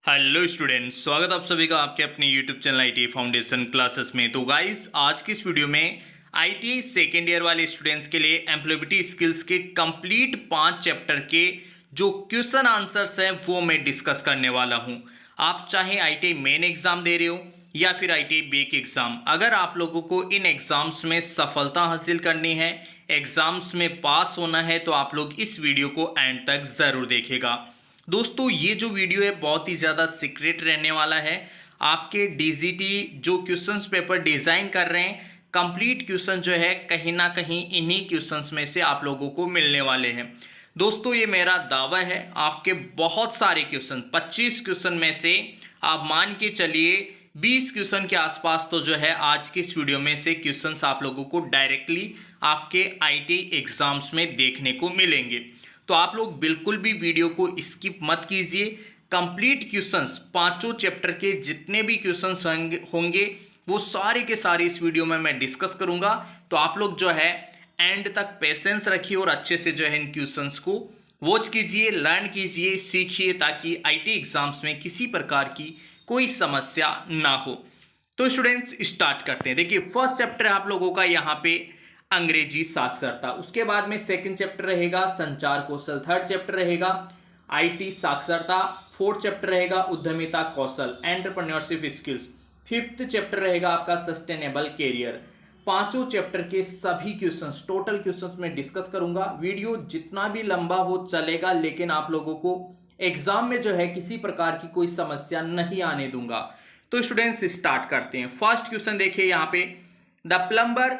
Hello students, स्वागत आप सभी का आपके अपने YouTube channel IT foundation classes में। तो गाइस, आज की इस वीडियो में आईटी सेकेंड ईयर वाले स्टूडेंट्स के लिए एम्प्लॉयबिलिटी स्किल्स के कंप्लीट 5 चैप्टर के जो क्वेश्चन आंसर्स हैं वो मैं डिस्कस करने वाला हूं। आप चाहे आईटी मेन एग्जाम दे रहे हो या फिर आईटी बेक एग्जाम, अगर आप लोगों को इन एग्जाम्स में सफलता हासिल करनी है, एग्जाम्स में पास होना है, तो आप लोग इस वीडियो को एंड तक ज़रूर देखेगा। दोस्तों, ये जो वीडियो है बहुत ही ज़्यादा सीक्रेट रहने वाला है। आपके डीजीटी जो क्वेश्चंस पेपर डिज़ाइन कर रहे हैं, कंप्लीट क्वेश्चन जो है कहीं ना कहीं इन्हीं क्वेश्चंस में से आप लोगों को मिलने वाले हैं। दोस्तों, ये मेरा दावा है, आपके बहुत सारे क्वेश्चन 25 क्वेश्चन में से आप मान के चलिए 20 क्वेश्चन के आसपास तो जो है आज की इस वीडियो में से क्वेश्चंस आप लोगों को डायरेक्टली आपके आईटी एग्जाम्स में देखने को मिलेंगे। तो आप लोग बिल्कुल भी वीडियो को स्किप मत कीजिए। कंप्लीट क्वेश्चंस, पांचों चैप्टर के जितने भी क्वेश्चंस होंगे वो सारे के सारे इस वीडियो में मैं डिस्कस करूंगा। तो आप लोग जो है एंड तक पेशेंस रखिए और अच्छे से जो है इन क्वेश्चंस को वॉच कीजिए, लर्न कीजिए, सीखिए, ताकि आईटी एग्जाम्स में किसी प्रकार की कोई समस्या ना हो। तो स्टूडेंट्स, स्टार्ट करते हैं। देखिए, फर्स्ट चैप्टर आप लोगों का यहाँ पे अंग्रेजी साक्षरता, उसके बाद में सेकंड चैप्टर रहेगा संचार कौशल, थर्ड चैप्टर रहेगा आईटी साक्षरता, फोर्थ चैप्टर रहेगा उद्यमिता कौशल, एंटरप्रेन्योरशिप स्किल्स, फिफ्थ चैप्टर रहेगा आपका सस्टेनेबल कैरियर। पांचों चैप्टर के सभी क्वेश्चंस, टोटल क्वेश्चंस में डिस्कस करूंगा। वीडियो जितना भी लंबा हो चलेगा, लेकिन आप लोगों को एग्जाम में जो है किसी प्रकार की कोई समस्या नहीं आने दूंगा। तो स्टूडेंट्स, स्टार्ट करते हैं। फर्स्ट क्वेश्चन देखिए यहाँ पे, the plumber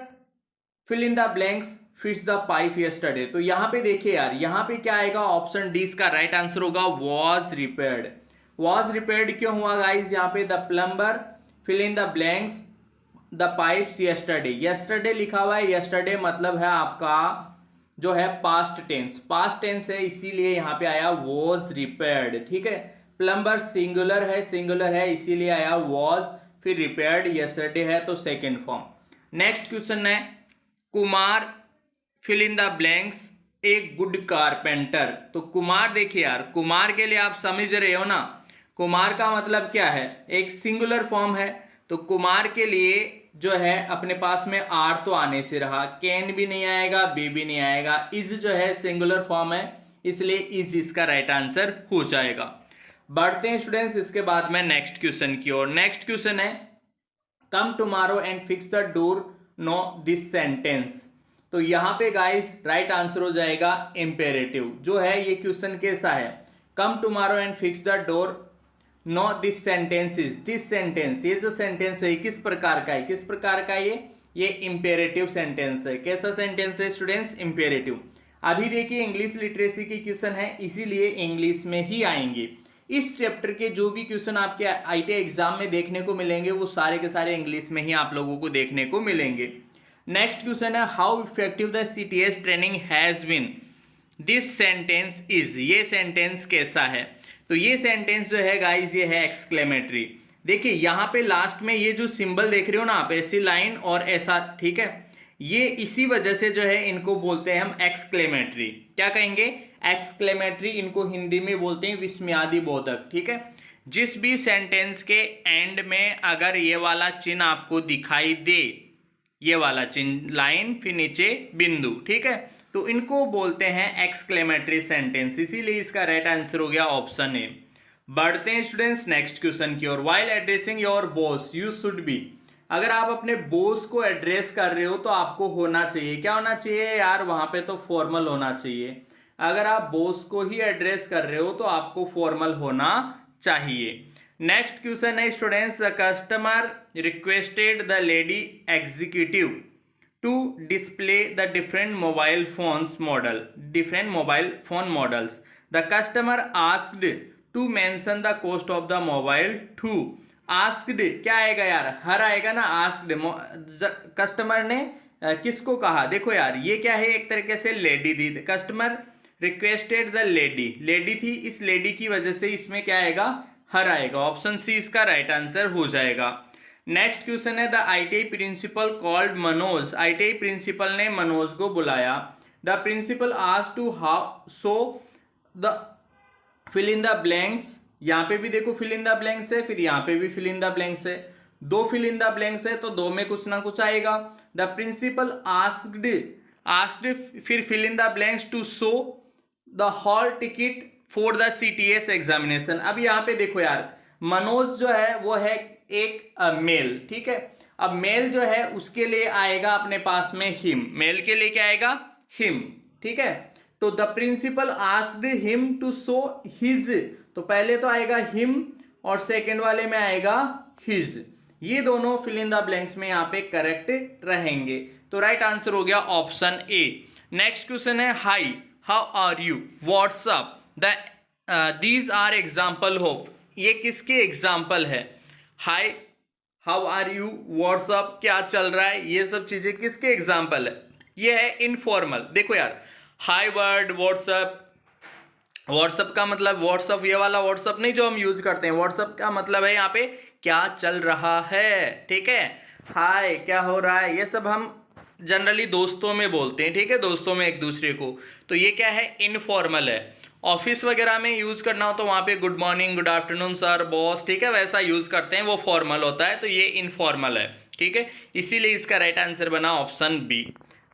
fill in the blanks fits the pipe yesterday. तो यहां पे देखिए यार, यहां पे क्या आएगा? ऑप्शन डी इसका राइट आंसर होगा, वॉज रिपेयर्ड। वॉज रिपेयर्ड क्यों हुआ गाइस? यहां पे the plumber fill in the blanks the pipes yesterday, yesterday लिखा हुआ है। यस्टरडे मतलब है आपका जो है पास्ट टेंस, पास्ट टेंस है, इसीलिए यहां पे आया वॉज रिपेयर्ड। ठीक है, प्लम्बर सिंगुलर है इसीलिए आया वॉज, फिर रिपेयर्ड यस्टरडे है तो सेकेंड फॉर्म। नेक्स्ट क्वेश्चन है, Kumar fill in the blanks a good carpenter. तो कुमार, देखिए यार, कुमार के लिए आप समझ रहे हो ना, कुमार का मतलब क्या है? एक सिंगुलर फॉर्म है। तो कुमार के लिए जो है अपने पास में आर तो आने से रहा, कैन भी नहीं आएगा, बी भी नहीं आएगा, इज जो है सिंगुलर फॉर्म है, इसलिए इज इसका राइट आंसर हो जाएगा। बढ़ते हैं स्टूडेंट्स इसके बाद में नेक्स्ट क्वेश्चन की ओर। नेक्स्ट क्वेश्चन है, come tomorrow and fix the door know this sentence. तो यहां पे गाइस राइट आंसर हो जाएगा इंपेरेटिव। जो है ये क्वेश्चन कैसा है? Come tomorrow and fix the door know this sentence is, this sentence, ये जो सेंटेंस है किस प्रकार का है? किस प्रकार का है ये इंपेरेटिव सेंटेंस है। कैसा सेंटेंस है स्टूडेंट्स? इंपेरेटिव। अभी देखिए इंग्लिश लिटरेसी की क्वेश्चन है, इसीलिए इंग्लिश में ही आएंगे। इस चैप्टर के जो भी क्वेश्चन आपके आईटी एग्जाम में देखने को मिलेंगे वो सारे के सारे इंग्लिश में ही आप लोगों को देखने को मिलेंगे। नेक्स्ट क्वेश्चन है, how effective the CTS training has been. This sentence is, ये सेंटेंस कैसा है? तो ये सेंटेंस जो है गाइस, ये है एक्सक्लेमेटरी। देखिए यहाँ पे लास्ट में ये जो सिंबल देख रहे हो ना आप, ऐसी लाइन और ऐसा, ठीक है, ये इसी वजह से जो है इनको बोलते हैं हम एक्सक्लेमेटरी। क्या कहेंगे? एक्सक्लेमेटरी। इनको हिंदी में बोलते हैं विस्मयादि बोधक। ठीक है, जिस भी सेंटेंस के एंड में अगर ये वाला चिन्ह आपको दिखाई दे, ये वाला चिन्ह, लाइन फिर नीचे बिंदु, ठीक है, तो इनको बोलते हैं एक्सक्लेमेटरी सेंटेंस, इसीलिए इसका राइट आंसर हो गया ऑप्शन ए। बढ़ते हैं स्टूडेंट्स नेक्स्ट क्वेश्चन की ओर। While addressing your boss you should be. अगर आप अपने बॉस को एड्रेस कर रहे हो तो आपको होना चाहिए, क्या होना चाहिए यार? वहां पे तो फॉर्मल होना चाहिए। अगर आप बॉस को ही एड्रेस कर रहे हो तो आपको फॉर्मल होना चाहिए। नेक्स्ट क्वेश्चन है students, the customer requested the lady executive to display the different mobile phone models. The customer asked to mention the cost of the mobile too. Asked क्या आएगा यार? हर आएगा ना। आस्क्ड, कस्टमर ने किसको कहा? देखो यार, ये क्या है? एक तरीके से लेडी थी। Customer requested the lady, lady थी, इस लेडी की वजह से इसमें क्या आएगा? हर आएगा। ऑप्शन सी इसका राइट आंसर हो जाएगा। नेक्स्ट क्वेश्चन है, the ITI principal called Manoj. ITI principal ने मनोज को बुलाया। The principal asked to how so the fill in the blanks यहाँ पे भी देखो फिल इन द ब्लैंक्स है, फिर यहाँ पे भी फिल इन द ब्लैंक्स है, दो फिल इन द ब्लैंक्स है तो दो में कुछ ना कुछ आएगा। द प्रिंसिपल आस्क्ड फिर fill in the blanks to show the hall ticket for the CTS examination. अब यहाँ पे देखो यार, मनोज जो है वो है एक मेल, ठीक है। अब मेल जो है उसके लिए आएगा अपने पास में हिम, मेल के लिए क्या आएगा, हिम, ठीक है। तो the principal asked him to show his, तो पहले तो आएगा हिम और सेकंड वाले में आएगा हिज। ये दोनों फिल इन द ब्लैंक्स में यहाँ पे करेक्ट रहेंगे। तो राइट आंसर हो गया ऑप्शन ए। नेक्स्ट क्वेश्चन है, hi how are you what's up the these are example of, ये किसके एग्जाम्पल है। Hi how are you what's up, क्या चल रहा है, ये सब चीजें किसके एग्जाम्पल है। ये है इनफॉर्मल। देखो यार, हाई वर्ड व्हाट्सअप, व्हाट्सअप का मतलब व्हाट्सअप ये वाला व्हाट्सअप नहीं जो हम यूज करते हैं, व्हाट्सअप का मतलब है यहाँ पे क्या चल रहा है, ठीक है। हाय क्या हो रहा है, ये सब हम जनरली दोस्तों में बोलते हैं, ठीक है, दोस्तों में एक दूसरे को। तो ये क्या है, इनफॉर्मल है। ऑफिस वगैरह में यूज करना हो तो वहां पे good morning, good afternoon sir, boss, ठीक है, वैसा यूज करते हैं, वो फॉर्मल होता है। तो ये इनफॉर्मल है, ठीक है, इसीलिए इसका राइट आंसर बना ऑप्शन बी।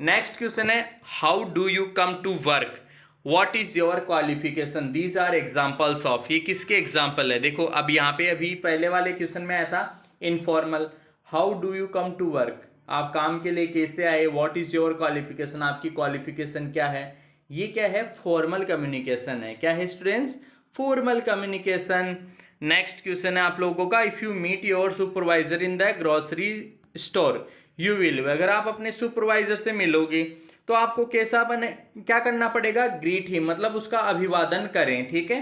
नेक्स्ट क्वेश्चन है, how do you come to work, what is your qualification, these are examples of, ये किसके एग्जाम्पल है। देखो अब यहाँ पे अभी पहले वाले क्वेश्चन में आया था informal, how do you come to work, आप काम के लिए कैसे आए, व्हाट इज योर क्वालिफिकेशन, आपकी क्वालिफिकेशन क्या है। ये क्या है, फॉर्मल कम्युनिकेशन है। क्या है students, formal communication. Next question है आप लोगों का, if you meet your supervisor in the grocery store you will, अगर आप अपने सुपरवाइजर से मिलोगे तो आपको कैसा बने, क्या करना पड़ेगा, ग्रीट हिम, मतलब उसका अभिवादन करें, ठीक है,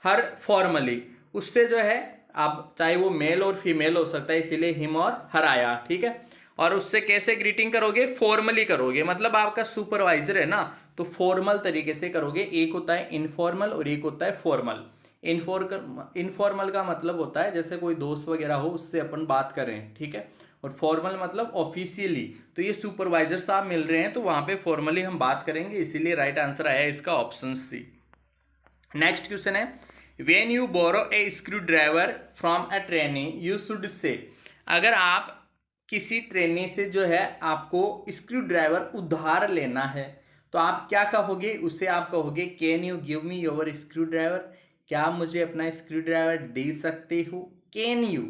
हर फॉर्मली। उससे जो है आप, चाहे वो मेल और फीमेल हो सकता है, इसीलिए हिम और हर आया, ठीक है। और उससे कैसे ग्रीटिंग करोगे, फॉर्मली करोगे, मतलब आपका सुपरवाइजर है ना, तो फॉर्मल तरीके से करोगे। एक होता है इनफॉर्मल और एक होता है फॉर्मल। इनफॉर्मल का मतलब होता है जैसे कोई दोस्त वगैरह हो उससे अपन बात करें, ठीक है, और फॉर्मल मतलब ऑफिशियली। तो ये सुपरवाइजर साहब मिल रहे हैं तो वहां पे फॉर्मली हम बात करेंगे, इसीलिए राइट आंसर आया इसका ऑप्शन सी। नेक्स्ट क्वेश्चन है, when you borrow a screwdriver from a trainee you should say, अगर आप किसी ट्रेनी से जो है आपको स्क्रू ड्राइवर उधार लेना है तो आप क्या कहोगे, उसे आप कहोगे can you give me your screw driver, क्या आप मुझे अपना स्क्रू ड्राइवर दे सकते हो। कैन यू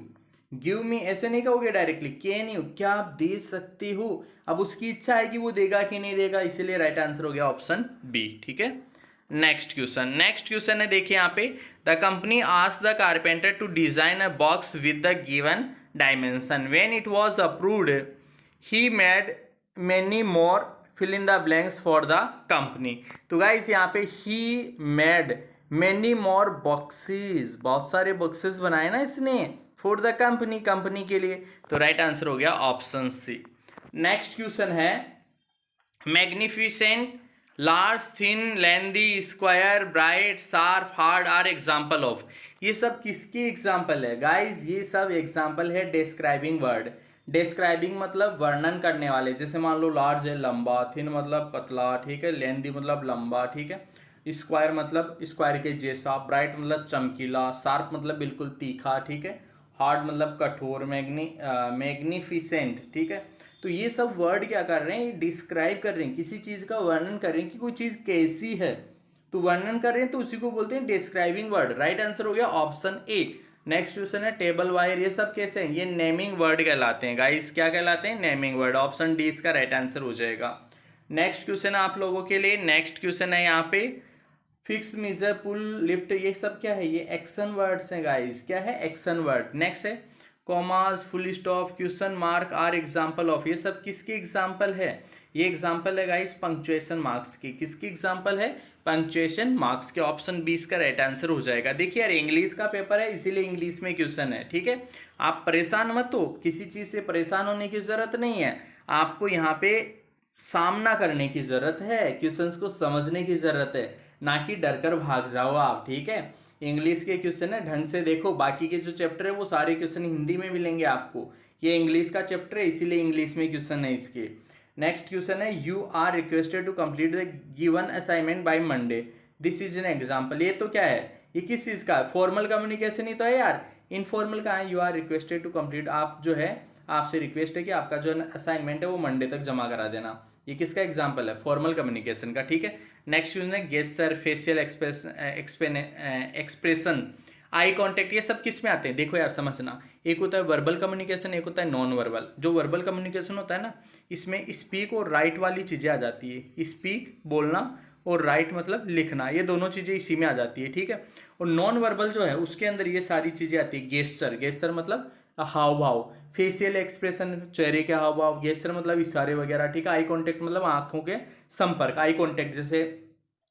गिव मी ऐसे नहीं कहोगे डायरेक्टली, कैन यू, क्या आप दे सकते हो। अब उसकी इच्छा है कि वो देगा कि नहीं देगा, इसीलिए राइट आंसर हो गया ऑप्शन बी, ठीक है। नेक्स्ट क्वेश्चन है, देखिए यहाँ पे, the company asked the carpenter to design a box with the given dimension, when it was approved he made many more fill in the blanks for the company. तो guys यहाँ पे he made many more boxes, बहुत सारे boxes बनाए ना इसने for the company, company के लिए। तो राइट आंसर हो गया ऑप्शन सी। नेक्स्ट क्वेश्चन है, magnificent, large, thin, lengthy, square, bright, sharp, hard are example of, ये सब किसके एग्जाम्पल है गाइज, ये सब एग्जाम्पल है डिस्क्राइबिंग वर्ड। डिस्क्राइबिंग मतलब वर्णन करने वाले, जैसे मान लो लार्ज है लंबा, थिन मतलब पतला, ठीक है, लेंदी मतलब लंबा, ठीक है, स्क्वायर मतलब स्क्वायर के जैसा, ब्राइट मतलब चमकीला, शार्प मतलब बिल्कुल तीखा, ठीक है, हार्ड मतलब कठोर, मैग्निफिसेंट, ठीक है। तो ये सब वर्ड क्या कर रहे हैं, डिस्क्राइब कर रहे हैं, किसी चीज़ का वर्णन कर रहे हैं कि कोई चीज़ कैसी है, तो वर्णन कर रहे हैं तो उसी को बोलते हैं डिस्क्राइबिंग वर्ड। राइट आंसर हो गया ऑप्शन ए। नेक्स्ट क्वेश्चन है, टेबल, वायर, ये सब कैसे हैं, ये नेमिंग वर्ड कहलाते हैं गाइस, क्या कहलाते हैं, नेमिंग वर्ड। ऑप्शन डी इसका राइट आंसर हो जाएगा। नेक्स्ट क्वेश्चन है आप लोगों के लिए, नेक्स्ट क्वेश्चन है यहाँ पे, फिक्स, मेजर, पुल, लिफ्ट, ये सब क्या है, ये एक्शन वर्ड्स हैं गाइस, क्या है, एक्शन वर्ड। नेक्स्ट है, commas, full stop, question mark are example of, ये सब किसकी एग्जाम्पल है, ये एग्जाम्पल है गाइस पंक्चुएशन मार्क्स की, किसकी एग्जाम्पल है, पंक्चुएशन मार्क्स के। ऑप्शन 20 का राइट आंसर हो जाएगा। देखिए यार इंग्लिश का पेपर है इसीलिए इंग्लिश में क्वेश्चन है, ठीक है, आप परेशान मत हो, किसी चीज से परेशान होने की जरूरत नहीं है, आपको यहाँ पे सामना करने की जरूरत है, क्वेश्चंस को समझने की जरूरत है, ना कि डर कर भाग जाओ आप, ठीक है। इंग्लिश के क्वेश्चन है ढंग से देखो, बाकी के जो चैप्टर है वो सारे क्वेश्चन हिंदी में मिलेंगे आपको, ये इंग्लिश का चैप्टर है इसीलिए इंग्लिश में क्वेश्चन है इसके। नेक्स्ट क्वेश्चन है, you are requested to complete the given assignment by Monday, this is an example, ये तो क्या है, ये किस चीज़ का है? फॉर्मल कम्युनिकेशन ही तो है यार। इनफॉर्मल का है, you are requested to complete, आप जो है आपसे रिक्वेस्ट है कि आपका जो असाइनमेंट है वो मंडे तक जमा करा देना। ये किसका एग्जाम्पल है? फॉर्मल कम्युनिकेशन का, ठीक है। नेक्स्ट यूज है gesture, facial expression, eye contact, ये सब किस में आते हैं? देखो यार समझना, एक होता है वर्बल कम्युनिकेशन, एक होता है नॉन वर्बल। जो वर्बल कम्युनिकेशन होता है ना, इसमें स्पीक और राइट वाली चीज़ें आ जाती है। स्पीक बोलना और राइट मतलब लिखना, ये दोनों चीज़ें इसी में आ जाती है, ठीक है। और नॉन वर्बल जो है उसके अंदर ये सारी चीज़ें आती है। गेस्चर, गेस्चर मतलब हाव भाव, फेशियल एक्सप्रेशन चेहरे के हाव भाव, गेस्चर मतलब इशारे वगैरह, ठीक है। आई कांटेक्ट मतलब आंखों के संपर्क, आई कांटेक्ट जैसे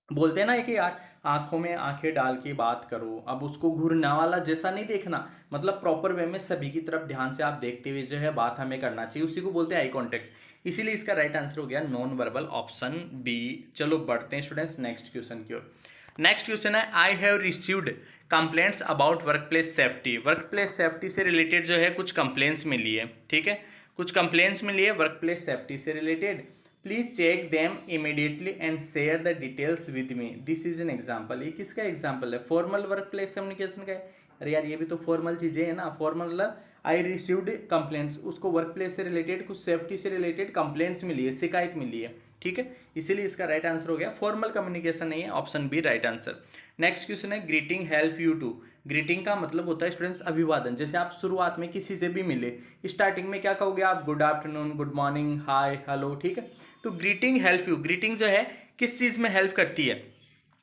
बोलते हैं ना कि यार आंखों में आंखें डाल के बात करो, अब उसको घूरना वाला जैसा नहीं देखना, मतलब प्रॉपर वे में सभी की तरफ ध्यान से आप देखते हुए जो है बात हमें करना चाहिए, उसी को बोलते हैं आई कांटेक्ट। इसीलिए इसका राइट आंसर हो गया नॉन वर्बल, ऑप्शन बी। चलो बढ़ते हैं स्टूडेंट्स नेक्स्ट क्वेश्चन की ओर। नेक्स्ट क्वेश्चन है I have received complaints about work place safety. Work place safety से रिलेटेड जो है कुछ कंप्लेंट्स मिली है, ठीक है, कुछ कंप्लेंट्स मिली है वर्क प्लेस सेफ्टी से related. Please check them immediately and share the details with me, this is an example. ये किसका एग्जाम्पल है? फॉर्मल वर्क प्लेस कम्युनिकेशन का है। अरे यार ये भी तो फॉर्मल चीजें है ना। फॉर्मल मतलब आई रिसीव्ड कंप्लेंट्स, उसको वर्क प्लेस से रिलेटेड कुछ सेफ्टी से रिलेटेड कंप्लेंट्स मिली है, शिकायत मिली है, ठीक है। इसीलिए इसका राइट आंसर हो गया फॉर्मल कम्युनिकेशन नहीं है, option B right answer. Next question है greeting help you to. Greeting का मतलब होता है स्टूडेंट्स अभिवादन। जैसे आप शुरुआत में किसी से भी मिले, स्टार्टिंग में क्या कहोगे आप? गुड आफ्टरनून, गुड मॉर्निंग, हाय, हेलो, ठीक है। तो ग्रीटिंग हेल्प यू, ग्रीटिंग जो है किस चीज़ में हेल्प करती है?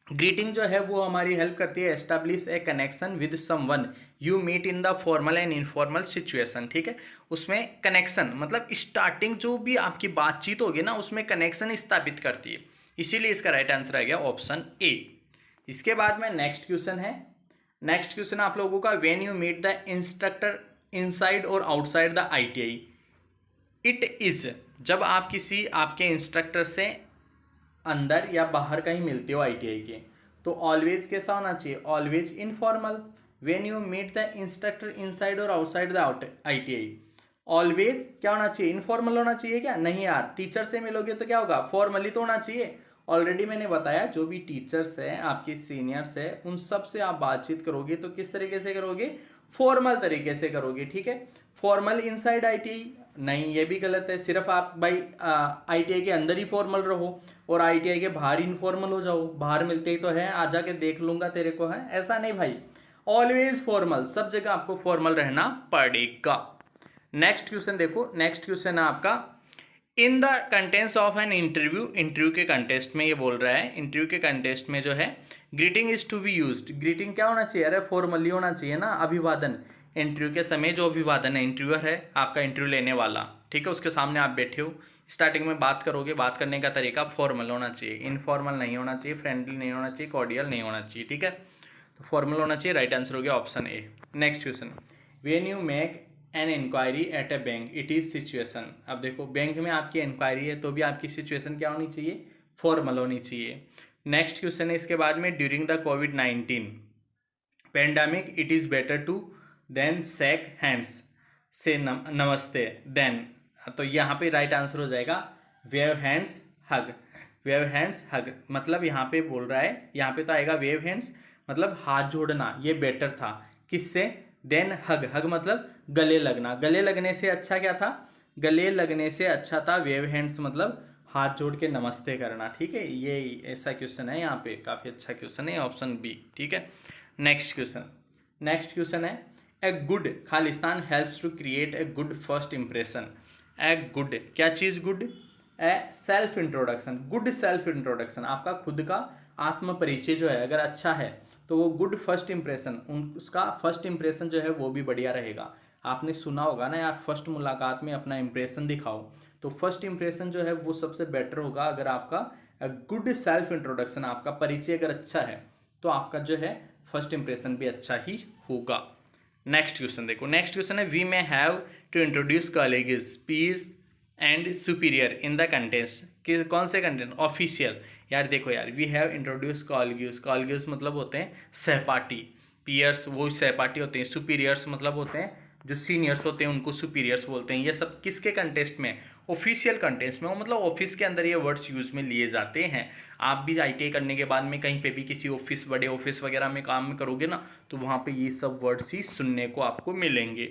ग्रीटिंग जो है वो हमारी हेल्प करती है establish a connection with someone you meet in the formal and informal situation, ठीक है। उसमें कनेक्शन मतलब स्टार्टिंग जो भी आपकी बातचीत होगी ना उसमें कनेक्शन स्थापित करती है, इसीलिए इसका राइट आंसर आ गया ऑप्शन ए। इसके बाद में नेक्स्ट क्वेश्चन है, नेक्स्ट क्वेश्चन आप लोगों का when you meet the instructor inside और outside the ITI, it is, जब आप किसी आपके इंस्ट्रक्टर से अंदर या बाहर कहीं मिलते हो आईटीआई के, तो ऑलवेज कैसा होना चाहिए? Always informal. When you meet the instructor inside और आउटसाइड द आईटीआई, ऑलवेज क्या होना चाहिए? इनफॉर्मल होना चाहिए क्या? नहीं यार, टीचर से मिलोगे तो क्या होगा? फॉर्मली तो होना चाहिए। ऑलरेडी मैंने बताया जो भी टीचर्स हैं आपके सीनियर्स हैं उन सब से आप बातचीत करोगे तो किस तरीके से करोगे? फॉर्मल तरीके से करोगे, ठीक है। फॉर्मल इनसाइड आईटीआई नहीं, ये भी गलत है। सिर्फ आप भाई आईटीआई के अंदर ही फॉर्मल रहो और आईटीआई के बाहर इनफॉर्मल हो जाओ, बाहर मिलते ही तो है, आ जाके देख लूंगा तेरे को, है ऐसा नहीं भाई। ऑलवेज फॉर्मल, सब जगह आपको फॉर्मल रहना पड़ेगा। नेक्स्ट क्वेश्चन देखो, नेक्स्ट क्वेश्चन है आपका इन the contents of an interview. Interview के कंटेस्ट में ये बोल रहा है, इंटरव्यू के कंटेस्ट में जो है greeting is to be used. Greeting क्या होना चाहिए? अरे फॉर्मली होना चाहिए ना, अभिवादन। इंटरव्यू के समय जो अभिवादन है, इंटरव्यूअर है आपका इंटरव्यू लेने वाला, ठीक है, उसके सामने आप बैठे हो, स्टार्टिंग में बात करोगे, बात करने का तरीका फॉर्मल होना चाहिए, इनफॉर्मल नहीं होना चाहिए, फ्रेंडली नहीं होना चाहिए, कॉर्डियल नहीं होना चाहिए, ठीक है। तो फॉर्मल होना चाहिए, राइट आंसर हो गया option A. Next question, when you make an inquiry at a bank it is situation. अब देखो बैंक में आपकी इंक्वायरी है तो भी आपकी सिचुएशन क्या होनी चाहिए? फॉर्मल होनी चाहिए। नेक्स्ट क्वेश्चन है इसके बाद में ड्यूरिंग द कोविड-19 pandemic it is better to then shake hands, say namaste then, तो यहाँ पे राइट आंसर हो जाएगा वेव हैंड्स हग। वेव हैंड्स हग मतलब यहाँ पे बोल रहा है, यहाँ पे तो आएगा वेव हैंड्स मतलब हाथ जोड़ना, ये बेटर था किससे? देन हग। हग मतलब गले लगना, गले लगने से अच्छा क्या था? गले लगने से अच्छा था वेव हैंड्स मतलब हाथ जोड़ के नमस्ते करना, ठीक है। ये ऐसा क्वेश्चन है यहाँ पे, काफ़ी अच्छा क्वेश्चन है, ऑप्शन बी, ठीक है। नेक्स्ट क्वेश्चन, नेक्स्ट क्वेश्चन है ए गुड खालिस्तान helps to create a good first impression. A good क्या चीज़? Good a self introduction. Good self introduction, आपका खुद का आत्म परिचय जो है अगर अच्छा है तो वो गुड फर्स्ट इंप्रेशन, उसका फर्स्ट इंप्रेशन जो है वो भी बढ़िया रहेगा। आपने सुना होगा ना यार, फर्स्ट मुलाकात में अपना इंप्रेशन दिखाओ, तो फर्स्ट इंप्रेशन जो है वो सबसे बेटर होगा। अगर आपका गुड सेल्फ इंट्रोडक्शन, आपका परिचय अगर अच्छा है तो आपका जो है फर्स्ट इंप्रेशन भी अच्छा ही होगा। नेक्स्ट क्वेश्चन देखो, नेक्स्ट क्वेश्चन है we may have to introduce colleagues peers and superior in the contents. कि कौन से कंटेंट? ऑफिशियल। यार देखो यार, we have introduce colleagues, colleagues मतलब होते हैं सहपाठी, पीयर्स वो सहपाठी होते हैं, सुपीरियर्स मतलब होते हैं जो सीनियर्स होते हैं उनको सुपीरियर्स बोलते हैं। ये सब किसके कंटेस्ट में? ऑफिशियल कंटेक्स्ट में हो, मतलब ऑफिस के अंदर ये वर्ड्स यूज में लिए जाते हैं। आप भी आईटीआई करने के बाद में कहीं पे भी किसी ऑफिस, बड़े ऑफिस वगैरह में काम करोगे ना, तो वहाँ पे ये सब वर्ड्स ही सुनने को आपको मिलेंगे।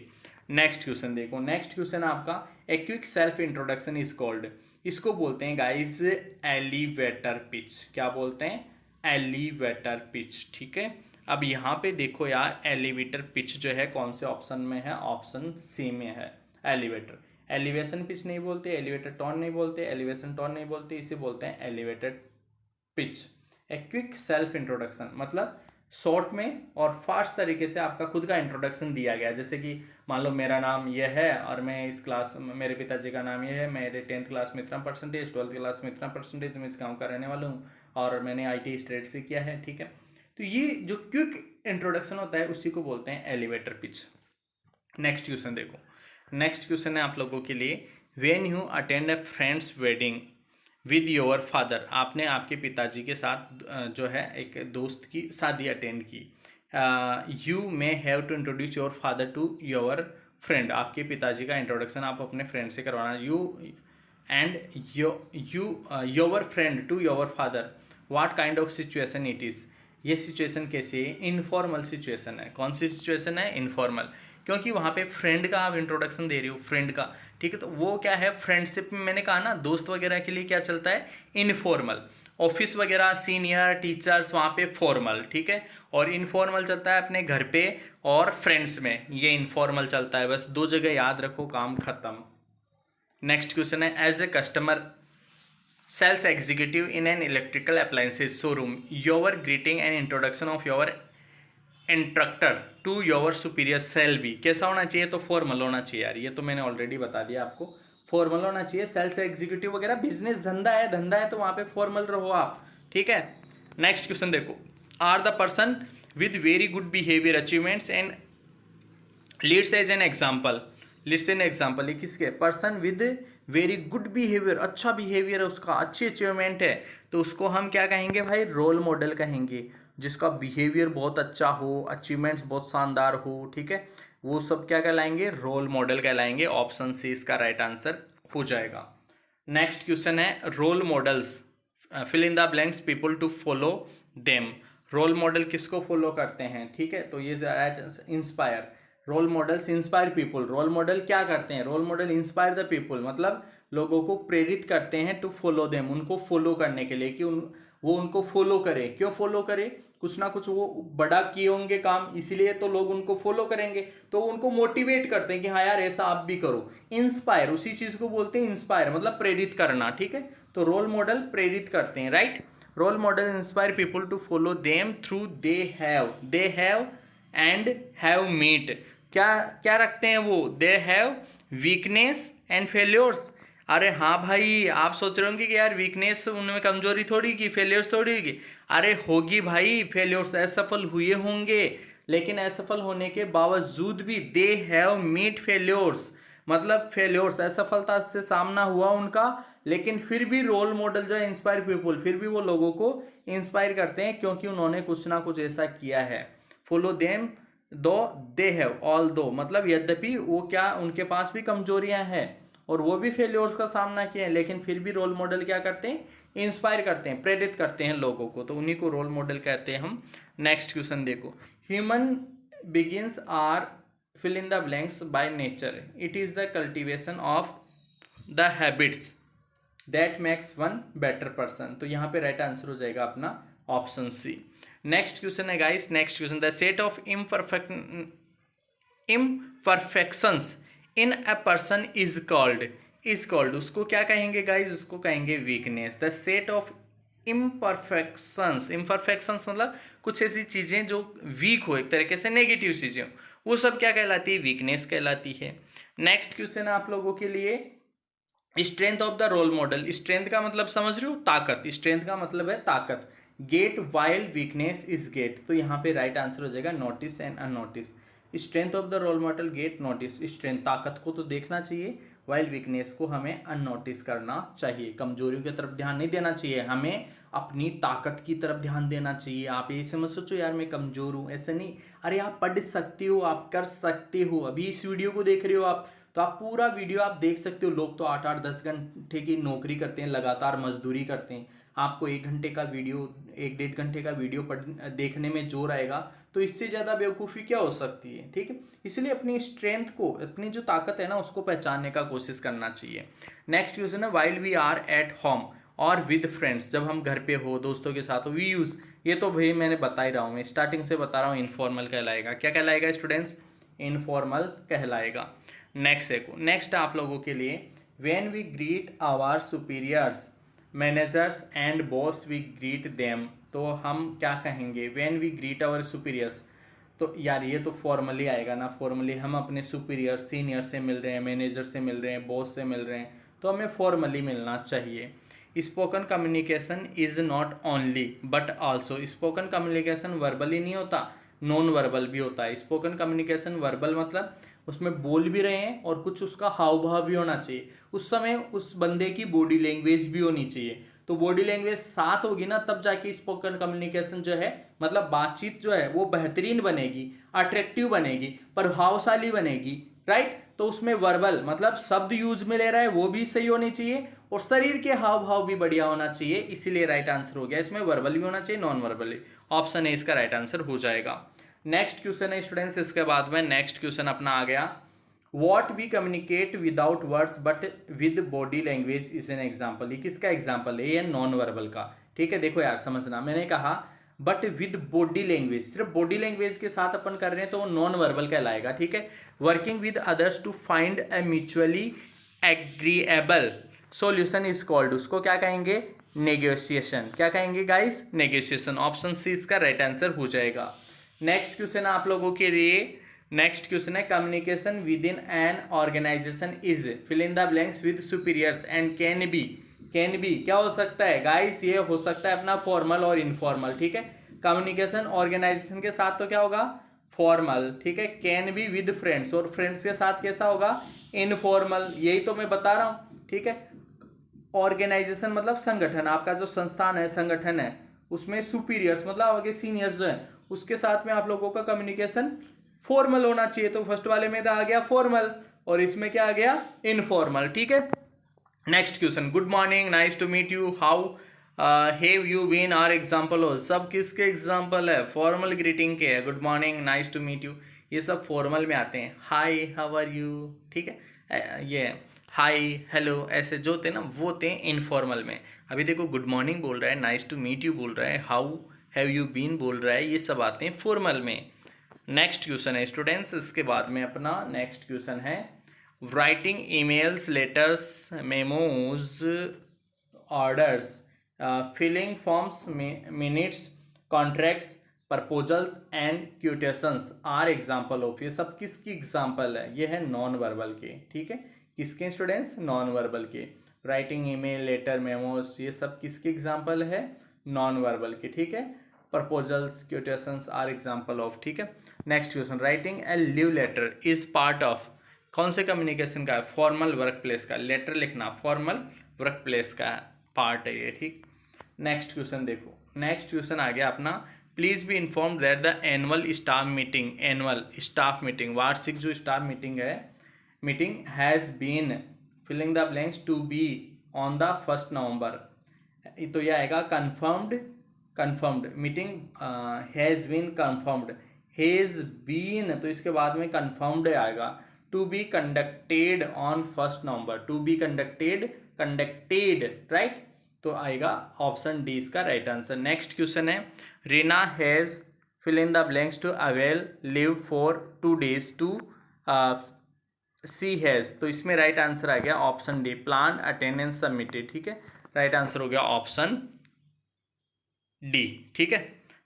नेक्स्ट क्वेश्चन देखो, नेक्स्ट क्वेश्चन आपका a quick self introduction is called, इसको बोलते हैं गाइस एलिवेटर पिच। क्या बोलते हैं? Elevator pitch. ठीक है, अब यहाँ पे देखो यार, एलिवेटर पिच जो है कौन से ऑप्शन में है? ऑप्शन सी में है, एलिवेटर। एलिवेशन पिच नहीं बोलते, एलिवेटर टोन नहीं बोलते, एलिवेशन टोन नहीं बोलते, इसे बोलते हैं elevator pitch. A quick self introduction मतलब शॉर्ट में और फास्ट तरीके से आपका खुद का इंट्रोडक्शन दिया गया। जैसे कि मान लो मेरा नाम यह है और मैं इस क्लास, मेरे पिताजी का नाम यह है, मेरे 10th क्लास में इतना परसेंटेज, 12th क्लास में इतना परसेंटेज, मैं इस गाँव का रहने वाला हूँ और मैंने IT स्टेट से किया है। ठीक है, तो ये जो क्विक इंट्रोडक्शन होता है उसी को बोलते हैं एलिवेटर पिच। नेक्स्ट क्वेश्चन देखो, नेक्स्ट क्वेश्चन है आप लोगों के लिए, when you attend a friend's wedding with your father, आपने आपके पिताजी के साथ जो है एक दोस्त की शादी अटेंड की। You may have to introduce your father to your friend, आपके पिताजी का इंट्रोडक्शन आप अपने फ्रेंड से करवाना। You and your friend to your father, what kind of situation it is, ये सिचुएशन कैसी है? इनफॉर्मल सिचुएशन है। कौन सी सिचुएशन है? इनफॉर्मल, क्योंकि वहाँ पे फ्रेंड का आप इंट्रोडक्शन दे रहे हो, फ्रेंड का। ठीक है, तो वो क्या है, फ्रेंडशिप में मैंने कहा ना, दोस्त वगैरह के लिए क्या चलता है? इनफॉर्मल। ऑफिस वगैरह, सीनियर, टीचर्स, वहाँ पे फॉर्मल। ठीक है, और इनफॉर्मल चलता है अपने घर पे और फ्रेंड्स में, ये इनफॉर्मल चलता है। बस 2 जगह याद रखो, काम खत्म। नेक्स्ट क्वेश्चन है, as a customer sales executive in an electrical appliances showroom, your greeting and introduction of your instructor to your superior sell भी कैसा होना चाहिए? तो फॉर्मल होना चाहिए यार, ये तो मैंने ऑलरेडी बता दिया आपको, फॉर्मल होना चाहिए। सेल्स एग्जीक्यूटिव वगैरह बिजनेस, धंधा है तो वहाँ पे फॉर्मल रहो आप। ठीक है, नेक्स्ट क्वेश्चन देखो, are the person with very good behaviour achievements and leads as an example, leads an example, ये किसके? Person with very good behaviour, अच्छा बिहेवियर है उसका, अच्छी अचीवमेंट है, तो उसको हम क्या कहेंगे भाई? रोल मॉडल कहेंगे। जिसका बिहेवियर बहुत अच्छा हो, अचीवमेंट्स बहुत शानदार हो, ठीक है, वो सब क्या कहलाएंगे? रोल मॉडल कहलाएंगे। ऑप्शन सी इसका राइट आंसर हो जाएगा। नेक्स्ट क्वेश्चन है, role models fill in the blanks people to follow them, role model किसको फॉलो करते हैं? ठीक है, तो ये inspire, role models inspire people. Role model क्या करते हैं? Role model inspire the people, मतलब लोगों को प्रेरित करते हैं टू फॉलो देम, उनको फॉलो करने के लिए, कि वो उनको फॉलो करें। क्यों फॉलो करें? कुछ ना कुछ वो बड़ा किए होंगे काम, इसीलिए तो लोग उनको फॉलो करेंगे, तो उनको मोटिवेट करते हैं कि हाँ यार ऐसा आप भी करो। इंस्पायर, उसी चीज को बोलते हैं इंस्पायर, मतलब प्रेरित करना। ठीक है, तो रोल मॉडल प्रेरित करते हैं, right. Role model inspire people to follow them through they have and have meet, क्या क्या रखते हैं वो? They have weakness and failures. अरे हाँ भाई, आप सोच रहे होंगे कि यार वीकनेस उनमें कमजोरी थोड़ी की, फेलियर्स थोड़ी होगी। अरे होगी भाई, फेलियर्स असफल हुए होंगे, लेकिन असफल होने के बावजूद भी दे हैव मीट फेलियर्स, मतलब फेलियर्स, असफलता से सामना हुआ उनका, लेकिन फिर भी रोल मॉडल जो है इंस्पायर पीपल, फिर भी वो लोगों को इंस्पायर करते हैं, क्योंकि उन्होंने कुछ ना कुछ ऐसा किया है। फॉलो देम दो दे हैव, ऑल दो, मतलब यद्यपि वो क्या, उनके पास भी कमजोरियां हैं और वो भी फेलियर्स का सामना किए हैं, लेकिन फिर भी रोल मॉडल क्या करते हैं? इंस्पायर करते हैं, प्रेरित करते हैं लोगों को, तो उन्हीं को रोल मॉडल कहते हैं हम। नेक्स्ट क्वेश्चन देखो, human beings are fill in the blanks by nature, it is the cultivation of the habits that makes one better person, तो यहाँ पे राइट आंसर हो जाएगा अपना ऑप्शन सी। नेक्स्ट क्वेश्चन है guys, next question, the set of imperfections in a person is called, उसको क्या कहेंगे गाइज? उसको कहेंगे weakness. The set of imperfections मतलब कुछ ऐसी चीजें जो वीक हो, एक तरीके से नेगेटिव चीजें हो, वो सब क्या कहलाती है? वीकनेस कहलाती है। नेक्स्ट क्वेश्चन है आप लोगों के लिए, strength of the role model, strength का मतलब समझ रहे हो? ताकत, स्ट्रेंथ का मतलब है ताकत। Get while weakness is get, तो यहाँ पे राइट आंसर हो जाएगा notice and unnotice. Strength of the role model get notice, strength ताकत को तो देखना चाहिए, वाइल वीकनेस को हमें अननोटिस करना चाहिए। कमजोरियों की तरफ ध्यान नहीं देना चाहिए, हमें अपनी ताकत की तरफ ध्यान देना चाहिए। आप ये समझ सोचो यार मैं कमजोर हूँ, ऐसे नहीं। अरे आप पढ़ सकते हो, आप कर सकते हो। अभी इस वीडियो को देख रहे हो आप, तो आप पूरा वीडियो आप देख सकते हो। लोग तो 8-8 10 घंटे की नौकरी करते हैं, लगातार मजदूरी करते हैं। आपको 1 घंटे का वीडियो, 1-1.5 घंटे का वीडियो देखने में जोर आएगा, तो इससे ज़्यादा बेवकूफ़ी क्या हो सकती है। ठीक है, इसलिए अपनी स्ट्रेंथ को, अपनी जो ताकत है ना, उसको पहचानने का कोशिश करना चाहिए। नेक्स्ट क्वेश्चन है, while we are at home और विद फ्रेंड्स, जब हम घर पे हो, दोस्तों के साथ हो, वी यूज़, ये तो भाई मैंने बता ही रहा हूँ, मैं स्टार्टिंग से बता रहा हूँ, इनफॉर्मल कहलाएगा। क्या कहलाएगा स्टूडेंट्स? इनफॉर्मल कहलाएगा। नेक्स्ट देखो, नेक्स्ट आप लोगों के लिए, when we greet our superiors, managers and boss, we greet them, तो हम क्या कहेंगे? When we greet our superiors, तो यार ये तो फॉर्मली आएगा ना। फॉर्मली हम अपने सुपीरियर, सीनियर से मिल रहे हैं, मैनेजर से मिल रहे हैं, बॉस से मिल रहे हैं, तो हमें फॉर्मली मिलना चाहिए। Spoken communication is not only but also, spoken communication verbally नहीं होता, नॉन वर्बल भी होता है। स्पोकन कम्युनिकेशन वर्बल मतलब उसमें बोल भी रहे हैं और कुछ उसका हाव भाव भी होना चाहिए, उस समय उस बंदे की बॉडी लैंग्वेज भी होनी चाहिए। तो बॉडी लैंग्वेज साथ होगी ना, तब जाके स्पोकन कम्युनिकेशन जो है, मतलब बातचीत जो है वो बेहतरीन बनेगी, अट्रैक्टिव बनेगी, प्रभावशाली बनेगी, राइट। तो उसमें वर्बल मतलब शब्द यूज में ले रहा है वो भी सही होनी चाहिए, और शरीर के हाव भाव भी बढ़िया होना चाहिए, इसीलिए राइट आंसर हो गया। इसमें वर्बल भी होना चाहिए, नॉन वर्बल। ऑप्शन ए इसका राइट आंसर हो जाएगा। नेक्स्ट क्वेश्चन है स्टूडेंट्स, इसके बाद में नेक्स्ट क्वेश्चन अपना आ गया, what we communicate without words but with body language is an example. ये किसका एग्जाम्पल है? ये नॉन वर्बल का। ठीक है, देखो यार समझना, मैंने कहा बट विद बॉडी लैंग्वेज, सिर्फ बॉडी लैंग्वेज के साथ अपन कर रहे हैं तो वो नॉन वर्बल कहलाएगा। ठीक है, working with others to find a mutually agreeable solution is called, उसको क्या कहेंगे? नेगोशिएशन। क्या कहेंगे गाइस? नेगोशिएशन। ऑप्शन सी इसका राइट आंसर हो जाएगा। नेक्स्ट क्वेश्चन आप लोगों के लिए, नेक्स्ट क्वेश्चन है, communication within an organization is, fill in the blanks with superiors and can be. Can be क्या हो सकता है गाइस? ये हो सकता है अपना फॉर्मल और इनफॉर्मल। ठीक है, कम्युनिकेशन ऑर्गेनाइजेशन के साथ तो क्या होगा? फॉर्मल। ठीक है, कैन बी विद फ्रेंड्स, और फ्रेंड्स के साथ कैसा होगा? इनफॉर्मल। यही तो मैं बता रहा हूँ। ठीक है, ऑर्गेनाइजेशन मतलब संगठन, आपका जो संस्थान है, संगठन है, उसमें सुपीरियर्स मतलब आगे सीनियर्स जो है, उसके साथ में आप लोगों का कम्युनिकेशन फॉर्मल होना चाहिए। तो फर्स्ट वाले में तो आ गया फॉर्मल, और इसमें क्या आ गया? इनफॉर्मल। ठीक है, next question, good morning, nice to meet you, how have you been, are example हो। सब किसके एग्जाम्पल है? फॉर्मल ग्रीटिंग के है। Good morning, nice to meet you, ये सब फॉर्मल में आते हैं। हाय, हाउ आर यू, ठीक है, ये हाय, हेलो, ऐसे जो होते हैं ना, वो होते हैं इनफॉर्मल में। अभी देखो, गुड मॉर्निंग बोल रहा है, नाइस टू मीट यू बोल रहा है, हाउ हैव यू बीन बोल रहा है, ये सब आते हैं फॉर्मल में। नेक्स्ट क्वेश्चन है स्टूडेंट्स, इसके बाद में अपना नेक्स्ट क्वेश्चन है, writing emails, letters, memos, orders, filling forms, minutes, contracts, proposals and quotations are example of. ये सब किसकी एग्जाम्पल है? ये है नॉन वर्बल के। ठीक है, किसके स्टूडेंट्स? नॉन वर्बल के। राइटिंग ईमेल, लेटर, मेमोज, ये सब किसके एग्जाम्पल है? नॉन वर्बल के। ठीक है, proposals, quotations are example of. ठीक है, next question, writing a leave letter is part of, कौन से कम्युनिकेशन का है? फॉर्मल वर्क प्लेस का। लेटर लिखना फॉर्मल वर्क प्लेस का पार्ट है ये। ठीक, नेक्स्ट क्वेश्चन देखो, नेक्स्ट क्वेश्चन आ गया अपना, please be inform that the annual staff meeting, annual staff meeting, वार्षिक जो स्टाफ मीटिंग है, meeting has been, filling the blanks, to be on the 1 November. तो यह आएगा confirmed, confirmed meeting has been confirmed, has been, तो इसके बाद में कन्फर्म्ड आएगा। To be conducted on 1 November, to be conducted, conducted, right, तो आएगा ऑप्शन डी इसका राइट आंसर। नेक्स्ट क्वेश्चन है, Reena has, fill in the blanks, to avail leave for 2 days to see has, तो इसमें राइट आंसर आ गया option D, plan attendance submitted. ठीक है, राइट आंसर हो गया ऑप्शन डी। ठीक है,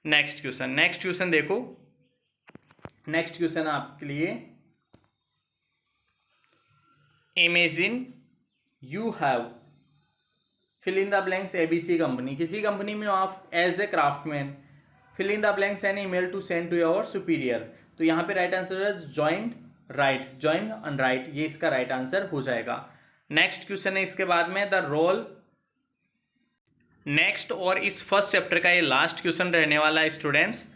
नेक्स्ट क्वेश्चन, नेक्स्ट क्वेश्चन देखो, नेक्स्ट क्वेश्चन आपके लिए, imagine you have, fill in the blanks, ABC company, किसी कंपनी में आप as a craftsman, fill in the blanks an email to send to your superior, तो यहाँ पे राइट आंसर है joint, right, join and right, ये इसका right answer हो जाएगा। नेक्स्ट क्वेश्चन है इसके बाद में, द रोल, नेक्स्ट और इस फर्स्ट चैप्टर का ये लास्ट क्वेश्चन रहने वाला है students,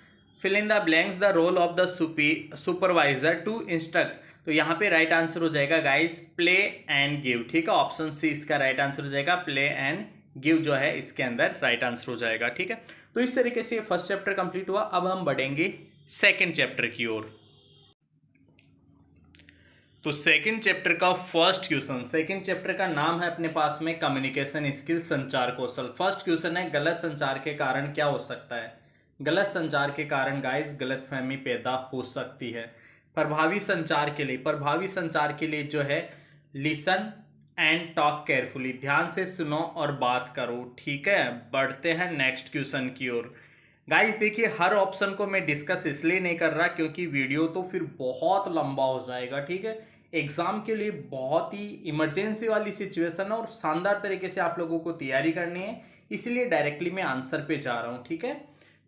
fill in the blanks, the role of the supervisor to instruct तो यहाँ पे राइट आंसर हो जाएगा गाइस प्ले एंड गिव। ठीक है, ऑप्शन सी इसका राइट आंसर हो जाएगा, प्ले एंड गिव जो है इसके अंदर राइट आंसर हो जाएगा। ठीक है, तो इस तरीके से फर्स्ट चैप्टर कंप्लीट हुआ। अब हम बढ़ेंगे सेकंड चैप्टर की ओर। तो सेकंड चैप्टर का फर्स्ट क्वेश्चन, सेकंड चैप्टर का नाम है अपने पास में कम्युनिकेशन स्किल, संचार कौशल। फर्स्ट क्वेश्चन है गलत संचार के कारण क्या हो सकता है। गलत संचार के कारण गाइस गलतफहमी पैदा हो सकती है। प्रभावी संचार के लिए, प्रभावी संचार के लिए जो है लिसन एंड टॉक केयरफुली, ध्यान से सुनो और बात करो। ठीक है, बढ़ते हैं नेक्स्ट क्वेश्चन की ओर। गाइस देखिए, हर ऑप्शन को मैं डिस्कस इसलिए नहीं कर रहा क्योंकि वीडियो तो फिर बहुत लंबा हो जाएगा। ठीक है, एग्जाम के लिए बहुत ही इमरजेंसी वाली सिचुएशन है और शानदार तरीके से आप लोगों को तैयारी करनी है, इसलिए डायरेक्टली मैं आंसर पे जा रहा हूँ। ठीक है,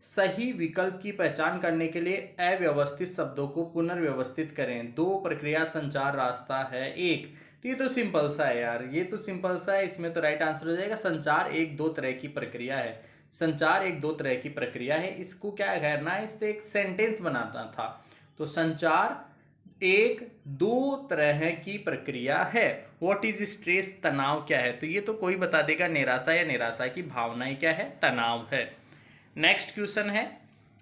सही विकल्प की पहचान करने के लिए अव्यवस्थित शब्दों को पुनर्व्यवस्थित करें। दो प्रक्रिया संचार रास्ता है एक। तो ये तो सिंपल सा है यार, ये तो सिंपल सा है, इसमें तो राइट आंसर हो जाएगा संचार एक दो तरह की प्रक्रिया है। संचार एक दो तरह की प्रक्रिया है, इसको क्या करना है, इससे एक सेंटेंस बनाना था। तो संचार एक दो तरह की प्रक्रिया है। व्हाट इज स्ट्रेस, तनाव क्या है, तो ये तो कोई बता देगा, निराशा या निराशा की भावनाएं क्या है, तनाव है। नेक्स्ट क्वेश्चन है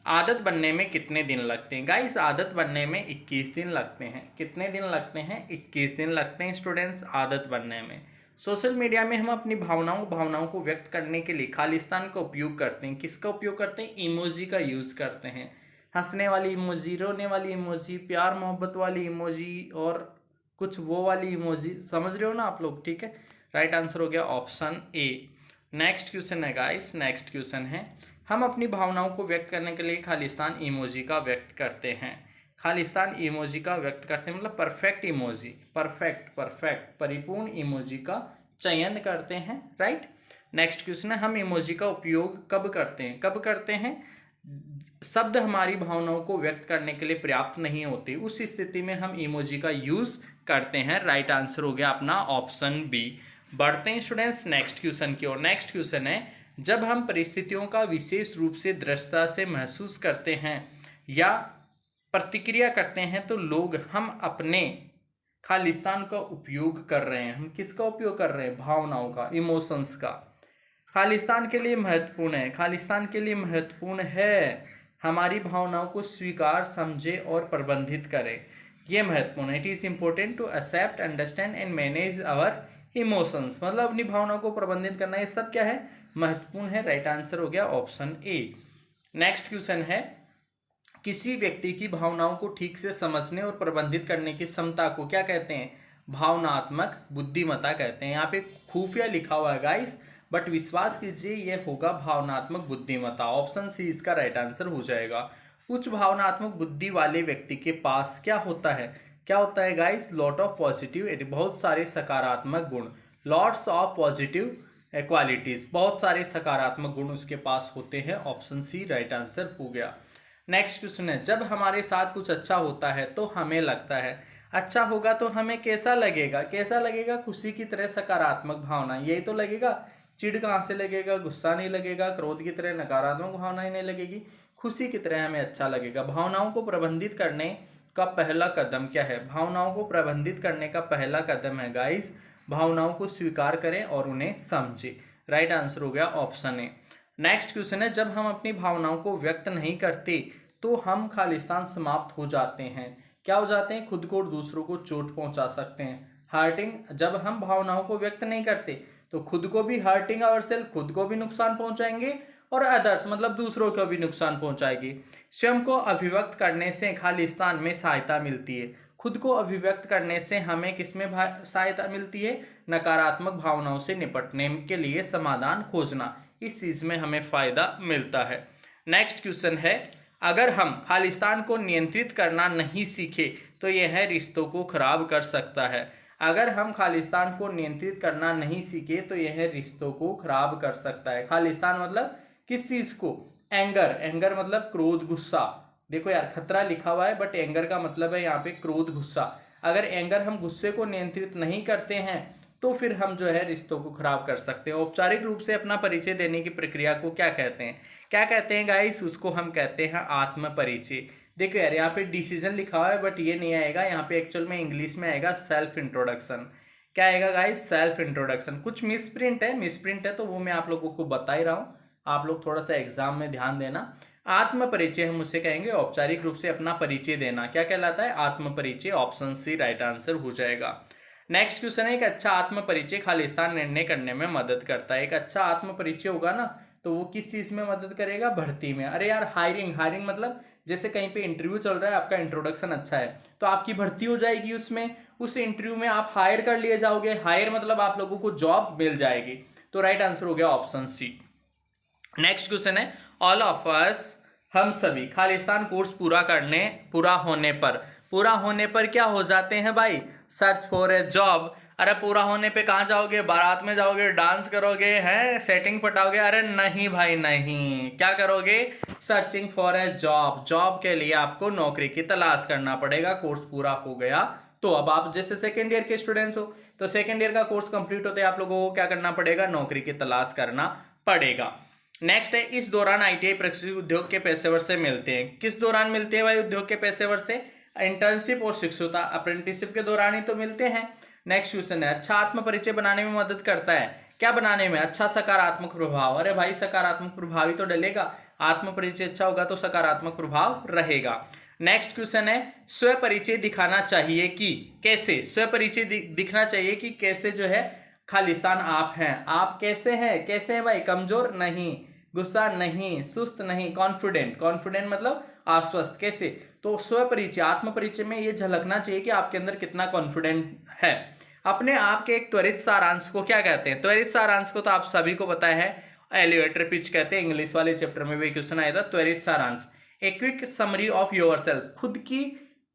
आदत बनने में कितने दिन लगते हैं। गाइस आदत बनने में 21 दिन लगते हैं। कितने दिन लगते हैं, 21 दिन लगते हैं स्टूडेंट्स आदत बनने में। सोशल मीडिया में हम अपनी भावनाओं को व्यक्त करने के लिए खालिस्तान का उपयोग करते हैं। किसका उपयोग करते हैं, इमोजी का यूज़ करते हैं। हंसने वाली इमोजी, रोने वाली इमोजी, प्यार मोहब्बत वाली इमोजी और कुछ वो वाली इमोजी, समझ रहे हो ना आप लोग। ठीक है, राइट आंसर हो गया ऑप्शन ए। नेक्स्ट क्वेश्चन है गाइस, नेक्स्ट क्वेश्चन है हम अपनी भावनाओं को व्यक्त करने के लिए खालिस्तान इमोजी का व्यक्त करते हैं। खालिस्तान इमोजी का व्यक्त करते हैं मतलब परफेक्ट इमोजी, परफेक्ट परिपूर्ण इमोजी का चयन करते हैं। राइट, नेक्स्ट क्वेश्चन है हम इमोजी का उपयोग कब करते हैं। कब करते हैं, शब्द हमारी भावनाओं को व्यक्त करने के लिए पर्याप्त नहीं होते, उस स्थिति में हम इमोजी का यूज करते हैं। राइट आंसर हो गया अपना ऑप्शन बी। बढ़ते हैं स्टूडेंट्स नेक्स्ट क्वेश्चन की ओर। नेक्स्ट क्वेश्चन है जब हम परिस्थितियों का विशेष रूप से दृढ़ता से महसूस करते हैं या प्रतिक्रिया करते हैं तो लोग हम अपने खालिस्तान का उपयोग कर रहे हैं। हम किसका उपयोग कर रहे हैं, भावनाओं का, इमोशंस का। खालिस्तान के लिए महत्वपूर्ण है, खालिस्तान के लिए महत्वपूर्ण है हमारी भावनाओं को स्वीकार, समझे और प्रबंधित करें। ये महत्वपूर्ण है। It is important to accept, understand and manage our emotions, मतलब अपनी भावनाओं को प्रबंधित करना, ये सब क्या है, महत्वपूर्ण है। राइट आंसर हो गया ऑप्शन ए। नेक्स्ट क्वेश्चन है किसी व्यक्ति की भावनाओं को ठीक से समझने और प्रबंधित करने की क्षमता को क्या कहते हैं, भावनात्मक बुद्धिमत्ता कहते हैं। यहाँ पे खुफिया लिखा हुआ है गाइस, बट विश्वास कीजिए ये होगा भावनात्मक बुद्धिमत्ता। ऑप्शन सी इसका राइट आंसर हो जाएगा। उच्च भावनात्मक बुद्धि वाले व्यक्ति के पास क्या होता है, क्या होता है गाइस, लॉट ऑफ पॉजिटिव, बहुत सारे सकारात्मक गुण, लॉट्स ऑफ पॉजिटिव क्वालिटीज, बहुत सारे सकारात्मक गुण उसके पास होते हैं। ऑप्शन सी राइट आंसर हो गया। नेक्स्ट क्वेश्चन है जब हमारे साथ कुछ अच्छा होता है तो हमें लगता है, अच्छा होगा तो हमें कैसा लगेगा, कैसा लगेगा, खुशी की तरह सकारात्मक भावना, यही तो लगेगा। चिढ़ कहाँ से लगेगा, गुस्सा नहीं लगेगा, क्रोध की तरह नकारात्मक भावनाएं नहीं लगेगी, खुशी की तरह हमें अच्छा लगेगा। भावनाओं को प्रबंधित करने का पहला कदम क्या है, भावनाओं को प्रबंधित करने का पहला कदम है गाइस, भावनाओं को स्वीकार करें और उन्हें समझें। राइट आंसर हो गया ऑप्शन ए। नेक्स्ट क्वेश्चन है जब हम अपनी भावनाओं को व्यक्त नहीं करते तो हम खालिस्तान समाप्त हो जाते हैं। क्या हो जाते हैं, खुद को और दूसरों को चोट पहुंचा सकते हैं, हर्टिंग। जब हम भावनाओं को व्यक्त नहीं करते तो खुद को भी हर्टिंग आवरसेल्फ, खुद को भी नुकसान पहुंचाएंगे और अदर्स मतलब दूसरों को भी नुकसान पहुंचाएगी। स्वयं को अभिव्यक्त करने से खालिस्तान में सहायता मिलती है। खुद को अभिव्यक्त करने से हमें किसमें सहायता मिलती है, नकारात्मक भावनाओं से निपटने के लिए समाधान खोजना, इस चीज़ में हमें फ़ायदा मिलता है। नेक्स्ट क्वेश्चन है अगर हम खालिस्तान को नियंत्रित करना नहीं सीखे तो यह रिश्तों को खराब कर सकता है। अगर हम खालिस्तान को नियंत्रित करना नहीं सीखे तो यह रिश्तों को खराब कर सकता है। खालिस्तान मतलब किस चीज़ को, एंगर, एंगर मतलब क्रोध, गुस्सा। देखो यार खतरा लिखा हुआ है बट एंगर का मतलब है यहाँ पे क्रोध, गुस्सा। अगर एंगर, हम गुस्से को नियंत्रित नहीं करते हैं तो फिर हम जो है रिश्तों को खराब कर सकते हैं। औपचारिक रूप से अपना परिचय देने की प्रक्रिया को क्या कहते हैं, क्या कहते हैं गाइस, उसको हम कहते हैं आत्म परिचय। देखो यार यहाँ पे डिसीजन लिखा हुआ है बट ये नहीं आएगा, यहाँ पे एक्चुअल में इंग्लिश में आएगा सेल्फ इंट्रोडक्शन। क्या आएगा गाइस? Self introduction. कुछ मिसप्रिंट है तो वो मैं आप लोगों को बता ही रहा हूँ, आप लोग थोड़ा सा एग्जाम में ध्यान देना। आत्म परिचय हम उसे कहेंगे औपचारिक रूप से अपना परिचय देना। क्या कहलाता है? आत्म परिचय। ऑप्शन सी राइट आंसर हो जाएगा। नेक्स्ट क्वेश्चन है, एक अच्छा आत्म परिचय खालिस्तान निर्णय करने में मदद करता है। एक अच्छा आत्म परिचय होगा ना तो वो किस चीज में मदद करेगा? भर्ती में। अरे यार हायरिंग मतलब जैसे कहीं पे इंटरव्यू चल रहा है, आपका इंट्रोडक्शन अच्छा है तो आपकी भर्ती हो जाएगी उसमें, उस इंटरव्यू में आप हायर कर लिए जाओगे। हायर मतलब आप लोगों को जॉब मिल जाएगी। तो राइट आंसर हो गया ऑप्शन सी। नेक्स्ट क्वेश्चन है, ऑल ऑफ अस, हम सभी खालिस्तान कोर्स पूरा होने पर क्या हो जाते हैं भाई? Search for a job. अरे पूरा होने पे कहाँ जाओगे? बारात में जाओगे, डांस करोगे, हैं सेटिंग पटाओगे? अरे नहीं भाई नहीं, क्या करोगे? Searching for a job. Job के लिए आपको नौकरी की तलाश करना पड़ेगा। कोर्स पूरा हो गया तो अब आप जैसे सेकेंड ईयर के स्टूडेंट्स हो तो सेकेंड ईयर का कोर्स कंप्लीट होते आप लोगों को क्या करना पड़ेगा? नौकरी की तलाश करना पड़ेगा। नेक्स्ट है, इस दौरान आईटीआई प्रशिक्षित उद्योग के पेशेवर से मिलते हैं। किस दौरान मिलते हैं भाई उद्योग के पेशेवर से? इंटर्नशिप और शिक्षुता, अप्रेंटिसशिप के दौरान ही तो मिलते हैं। नेक्स्ट क्वेश्चन है, अच्छा आत्म परिचय बनाने में मदद करता है। क्या बनाने में? अच्छा सकारात्मक प्रभाव। अरे भाई सकारात्मक प्रभाव ही तो डलेगा, आत्म परिचय अच्छा होगा तो सकारात्मक प्रभाव रहेगा। नेक्स्ट क्वेश्चन है, स्व परिचय दिखाना चाहिए कि कैसे? स्व परिचय दिखना चाहिए कि कैसे जो है खालिस्तान आप हैं। आप कैसे हैं भाई? कमजोर नहीं, गुस्सा नहीं, सुस्त नहीं, कॉन्फिडेंट मतलब आश्वस्त। कैसे? तो स्व परिचय, आत्म परिचय में ये झलकना चाहिए कि आपके अंदर कितना कॉन्फिडेंट है। अपने आप के एक त्वरित सारांश को क्या कहते हैं? त्वरित सारांश को तो आप सभी को पता है, एलिवेटर पिच कहते हैं। इंग्लिश वाले चैप्टर में भी क्वेश्चन आया था, त्वरित सारांश। A quick summary of yourself, खुद की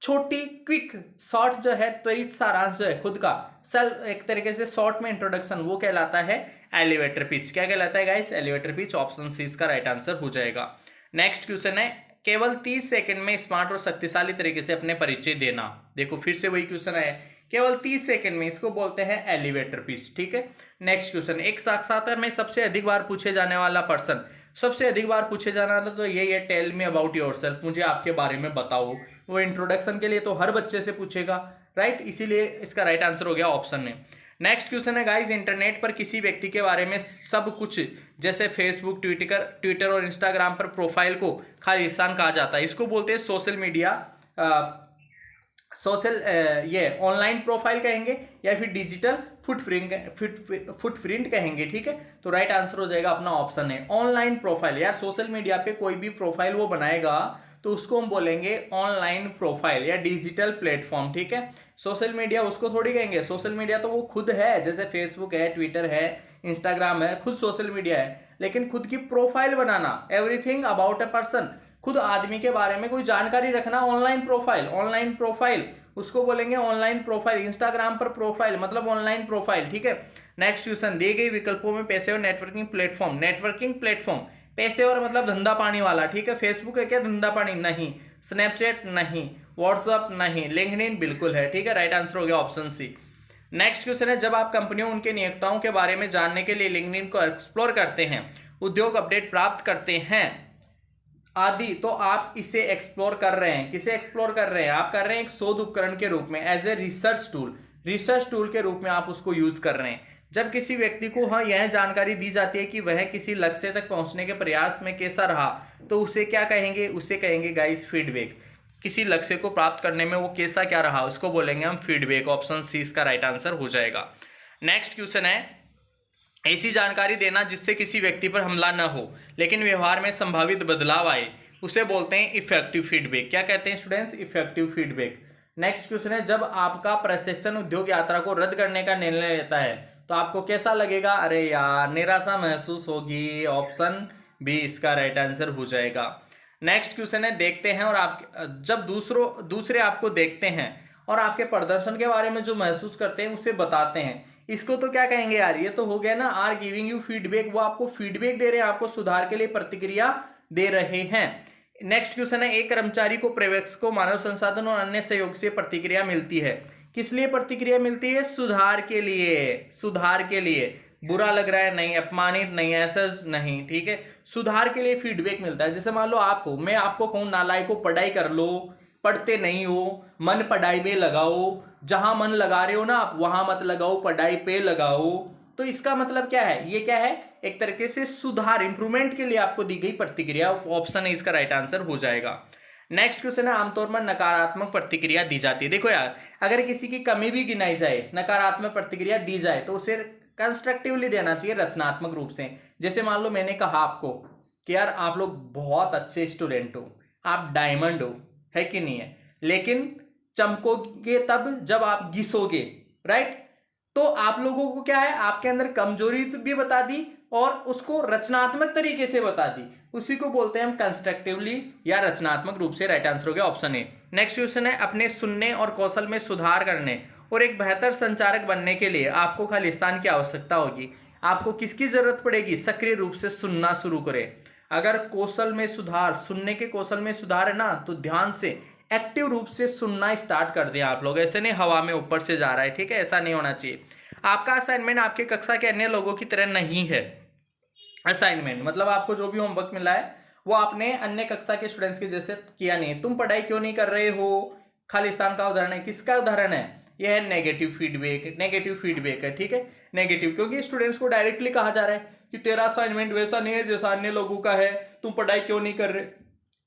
छोटी क्विक शॉर्ट जो है, त्वरित सारांश जो है खुद का, सेल्फ एक तरीके से शॉर्ट में इंट्रोडक्शन, वो कहलाता है एलिवेटर पिच। क्या कहलाता है guys? Elevator pitch. Option C इसका राइट आंसर हो जाएगा। नेक्स्ट क्वेश्चन है, केवल 30 सेकंड में स्मार्ट और शक्तिशाली तरीके से अपने परिचय देना। देखो फिर से वही क्वेश्चन आया, केवल 30 सेकंड में, इसको बोलते हैं एलिवेटर पिच। ठीक है। नेक्स्ट क्वेश्चन, एक साक्षात्कार में सबसे अधिक बार पूछे जाने वाला प्रश्न, सबसे अधिक बार पूछे जाने वाला तो यही है, टेल मी अबाउट योरसेल्फ, मुझे आपके बारे में बताओ। वो इंट्रोडक्शन के लिए तो हर बच्चे से पूछेगा, राइट, इसीलिए इसका राइट आंसर हो गया ऑप्शन में। नेक्स्ट क्वेश्चन है गाइस, इंटरनेट पर किसी व्यक्ति के बारे में सब कुछ, जैसे फेसबुक, ट्विटर और इंस्टाग्राम पर प्रोफाइल को खालिस्तान कहा जाता है। इसको बोलते हैं सोशल मीडिया, ये ऑनलाइन प्रोफाइल कहेंगे या फिर डिजिटल फुटप्रिंट कहेंगे। ठीक है, तो राइट आंसर हो जाएगा अपना ऑप्शन है ऑनलाइन प्रोफाइल। यार सोशल मीडिया पे कोई भी प्रोफाइल वो बनाएगा तो उसको हम बोलेंगे ऑनलाइन प्रोफाइल या डिजिटल प्लेटफॉर्म। ठीक है, सोशल मीडिया उसको थोड़ी कहेंगे, सोशल मीडिया तो वो खुद है, जैसे फेसबुक है, ट्विटर है, इंस्टाग्राम है, खुद सोशल मीडिया है। लेकिन खुद की profile banana, everything about a person, खुद आदमी के बारे में कोई जानकारी रखना, ऑनलाइन प्रोफाइल उसको बोलेंगे ऑनलाइन प्रोफाइल। इंस्टाग्राम पर प्रोफाइल मतलब ऑनलाइन प्रोफाइल। ठीक है। नेक्स्ट क्वेश्चन, दिए गए विकल्पों में पेशेवर नेटवर्किंग प्लेटफॉर्म, पेशेवर मतलब धंधा पानी वाला। ठीक है, फेसबुक है क्या धंधा पानी? नहीं। स्नैपचैट नहीं, व्हाट्सअप नहीं, लिंक्डइन बिल्कुल है। ठीक है, राइट आंसर हो गया ऑप्शन सी। नेक्स्ट क्वेश्चन है, जब आप कंपनियों उनके नियोक्ताओं के बारे में जानने के लिए लिंक्डइन को एक्सप्लोर करते हैं, उद्योग अपडेट प्राप्त करते हैं आदि, तो आप इसे एक्सप्लोर कर रहे हैं। किसे एक्सप्लोर कर रहे हैं? आप कर रहे हैं एक शोध उपकरण के रूप में, एज ए रिसर्च टूल के रूप में आप उसको यूज कर रहे हैं। जब किसी व्यक्ति को यह जानकारी दी जाती है कि वह किसी लक्ष्य तक पहुंचने के प्रयास में कैसा रहा, तो उसे क्या कहेंगे? उसे कहेंगे गाइस फीडबैक। किसी लक्ष्य को प्राप्त करने में वो कैसा क्या रहा, उसको बोलेंगे हम फीडबैक। ऑप्शन सी इसका राइट आंसर हो जाएगा। नेक्स्ट क्वेश्चन है, ऐसी जानकारी देना जिससे किसी व्यक्ति पर हमला न हो लेकिन व्यवहार में संभावित बदलाव आए, उसे बोलते हैं इफेक्टिव फीडबैक। क्या कहते हैं students? Effective feedback. Next question है, जब आपका प्रशिक्षण उद्योग यात्रा को रद्द करने का निर्णय लेता है तो आपको कैसा लगेगा? अरे यार निराशा महसूस होगी। ऑप्शन बी इसका राइट आंसर हो जाएगा। नेक्स्ट क्वेश्चन है, देखते हैं और आप जब दूसरे आपको देखते हैं और आपके प्रदर्शन के बारे में जो महसूस करते हैं उसे बताते हैं, इसको तो क्या कहेंगे यार? ये तो हो गया ना, आर गिविंग यू फीडबैक। वो आपको फीडबैक दे रहे हैं, आपको सुधार के लिए प्रतिक्रिया दे रहे हैं। नेक्स्ट क्वेश्चन है, एक कर्मचारी को पर्यवेक्षक को मानव संसाधन और अन्य सहयोग से प्रतिक्रिया मिलती है। किस लिए प्रतिक्रिया मिलती है? सुधार के लिए। बुरा लग रहा है नहीं, अपमानित नहीं, ऐसा नहीं। ठीक है, सुधार के लिए फीडबैक मिलता है। जैसे मान लो आपको, मैं आपको कहूँ नालायक को पढ़ाई कर लो, पढ़ते नहीं हो, मन पढ़ाई में लगाओ, जहां मन लगा रहे हो ना आप वहां मत लगाओ, पढ़ाई पे लगाओ। तो इसका मतलब क्या है, ये क्या है, एक तरीके से सुधार, इंप्रूवमेंट के लिए आपको दी गई प्रतिक्रिया। ऑप्शन है इसका राइट आंसर हो जाएगा। नेक्स्ट क्वेश्चन है, आमतौर पर नकारात्मक प्रतिक्रिया दी जाती है। देखो यार, अगर किसी की कमी भी गिनाई जाए, नकारात्मक प्रतिक्रिया दी जाए, तो उसे कंस्ट्रक्टिवली देना चाहिए, रचनात्मक रूप से। जैसे मान लो मैंने कहा आपको कि यार आप लोग बहुत अच्छे स्टूडेंट हो, आप डायमंड हो, है कि नहीं है, लेकिन चमकोगे तब जब आप घिसोगे, राइट। तो आप लोगों को क्या है, आपके अंदर कमजोरी भी बता दी और उसको रचनात्मक तरीके से बता दी, उसी को बोलते हैं हम कंस्ट्रक्टिवली या रचनात्मक रूप से। राइट आंसर हो गया ऑप्शन ए। नेक्स्ट क्वेश्चन है, अपने सुनने और कौशल में सुधार करने और एक बेहतर संचारक बनने के लिए आपको खालिस्तान की आवश्यकता होगी। आपको किसकी जरूरत पड़ेगी, सक्रिय रूप से सुनना शुरू करें। अगर कौशल में सुधार, सुनने के कौशल में सुधार है ना, तो ध्यान से एक्टिव रूप से सुनना स्टार्ट कर दें आप लोग। ऐसे नहीं हवा में ऊपर से जा रहा है, ठीक है, ऐसा नहीं होना चाहिए। आपका असाइनमेंट आपके कक्षा के अन्य लोगों की तरह नहीं है। असाइनमेंट मतलब आपको जो भी होमवर्क मिला है वो आपने अन्य कक्षा के स्टूडेंट्स के जैसे किया नहीं है। तुम पढ़ाई क्यों नहीं कर रहे हो, खालिस्तान का उदाहरण है। किसका उदाहरण है, यह है नेगेटिव फीडबैक। नेगेटिव फीडबैक है, ठीक है, नेगेटिव, क्योंकि स्टूडेंट्स को डायरेक्टली कहा जा रहा है कि तेरा असाइनमेंट वैसा नहीं है जैसा अन्य लोगों का है, तुम पढ़ाई क्यों नहीं कर रहे।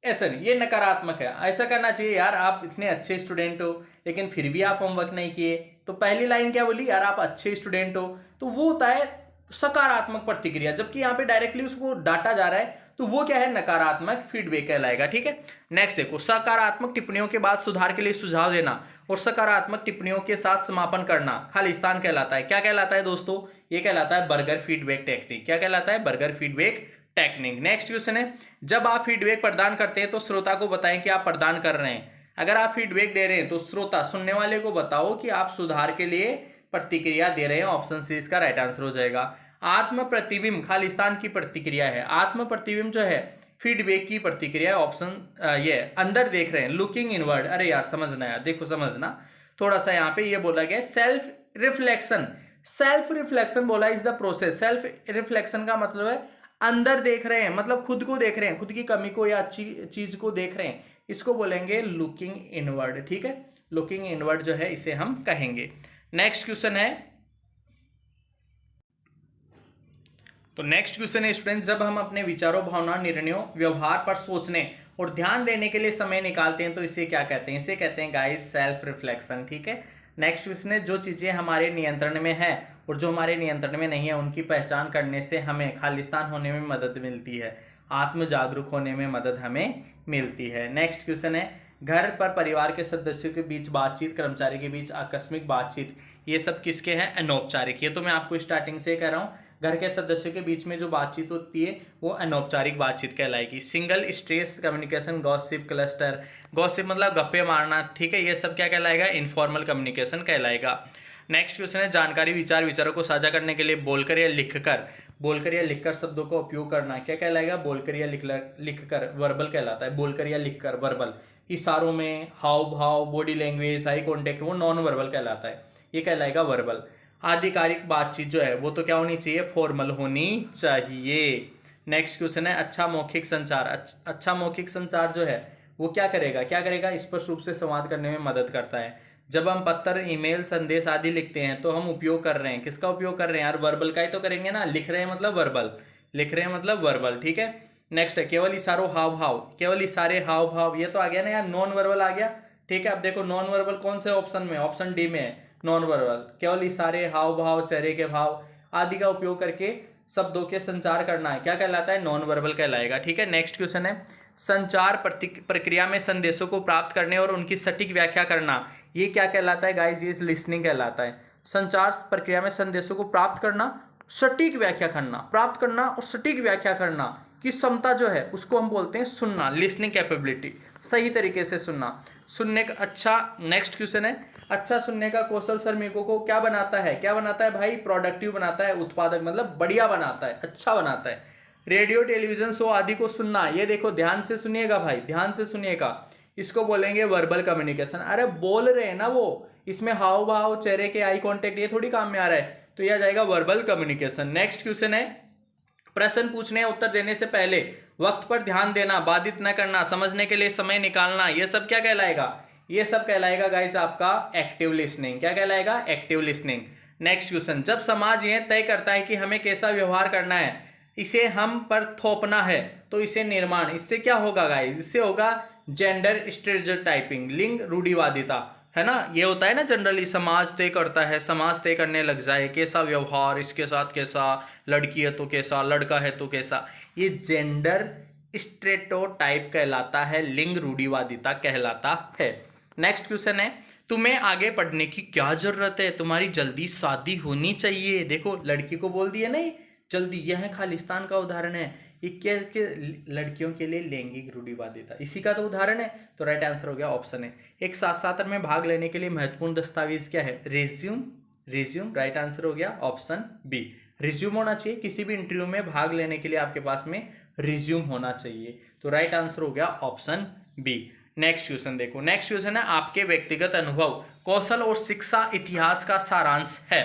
ऐसा नहीं, ये नकारात्मक है। ऐसा करना चाहिए, यार आप इतने अच्छे स्टूडेंट हो लेकिन फिर भी आप होमवर्क नहीं किए, तो पहली लाइन क्या बोली, यार आप अच्छे स्टूडेंट हो, तो वो होता है सकारात्मक प्रतिक्रिया। जबकि यहाँ पे डायरेक्टली उसको डांटा जा रहा है, तो वो क्या है, नकारात्मक फीडबैक कहलाएगा, ठीक है। नेक्स्ट देखो, सकारात्मक टिप्पणियों के बाद सुधार के लिए सुझाव देना और सकारात्मक टिप्पणियों के साथ समापन करना खालिस्तान कहलाता है। क्या कहलाता है दोस्तों, ये कहलाता है बर्गर फीडबैक टेक्निक। क्या कहलाता है, burger feedback technique. Next question है, जब आप फीडबैक प्रदान करते हैं तो श्रोता को बताएं कि आप प्रदान कर रहे हैं। अगर आप फीडबैक दे रहे हैं तो श्रोता, सुनने वाले को बताओ कि आप सुधार के लिए प्रतिक्रिया दे रहे हैं। ऑप्शन सी इसका राइट आंसर हो जाएगा। आत्म प्रतिबिंब खालिस्तान की प्रतिक्रिया है। आत्म प्रतिबिंब जो है फीडबैक की प्रतिक्रिया। ऑप्शन ये अंदर देख रहे हैं, लुकिंग इनवर्ड। अरे यार समझना यार, देखो समझना थोड़ा सा, यहाँ पे ये बोला गया सेल्फ रिफ्लेक्शन। सेल्फ रिफ्लेक्शन बोला is the process. Self reflection का मतलब है अंदर देख रहे हैं, मतलब खुद को देख रहे हैं, खुद की कमी को या अच्छी चीज को देख रहे हैं, इसको बोलेंगे लुकिंग इनवर्ड, ठीक है। लुकिंग इनवर्ड जो है इसे हम कहेंगे। नेक्स्ट क्वेश्चन है, तो नेक्स्ट क्वेश्चन है स्टूडेंट, जब हम अपने विचारों, भावनाओं, निर्णयों, व्यवहार पर सोचने और ध्यान देने के लिए समय निकालते हैं तो इसे क्या कहते हैं, इसे कहते हैं गाइस सेल्फ रिफ्लेक्शन, ठीक है। नेक्स्ट क्वेश्चन है, जो चीजें हमारे नियंत्रण में है और जो हमारे नियंत्रण में नहीं है उनकी पहचान करने से हमें खालिस्तान होने में मदद मिलती है, आत्म जागरूक होने में मदद हमें मिलती है। नेक्स्ट क्वेश्चन है, घर पर परिवार के सदस्यों के बीच बातचीत, कर्मचारी के बीच आकस्मिक बातचीत, ये सब किसके हैं, अनौपचारिक। ये तो मैं आपको स्टार्टिंग से कह रहा हूँ, घर के सदस्यों के बीच में जो बातचीत होती है वो अनौपचारिक बातचीत कहलाएगी। Single strand communication, gossip, cluster, gossip मतलब गप्पे मारना, ठीक है, ये सब क्या कहलाएगा, इनफॉर्मल कम्युनिकेशन कहलाएगा। नेक्स्ट क्वेश्चन है, जानकारी, विचारों को साझा करने के लिए बोलकर या लिखकर शब्दों का उपयोग करना क्या कहलाएगा, बोलकर या लिखकर, वर्बल कहलाता है। बोलकर या लिखकर वर्बल, इशारों में, हाव भाव, बॉडी लैंग्वेज, आई कॉन्टेक्ट, वो नॉन वर्बल कहलाता है, ये कहलाएगा वर्बल। आधिकारिक बातचीत जो है वो तो क्या होनी चाहिए, फॉर्मल होनी चाहिए। नेक्स्ट क्वेश्चन है, अच्छा मौखिक संचार। अच्छा मौखिक संचार जो है वो क्या करेगा, स्पष्ट रूप से संवाद करने में मदद करता है। जब हम पत्र, ईमेल, संदेश आदि लिखते हैं तो हम उपयोग कर रहे हैं, किसका उपयोग कर रहे हैं यार, वर्बल का ही तो करेंगे ना। लिख रहे हैं मतलब वर्बल, ठीक है। नेक्स्ट है, केवल इशारों, हाव भाव, केवल इशारे, हाव भाव, ये तो आ गया ना यार, नॉन वर्बल आ गया, ठीक है। अब देखो नॉन वर्बल कौन से ऑप्शन में, ऑप्शन डी में है नॉन वर्बल। केवल इशारे, हाव भाव, चेहरे के भाव आदि का उपयोग करके शब्दों के संचार करना है, क्या कहलाता है, नॉन वर्बल कहलाएगा, ठीक है। नेक्स्ट क्वेश्चन है, संचार प्रक्रिया में संदेशों को प्राप्त करने और उनकी सटीक व्याख्या करना, ये क्या कहलाता है गाइस, ये लिसनिंग कहलाता है। संचार प्रक्रिया में संदेशों को प्राप्त करना, सटीक व्याख्या करना, प्राप्त करना और सटीक व्याख्या करना की क्षमता जो है उसको हम बोलते हैं सुनना, लिसनिंग कैपेबिलिटी, सही तरीके से सुनना, सुनने का अच्छा। नेक्स्ट क्वेश्चन है, अच्छा सुनने का कौशल श्रमिकों को क्या बनाता है भाई, प्रोडक्टिव बनाता है, उत्पादक मतलब बढ़िया बनाता है, अच्छा बनाता है। रेडियो, टेलीविजन शो आदि को सुनना, ये देखो ध्यान से सुनिएगा भाई, ध्यान से सुनिएगा, इसको बोलेंगे वर्बल कम्युनिकेशन। अरे बोल रहे हैं ना वो, इसमें हाव भाव, चेहरे के आई कॉन्टेक्ट, ये थोड़ी काम में आ रहा है, तो यह आ जाएगा वर्बल कम्युनिकेशन। नेक्स्ट क्वेश्चन है, प्रश्न पूछने उत्तर देने से पहले वक्त पर ध्यान देना, बाधित न करना, समझने के लिए समय निकालना, ये सब क्या कहलाएगा? ये सब कहलाएगा गाइस आपका एक्टिव लिसनिंग। क्या कहलाएगा? Active listening. नेक्स्ट क्वेश्चन, जब समाज यह तय करता है कि हमें कैसा व्यवहार करना है, इसे हम पर थोपना है, तो इसे निर्माण, इससे क्या होगा गाइस? इससे होगा जेंडर स्टीरियोटाइपिंग, लिंग रूढ़िवादिता, है ना। ये होता है ना जनरली, समाज तय करता है, समाज तय करने लग जाए कैसा व्यवहार, इसके साथ कैसा, लड़की है तो कैसा, लड़का है तो कैसा, ये जेंडर स्टेरियोटाइप कहलाता है, लिंग रूढ़िवादिता कहलाता है। नेक्स्ट क्वेश्चन है, तुम्हें आगे पढ़ने की क्या जरूरत है, तुम्हारी जल्दी शादी होनी चाहिए। देखो लड़की को बोल दिया नहीं जल्दी, यह खालिस्तान का उदाहरण है। ये क्या के लड़कियों के लिए लैंगिक रूढ़िवादिता, इसी का तो उदाहरण है। तो राइट आंसर हो गया ऑप्शन है। एक साक्षात्कार में भाग लेने के लिए महत्वपूर्ण दस्तावेज क्या है? रिज्यूम। रिज्यूम राइट आंसर हो गया ऑप्शन बी। रिज्यूम होना चाहिए, किसी भी इंटरव्यू में भाग लेने के लिए आपके पास में रिज्यूम होना चाहिए। तो राइट आंसर हो गया ऑप्शन बी। नेक्स्ट क्वेश्चन देखो, नेक्स्ट क्वेश्चन है, आपके व्यक्तिगत अनुभव, कौशल और शिक्षा इतिहास का सारांश है।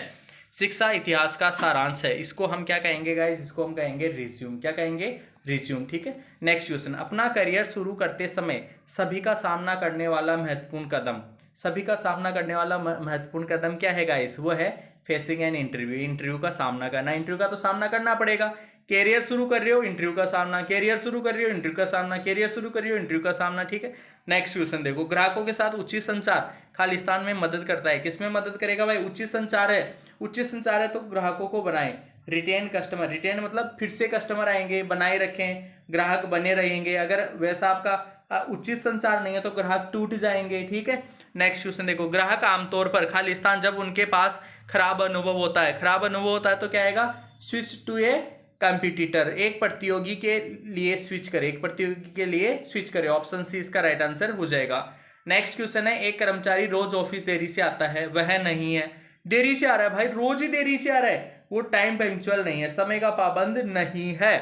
शिक्षा इतिहास का सारांश है, इसको हम क्या कहेंगे गाइस? इसको हम कहेंगे रिज्यूम। क्या कहेंगे? रिज्यूम, ठीक है। नेक्स्ट क्वेश्चन, अपना करियर शुरू करते समय सभी का सामना करने वाला महत्वपूर्ण कदम, सभी का सामना करने वाला महत्वपूर्ण कदम क्या है गाइस? वो है फेसिंग एन इंटरव्यू, इंटरव्यू का सामना करना। इंटरव्यू का तो सामना करना पड़ेगा। कैरियर शुरू कर रहे हो, इंटरव्यू का सामना, कैरियर शुरू कर रहे हो, इंटरव्यू का सामना, कैरियर शुरू कर रहे हो, इंटरव्यू का सामना, ठीक है। नेक्स्ट क्वेश्चन देखो, ग्राहकों के साथ उचित संचार खालिस्तान में मदद करता है। किसमें मदद करेगा भाई? उचित संचार है, उचित संचार है तो ग्राहकों को बनाए। रिटेन कस्टमर, रिटेन मतलब फिर से कस्टमर आएंगे, बनाए रखें, ग्राहक बने रहेंगे। अगर वैसा आपका उचित संचार नहीं है तो ग्राहक टूट जाएंगे, ठीक है। नेक्स्ट क्वेश्चन देखो, ग्राहक आमतौर पर खालिस्तान जब उनके पास खराब अनुभव होता है, खराब अनुभव होता है तो क्या आएगा? स्विच टू ए कंपटीटर, एक प्रतियोगी के लिए स्विच करे, एक प्रतियोगी के लिए स्विच करे। ऑप्शन सी इसका राइट आंसर हो जाएगा। नेक्स्ट क्वेश्चन है, एक कर्मचारी रोज ऑफिस देरी से आता है, वह नहीं है। देरी से आ रहा है भाई, रोज ही देरी से आ रहा है, वो टाइम पंक्चुअल नहीं है, समय का पाबंद नहीं है।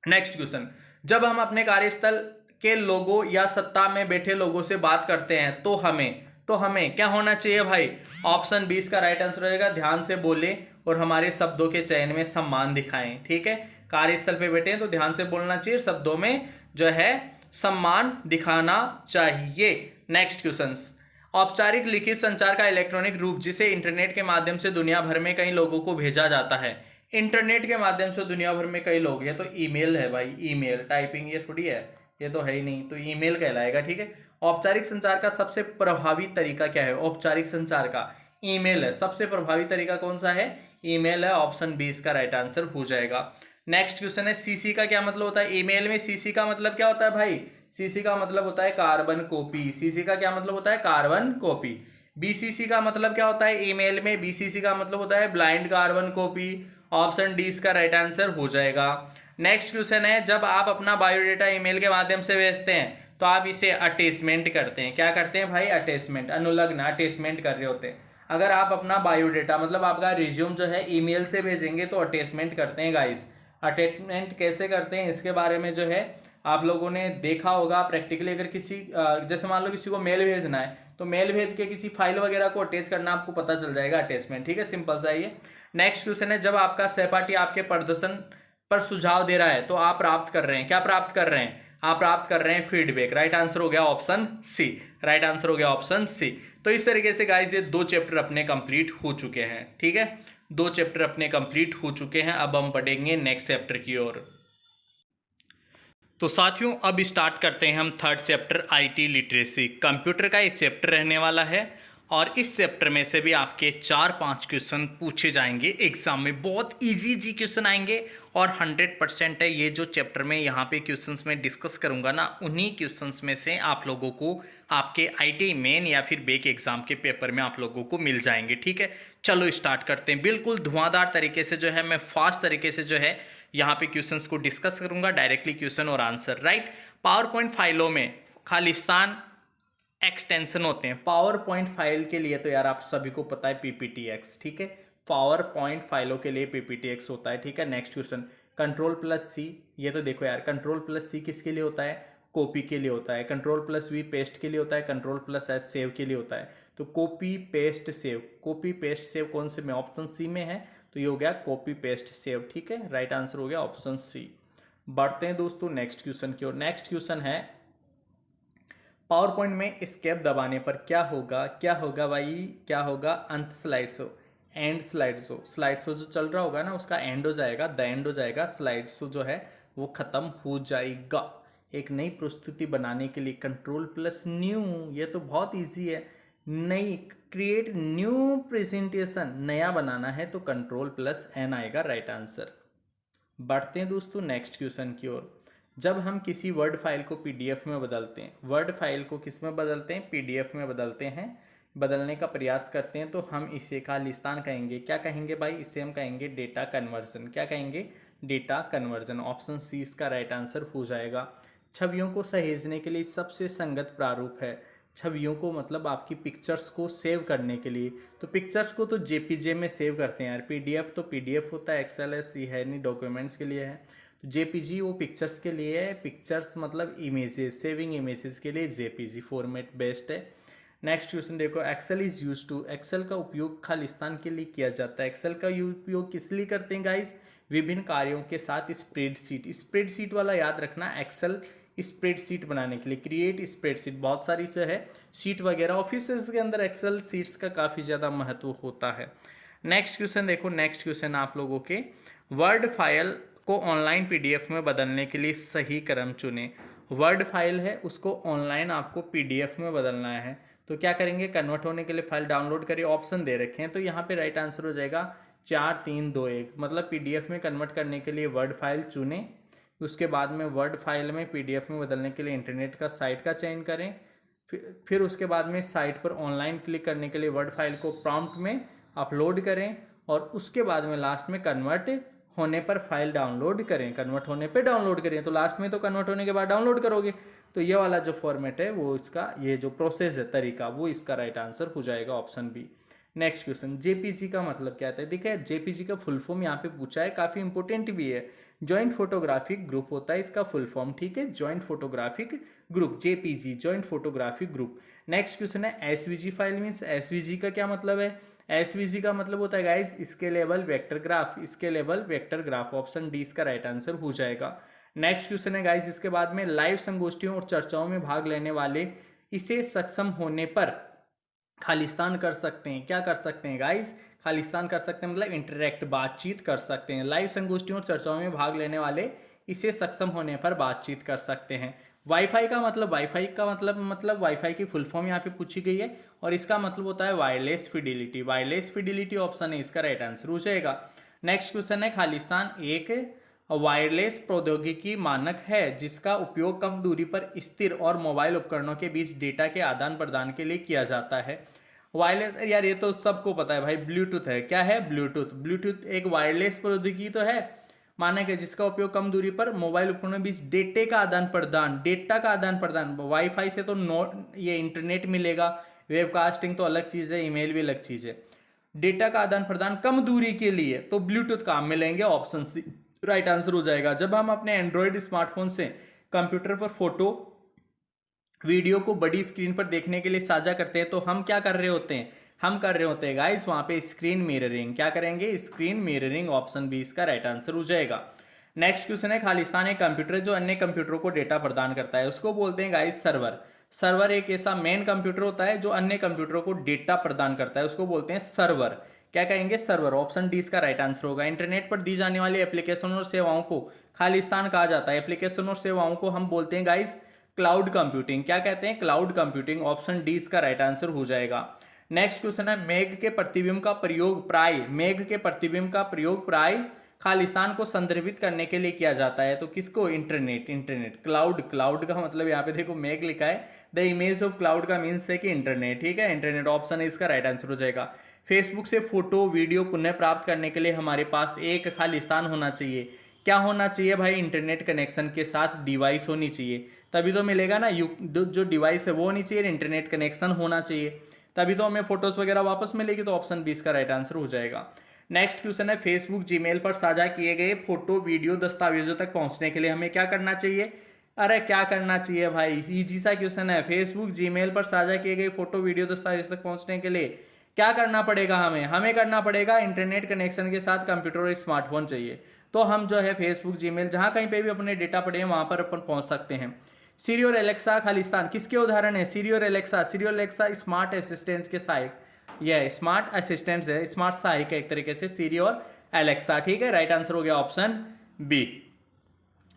नेक्स्ट क्वेश्चन, जब हम अपने कार्यस्थल के लोगों या सत्ता में बैठे लोगों से बात करते हैं तो हमें क्या होना चाहिए भाई? ऑप्शन 20 का राइट आंसर हो जाएगा, ध्यान से बोले और हमारे शब्दों के चयन में सम्मान दिखाएं, ठीक है। कार्यस्थल पे बैठे हैं तो ध्यान से बोलना चाहिए, शब्दों में जो है सम्मान दिखाना चाहिए। नेक्स्ट क्वेश्चन, औपचारिक लिखित संचार का इलेक्ट्रॉनिक रूप जिसे इंटरनेट के माध्यम से दुनिया भर में कई लोगों को भेजा जाता है। इंटरनेट के माध्यम से दुनिया भर में कई लोग, ये तो ईमेल है भाई, ईमेल, टाइपिंग ये थोड़ी है, ये तो है ही नहीं, तो ईमेल कहलाएगा, ठीक है। औपचारिक संचार का सबसे प्रभावी तरीका क्या है? औपचारिक संचार का ईमेल है, सबसे प्रभावी तरीका कौन सा है? ईमेल है। ऑप्शन 20 का राइट आंसर हो जाएगा। नेक्स्ट क्वेश्चन है, सीसी का क्या मतलब होता है? ईमेल में सीसी का मतलब क्या होता है भाई? सीसी का मतलब होता है कार्बन कॉपी। सीसी का क्या मतलब होता है? Carbon copy. बीसीसी का मतलब क्या होता है? ईमेल में बीसीसी का मतलब होता है blind carbon copy. Option D इसका राइट आंसर हो जाएगा। नेक्स्ट क्वेश्चन है, जब आप अपना बायोडेटा ईमेल के माध्यम से भेजते हैं तो आप इसे अटैचमेंट करते हैं। क्या करते हैं भाई? अटैचमेंट, अनुलग्न अटैचमेंट कर रहे होते हैं। अगर आप अपना बायोडेटा मतलब आपका रिज्यूम जो है ईमेल से भेजेंगे तो अटैचमेंट करते हैं गाइस। अटैचमेंट कैसे करते हैं इसके बारे में जो है आप लोगों ने देखा होगा प्रैक्टिकली। अगर किसी जैसे मान लो किसी को मेल भेजना है तो मेल भेज के किसी फाइल वगैरह को अटैच करना आपको पता चल जाएगा, अटैचमेंट, ठीक है। सिंपल सा ये। नेक्स्ट क्वेश्चन है, जब आपका सहपाठी आपके प्रदर्शन पर सुझाव दे रहा है तो आप प्राप्त कर रहे हैं, क्या प्राप्त कर रहे हैं? आप प्राप्त कर रहे हैं फीडबैक। राइट आंसर हो गया ऑप्शन सी। राइट आंसर हो गया ऑप्शन सी। तो इस तरीके से गाइस ये 2 चैप्टर अपने कंप्लीट हो चुके हैं, ठीक है। 2 चैप्टर अपने कंप्लीट हो चुके हैं। अब हम पढ़ेंगे नेक्स्ट चैप्टर की ओर। तो साथियों अब स्टार्ट करते हैं हम 3rd chapter IT literacy. Computer का एक चैप्टर रहने वाला है और इस चैप्टर में से भी आपके 4-5 क्वेश्चन पूछे जाएंगे एग्जाम में। बहुत इजी क्वेश्चन आएंगे और 100% है ये जो चैप्टर में यहाँ पे क्वेश्चंस में डिस्कस करूँगा ना, उन्हीं क्वेश्चंस में से आप लोगों को आपके आईटी मेन या फिर बेक एग्जाम के पेपर में आप लोगों को मिल जाएंगे, ठीक है। चलो स्टार्ट करते हैं। बिल्कुल धुआंधार तरीके से जो है मैं फास्ट तरीके से जो है यहाँ पे क्वेश्चंस को डिस्कस करूँगा, डायरेक्टली क्वेश्चन और आंसर, राइट। पावर पॉइंट फाइलों में खालिस्तान एक्सटेंशन होते हैं। पावर पॉइंट फाइल के लिए तो यार आप सभी को पता है PPTX, ठीक है। पावर पॉइंट फाइलों के लिए PPTX होता है, ठीक है। नेक्स्ट क्वेश्चन, Ctrl+C, ये तो देखो यार Ctrl+C किसके लिए होता है? कॉपी के लिए होता है। Ctrl+V पेस्ट के लिए होता है। Ctrl+S सेव के लिए होता है। तो copy paste save, copy paste save कौन से में? ऑप्शन सी में है। तो ये हो गया कॉपी पेस्ट सेव, ठीक है, राइट आंसर हो गया ऑप्शन सी। बढ़ते हैं दोस्तों नेक्स्ट क्वेश्चन की ओर। नेक्स्ट क्वेश्चन है पावर पॉइंट में एस्केप दबाने पर क्या होगा, क्या होगा भाई, क्या होगा, अंत slide show, and slide show, slide show जो चल रहा होगा ना उसका एंड हो जाएगा, द एंड हो जाएगा, स्लाइड शो जो है वो खत्म हो जाएगा। एक नई प्रस्तुति बनाने के लिए कंट्रोल प्लस न्यू, ये तो बहुत इजी है, नई क्रिएट न्यू प्रेजेंटेशन, नया बनाना है तो कंट्रोल प्लस एन आएगा, राइट आंसर। बढ़ते हैं दोस्तों नेक्स्ट क्वेश्चन की ओर। जब हम किसी वर्ड फाइल को पीडीएफ में बदलते हैं, वर्ड फाइल को किस में बदलते हैं, पीडीएफ में बदलते हैं, बदलने का प्रयास करते हैं, तो हम इसे खालिस्तान कहेंगे। क्या कहेंगे भाई, इसे हम कहेंगे डेटा कन्वर्जन। क्या कहेंगे, डेटा कन्वर्जन। ऑप्शन सी इसका राइट आंसर हो जाएगा। छवियों को सहेजने के लिए सबसे संगत प्रारूप है, छवियों को मतलब आपकी पिक्चर्स को सेव करने के लिए, तो पिक्चर्स को तो जेपीजे में सेव करते हैं यार, पीडीएफ तो पीडीएफ होता है, एक्सेल है नहीं, डॉक्यूमेंट्स के लिए है, तो जेपीजी वो पिक्चर्स के लिए है, पिक्चर्स मतलब इमेजेस, सेविंग इमेजेस के लिए जेपीजी फॉर्मेट बेस्ट है। नेक्स्ट क्वेश्चन देखो, excel is use to, excel का उपयोग खालिस्तान के लिए किया जाता है। एक्सेल का उपयोग किस लिए करते हैं गाइस, विभिन्न कार्यों के साथ स्प्रेडशीट, स्प्रेडशीट वाला याद रखना, एक्सेल स्प्रेडशीट बनाने के लिए, क्रिएट स्प्रेडशीट, बहुत सारी जो है शीट वगैरह ऑफिस के अंदर एक्सेल शीट्स का काफ़ी ज़्यादा महत्व होता है। नेक्स्ट क्वेश्चन देखो, नेक्स्ट क्वेश्चन आप लोगों के, वर्ड फाइल को ऑनलाइन पीडीएफ में बदलने के लिए सही क्रम चुनें। वर्ड फाइल है उसको ऑनलाइन आपको पीडीएफ में बदलना है, तो क्या करेंगे, कन्वर्ट होने के लिए फाइल डाउनलोड करिए, ऑप्शन दे रखे हैं, तो यहाँ पे राइट आंसर हो जाएगा 4 3 2 1, मतलब पीडीएफ में कन्वर्ट करने के लिए वर्ड फाइल चुनें, उसके बाद में वर्ड फाइल में पीडीएफ में बदलने के लिए इंटरनेट का साइट का चयन करें, फिर उसके बाद में साइट पर ऑनलाइन क्लिक करने के लिए वर्ड फाइल को प्रॉम्प्ट में अपलोड करें, और उसके बाद में लास्ट में कन्वर्ट होने पर फाइल डाउनलोड करें, कन्वर्ट होने पे डाउनलोड करें, तो लास्ट में तो कन्वर्ट होने के बाद डाउनलोड करोगे, तो ये वाला जो फॉर्मेट है वो इसका, ये जो प्रोसेस है तरीका, वो इसका राइट आंसर हो जाएगा, option B. Next question, JPG का मतलब क्या है, देखिए जेपीजी का फुल फॉर्म यहाँ पे पूछा है, काफ़ी इंपॉर्टेंट भी है, जॉइंट फोटोग्राफिक ग्रुप होता है इसका फुल फॉर्म, ठीक है, joint photographic group, JPG, joint photographic group. Next question है एसवीजी फाइल मीन्स, एसवीजी का क्या मतलब है, एसवीजी का मतलब होता है guys scalable vector graph, scalable vector graph, option D इसका राइट आंसर हो जाएगा। नेक्स्ट क्वेश्चन है गाइस इसके बाद में, लाइव संगोष्ठियों और चर्चाओं में भाग लेने वाले इसे सक्षम होने पर खालिस्तान कर सकते हैं। क्या कर सकते हैं गाइस, खालिस्तान कर सकते हैं मतलब इंटरेक्ट, बातचीत कर सकते हैं। लाइव संगोष्ठियों और चर्चाओं में भाग लेने वाले इसे सक्षम होने पर बातचीत कर सकते हैं। वाईफाई का मतलब, वाईफाई का मतलब वाईफाई की फुल फॉर्म यहाँ पे पूछी गई है, और इसका मतलब होता है wireless fidelity, wireless fidelity option है इसका राइट आंसर हो जाएगा। नेक्स्ट क्वेश्चन है, खालिस्तान एक वायरलेस प्रौद्योगिकी मानक है जिसका उपयोग कम दूरी पर स्थिर और मोबाइल उपकरणों के बीच डेटा के आदान प्रदान के लिए किया जाता है। वायरलेस यार ये तो सबको पता है भाई, ब्लूटूथ है, क्या है, ब्लूटूथ, ब्लूटूथ एक वायरलेस प्रौद्योगिकी तो है, मानक है जिसका उपयोग कम दूरी पर मोबाइल उपकरणों के बीच डेटा का आदान प्रदान, डेटा का आदान प्रदान, वाईफाई से तो ये इंटरनेट मिलेगा, वेबकास्टिंग तो अलग चीज़ है, ईमेल भी अलग चीज़ है, डेटा का आदान प्रदान कम दूरी के लिए तो ब्लूटूथ काम में लेंगे, ऑप्शन सी राइट आंसर हो जाएगा। जब हम अपने एंड्रॉयड स्मार्टफोन से कंप्यूटर पर फोटो वीडियो को बड़ी स्क्रीन पर देखने के लिए साझा करते हैं, तो हम क्या कर रहे होते हैं, हम कर रहे होते हैं गाइस वहां पे स्क्रीन मिररिंग, क्या करेंगे, स्क्रीन मिररिंग, ऑप्शन बी इसका राइट आंसर हो जाएगा। नेक्स्ट क्वेश्चन है, खालिस्तान एक कंप्यूटर जो अन्य कंप्यूटरों को डेटा प्रदान करता है उसको बोलते हैं गाइस सर्वर। सर्वर एक ऐसा मेन कंप्यूटर होता है जो अन्य कंप्यूटरों को डेटा प्रदान करता है, उसको बोलते हैं सर्वर। क्या कहेंगे, सर्वर, ऑप्शन डी इसका राइट आंसर होगा। इंटरनेट पर दी जाने वाली एप्लीकेशन और सेवाओं को खालिस्तान कहा जाता है, एप्लीकेशन और सेवाओं को हम बोलते हैं गाइस क्लाउड कंप्यूटिंग। क्या कहते हैं, क्लाउड कंप्यूटिंग, ऑप्शन डी इसका राइट आंसर हो जाएगा। नेक्स्ट क्वेश्चन है, मेघ के प्रतिबिंब का प्रयोग प्राय, मेघ के प्रतिबिंब का प्रयोग प्राय खालिस्तान को संदर्भित करने के लिए किया जाता है, तो किसको, इंटरनेट, इंटरनेट, क्लाउड, क्लाउड का मतलब यहाँ पे देखो मेघ लिखा है, द इमेज ऑफ क्लाउड का मीन्स है कि इंटरनेट, ठीक है, इंटरनेट, ऑप्शन है इसका राइट आंसर हो जाएगा। फेसबुक से फोटो वीडियो पुनः प्राप्त करने के लिए हमारे पास एक खालिस्तान होना चाहिए, क्या होना चाहिए भाई, इंटरनेट कनेक्शन के साथ डिवाइस होनी चाहिए, तभी तो मिलेगा ना, जो डिवाइस है वो होनी चाहिए, इंटरनेट कनेक्शन होना चाहिए, तभी तो हमें फोटोज वगैरह वापस मिलेगी, तो ऑप्शन 20 का राइट आंसर हो जाएगा। नेक्स्ट क्वेश्चन है, फेसबुक जीमेल पर साझा किए गए फोटो वीडियो दस्तावेजों तक पहुंचने के लिए हमें क्या करना चाहिए, अरे क्या करना चाहिए भाई, इजी सा क्वेश्चन है, फेसबुक जीमेल पर साझा किए गए फोटो वीडियो दस्तावेज तक पहुंचने के लिए क्या करना पड़ेगा हमें करना पड़ेगा इंटरनेट कनेक्शन के साथ कंप्यूटर और स्मार्टफोन चाहिए। तो हम जो है फेसबुक, जीमेल, जहाँ कहीं पे भी अपने डेटा पड़े हैं वहाँ पर अपन पहुँच सकते हैं। सीरी और एलेक्सा खालिस्तान किसके उदाहरण है? सीरी और एलेक्सा स्मार्ट असिस्टेंट्स के सहायक, यह स्मार्ट असिस्टेंट्स है, स्मार्ट सहायक है एक तरीके से सीरी और एलेक्सा। ठीक है, राइट आंसर हो गया option B.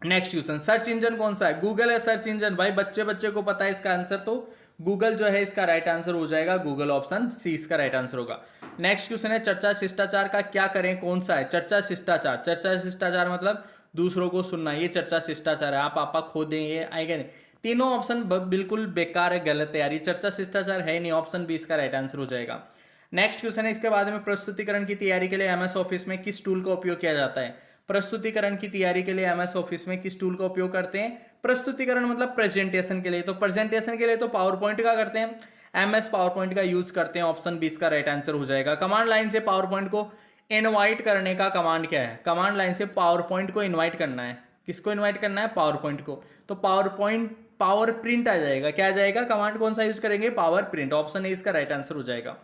Next question, search engine कौन सा है? गूगल है सर्च इंजन। भाई बच्चे को पता है इसका आंसर, तो गूगल जो है इसका राइट आंसर हो जाएगा, गूगल ऑप्शन सी इसका राइट आंसर होगा। नेक्स्ट क्वेश्चन है, चर्चा शिष्टाचार का क्या करें कौन सा है? चर्चा शिष्टाचार मतलब दूसरों को सुनना, ये चर्चा शिष्टाचार है। आप खोदें ये आएगा नहीं। तीनों ऑप्शन बिल्कुल बेकार है, गलत है यार, ये चर्चा शिष्टाचार है नहीं, ऑप्शन बी इसका राइट आंसर हो जाएगा। नेक्स्ट क्वेश्चन है, इसके बाद में प्रस्तुतिकरण की तैयारी के लिए एमएस ऑफिस में किस टूल का उपयोग किया जाता है? प्रस्तुतिकरण की तैयारी के लिए एमएस ऑफिस में किस टूल का उपयोग करते हैं? प्रस्तुतिकरण मतलब प्रेजेंटेशन के लिए, तो प्रेजेंटेशन के लिए तो पावर पॉइंट का करते हैं, एमएस पावर पॉइंट का यूज करते हैं, ऑप्शन 20 का राइट आंसर हो जाएगा। कमांड लाइन से पावर पॉइंट को इनवाइट करने का कमांड क्या है? कमांड लाइन से पावर पॉइंट को इनवाइट करना है, किसको इनवाइट करना है? पावर पॉइंट को। तो पावर प्रिंट आ जाएगा, क्या आ जाएगा? कमांड कौन सा यूज करेंगे? पावर प्रिंट, ऑप्शन ए इसका राइट आंसर हो जाएगा।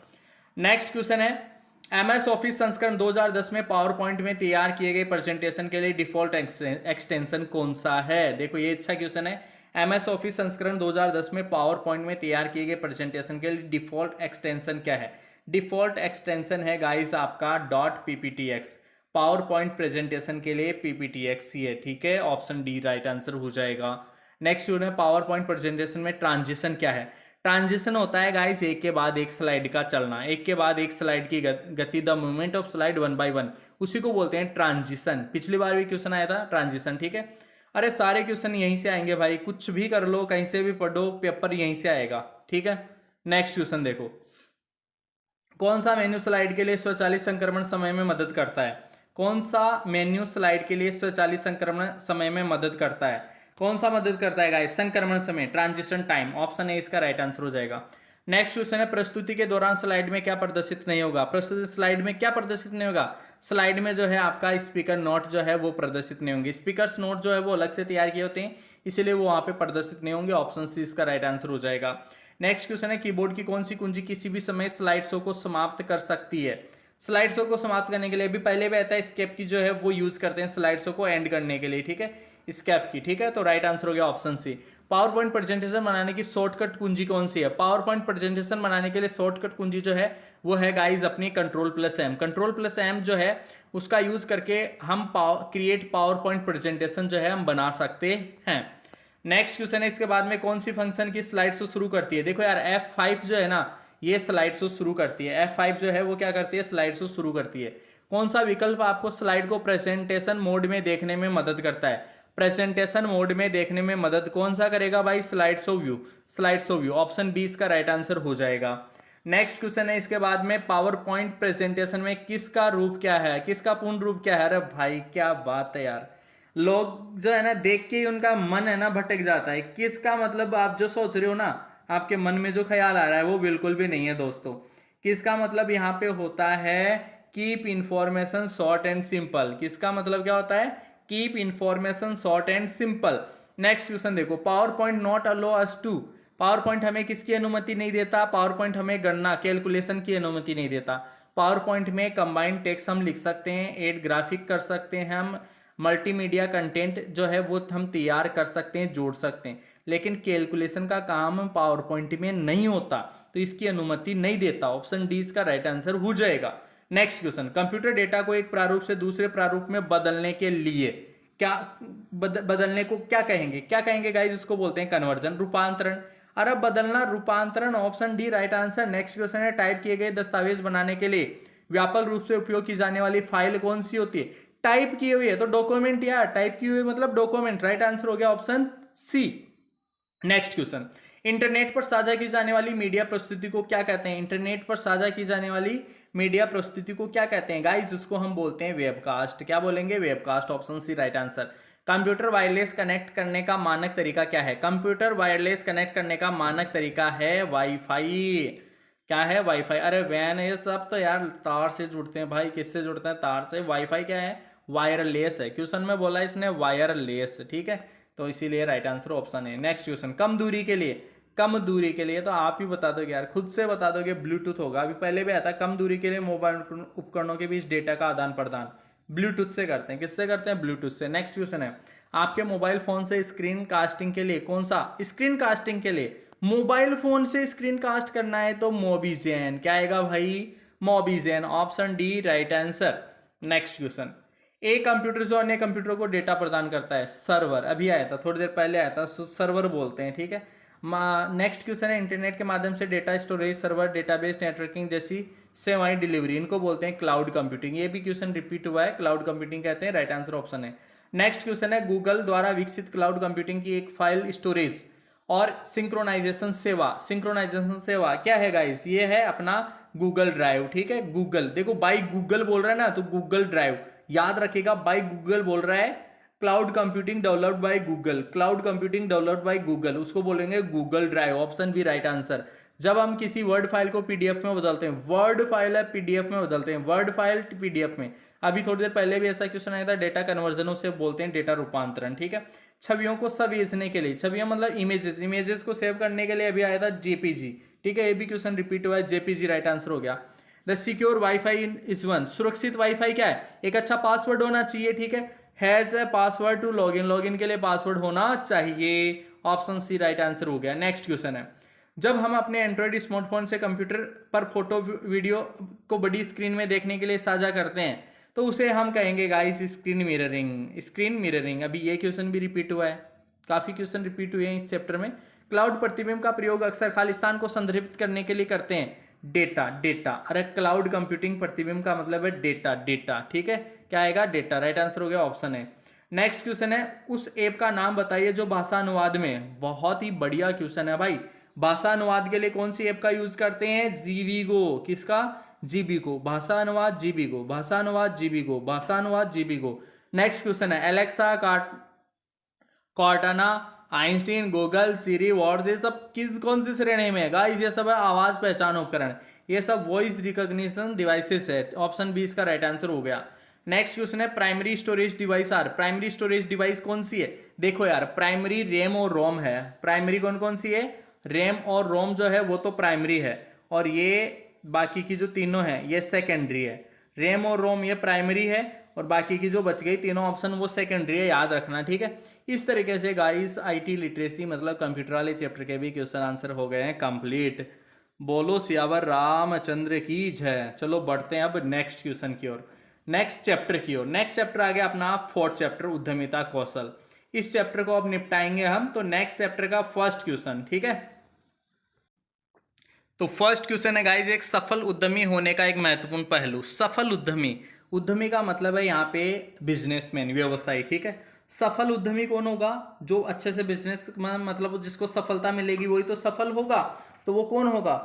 नेक्स्ट क्वेश्चन है, एमएस ऑफिस संस्करण 2010 में पावर पॉइंट में तैयार किए गए प्रेजेंटेशन के लिए डिफॉल्ट एक्सटेंशन कौन सा है? देखो ये अच्छा क्वेश्चन है। एमएस ऑफिस संस्करण 2010 में पावर पॉइंट में तैयार किए गए प्रेजेंटेशन के लिए डिफॉल्ट एक्सटेंशन क्या है? डिफॉल्ट एक्सटेंशन है गाइस आपका .pptx। पावर पॉइंट प्रेजेंटेशन के लिए PPTX ही है, ठीक है, ऑप्शन डी राइट आंसर हो जाएगा। नेक्स्ट है, पावर पॉइंट प्रेजेंटेशन में ट्रांजिशन क्या है? ट्रांजिशन होता है गाइस एक के बाद एक स्लाइड का चलना, एक के बाद एक स्लाइड की गति, the movement of slide one by one, उसी को बोलते हैं ट्रांजिशन। पिछली बार भी क्वेश्चन आया था ट्रांजिशन, ठीक है। अरे सारे क्वेश्चन यहीं से आएंगे भाई, कुछ भी कर लो, कहीं से भी पढ़ो, पेपर यहीं से आएगा, ठीक है। नेक्स्ट क्वेश्चन देखो, कौन सा मेन्यू स्लाइड के लिए स्वचालित संक्रमण समय में मदद करता है? कौन सा मेन्यू स्लाइड के लिए स्वचालित संक्रमण समय में मदद करता है? कौन सा मदद करता है गाइस? संक्रमण समय, ट्रांजिशन टाइम, ऑप्शन ए इसका राइट आंसर हो जाएगा। नेक्स्ट क्वेश्चन है, प्रस्तुति के दौरान स्लाइड में क्या प्रदर्शित नहीं होगा? प्रस्तुति स्लाइड में क्या प्रदर्शित नहीं होगा? स्लाइड में जो है आपका स्पीकर नोट जो है वो प्रदर्शित नहीं होंगे। स्पीकर्स नोट जो है वो अलग से तैयार किए होते हैं, इसीलिए वो वहां पे प्रदर्शित नहीं होंगे, ऑप्शन सी इसका राइट आंसर हो जाएगा। नेक्स्ट क्वेश्चन है, कीबोर्ड की कौन सी कुंजी किसी भी समय स्लाइड शो को समाप्त कर सकती है? स्लाइड शो को समाप्त करने के लिए भी पहले भी आता है, एस्केप की जो है वो यूज करते हैं स्लाइड शो को एंड करने के लिए, ठीक है, एस्केप की, ठीक है। तो राइट आंसर हो गया option C. Power point presentation बनाने की शॉर्टकट कुंजी कौन सी है? पावर पॉइंट प्रेजेंटेशन बनाने के लिए शॉर्टकट कुंजी जो है वो है गाइज अपनी कंट्रोल+M। कंट्रोल+M जो है उसका यूज करके हम क्रिएट पावर पॉइंट प्रेजेंटेशन जो है हम बना सकते हैं। नेक्स्ट क्वेश्चन है, इसके बाद में कौन सी फंक्शन की स्लाइड शो शुरू करती है? देखो यार F5 जो है ना ये स्लाइड शो शुरू करती है, F5 जो है वो क्या करती है? स्लाइड शो शुरू करती है। कौन सा विकल्प आपको स्लाइड को प्रेजेंटेशन मोड में देखने में मदद करता है? प्रेजेंटेशन मोड में देखने में मदद कौन सा करेगा भाई? Slide show view, option B इसका राइट आंसर हो जाएगा। नेक्स्ट क्वेश्चन है, इसके बाद में पावर पॉइंट प्रेजेंटेशन में किसका रूप क्या है? किसका पूर्ण रूप क्या है? अरे भाई क्या बात है यार, लोग जो है ना देख के ही उनका मन है ना भटक जाता है। किसका मतलब आप जो सोच रहे हो ना, आपके मन में जो ख्याल आ रहा है वो बिल्कुल भी नहीं है दोस्तों। किसका मतलब यहाँ पे होता है keep information short and simple. किसका मतलब क्या होता है? Keep information short and simple. Next question देखो, PowerPoint not allow us to, PowerPoint हमें किसकी अनुमति नहीं देता? पावर पॉइंट हमें गणना कैलकुलेशन की अनुमति नहीं देता। पावर पॉइंट में कंबाइंड टेक्स्ट हम लिख सकते हैं, एड ग्राफिक कर सकते हैं, हम मल्टीमीडिया कंटेंट जो है वो हम तैयार कर सकते हैं, जोड़ सकते हैं, लेकिन कैलकुलेशन का काम पावर पॉइंट में नहीं होता, तो इसकी अनुमति नहीं देता। ऑप्शन डी इसका राइट आंसर हो जाएगा। नेक्स्ट क्वेश्चन, कंप्यूटर डेटा को एक प्रारूप से दूसरे प्रारूप में बदलने के लिए क्या बदलने को क्या कहेंगे? क्या कहेंगे गाइस? इसको बोलते हैं कन्वर्जन, रूपांतरण। अरे बदलना, रूपांतरण, option D right answer. Next question है, टाइप किए गए दस्तावेज बनाने के लिए व्यापक रूप से उपयोग की जाने वाली फाइल कौन सी होती है? टाइप की हुई है तो डॉक्यूमेंट यार, टाइप की हुई मतलब डॉक्यूमेंट, राइट आंसर हो गया option C. Next question, internet पर साझा की जाने वाली मीडिया प्रस्तुति को क्या कहते हैं? इंटरनेट पर साझा की जाने वाली मीडिया प्रस्तुति को क्या कहते हैं गाइस? उसको हम बोलते हैं वेबकास्ट। क्या बोलेंगे? Webcast, option C right answer. Computer wireless connect करने का मानक तरीका क्या है? कंप्यूटर वायरलेस कनेक्ट करने का मानक तरीका है वाईफाई। क्या है? वाईफाई। अरे वैन ये सब तो यार तार से जुड़ते हैं भाई, किससे जुड़ते हैं? तार से। वाईफाई क्या है? वायरलेस है। क्वेश्चन में बोला इसने वायरलेस, ठीक है, तो इसीलिए राइट आंसर ऑप्शन है। नेक्स्ट क्वेश्चन, कम दूरी के लिए कम दूरी के लिए, तो आप ही बता दोगे यार, खुद से बता दोगे ब्लूटूथ होगा। अभी पहले भी आता कम दूरी के लिए मोबाइल उपकरणों के बीच डेटा का आदान प्रदान ब्लूटूथ से करते हैं। किससे करते हैं? ब्लूटूथ से। नेक्स्ट क्वेश्चन है, आपके मोबाइल फोन से स्क्रीन कास्टिंग के लिए कौन सा, स्क्रीन कास्टिंग के लिए मोबाइल फोन से स्क्रीन कास्ट करना है तो मोबिजेन। क्या आएगा भाई? Mobizen. Option D right answer. Next question, एक कंप्यूटर जो अन्य कंप्यूटर को डेटा प्रदान करता है, सर्वर। अभी आया था, थोड़ी देर पहले आया था, सर्वर बोलते हैं, ठीक है। नेक्स्ट क्वेश्चन है, इंटरनेट के माध्यम से data storage, server, database, networking जैसी सेवाएं डिलीवरी, इनको बोलते हैं क्लाउड कंप्यूटिंग। ये भी क्वेश्चन रिपीट हुआ है, क्लाउड कंप्यूटिंग कहते हैं। राइट आंसर ऑप्शन है। नेक्स्ट क्वेश्चन है, गूगल द्वारा विकसित क्लाउड कंप्यूटिंग की एक फाइल स्टोरेज और सिंक्रोनाइजेशन सेवा। सिंक्रोनाइजेशन सेवा क्या है गाइस? ये है अपना गूगल ड्राइव, ठीक है। गूगल, देखो बाई गूगल बोल रहा है ना, तो गूगल ड्राइव याद रखेगा, बाई गूगल बोल रहा है। Cloud computing developed by Google, cloud computing developed by Google, उसको बोलेंगे Google drive. Option B right answer. जब हम किसी वर्ड फाइल को पीडीएफ में बदलते हैं, वर्ड फाइल है पीडीएफ में बदलते हैं, वर्ड फाइल पीडीएफ में। अभी थोड़ी देर पहले भी ऐसा क्वेश्चन आया था, डेटा कन्वर्जन से बोलते हैं डेटा रूपांतरण, ठीक है। छवियों को सवेजने के लिए, छवियां मतलब इमेजेस, इमेजेस को सेव करने के लिए अभी आया था जेपीजी, ठीक है। ये भी क्वेश्चन रिपीट हुआ है, जेपीजी राइट आंसर हो गया। The secure WiFi is one, सुरक्षित वाईफाई क्या है? एक अच्छा पासवर्ड होना चाहिए, ठीक है। Has a password to login, login के लिए पासवर्ड होना चाहिए। ऑप्शन सी राइट आंसर हो गया। नेक्स्ट क्वेश्चन है, जब हम अपने एंड्रॉइड स्मार्टफोन से कंप्यूटर पर फोटो वीडियो को बड़ी स्क्रीन में देखने के लिए साझा करते हैं तो उसे हम कहेंगे guys screen mirroring. Screen mirroring. अभी ये क्वेश्चन भी रिपीट हुआ है, काफी क्वेश्चन रिपीट हुए हैं इस चैप्टर में। क्लाउड प्रतिबिंब का प्रयोग अक्सर खालिस्तान को संदर्भित करने के लिए करते हैं, डेटा। डेटा, अरे क्लाउड कंप्यूटिंग प्रतिबिंब का मतलब है डेटा, डेटा, ठीक है। क्या आएगा? डेटा। राइट आंसर हो गया, ऑप्शन है। नेक्स्ट क्वेश्चन है, उस ऐप का नाम बताइए जो भाषा अनुवाद में, बहुत ही बढ़िया क्वेश्चन है भाई। भाषा अनुवाद के लिए कौन सी ऐप का यूज करते हैं? जीबीगो। किसका? जीबीगो। भाषा अनुवाद जीबीगो, भाषा अनुवाद जीबीगो, भाषा अनुवाद जीबीगो। नेक्स्ट क्वेश्चन है, एलेक्सा, कॉर्टाना, आइंस्टीन, गूगल, सीरी, वर्ड्स, ये सब कौन सी श्रेणी में है गाइस? ये सब है आवाज पहचान उपकरण, ये सब वॉइस रिकॉग्निशन डिवाइसेस है। ऑप्शन बी इसका राइट आंसर हो गया। नेक्स्ट क्वेश्चन है, primary storage device are. Primary storage device कौन सी है? देखो यार, प्राइमरी रैम और रोम है। प्राइमरी कौन कौन सी है? रैम और रोम जो है वो तो प्राइमरी है, और ये बाकी की जो तीनों है ये सेकेंडरी है। रैम और रोम ये प्राइमरी है, और बाकी की जो बच गई तीनों ऑप्शन वो सेकेंडरी है, याद रखना, ठीक है। इस तरीके से गाइस आईटी लिटरेसी मतलब कंप्यूटर वाले चैप्टर के भी क्वेश्चन आंसर हो गए हैं कंप्लीट। बोलो सियावर रामचंद्र की जय। चलो बढ़ते हैं अब नेक्स्ट क्वेश्चन की ओर, नेक्स्ट चैप्टर की ओर। नेक्स्ट चैप्टर आ गया अपना फोर्थ चैप्टर, उद्यमिता कौशल। इस चैप्टर को अब निपटाएंगे हम। तो नेक्स्ट चैप्टर का फर्स्ट क्वेश्चन, ठीक है। तो फर्स्ट क्वेश्चन है गाइस, एक सफल उद्यमी होने का एक महत्वपूर्ण पहलू। सफल उद्यमी, उद्यमी का मतलब है यहाँ पे बिजनेसमैन, व्यवसायी, ठीक है। सफल उद्यमी कौन होगा? जो अच्छे से बिजनेस मतलब जिसको सफलता मिलेगी वही तो सफल होगा। तो वो कौन होगा?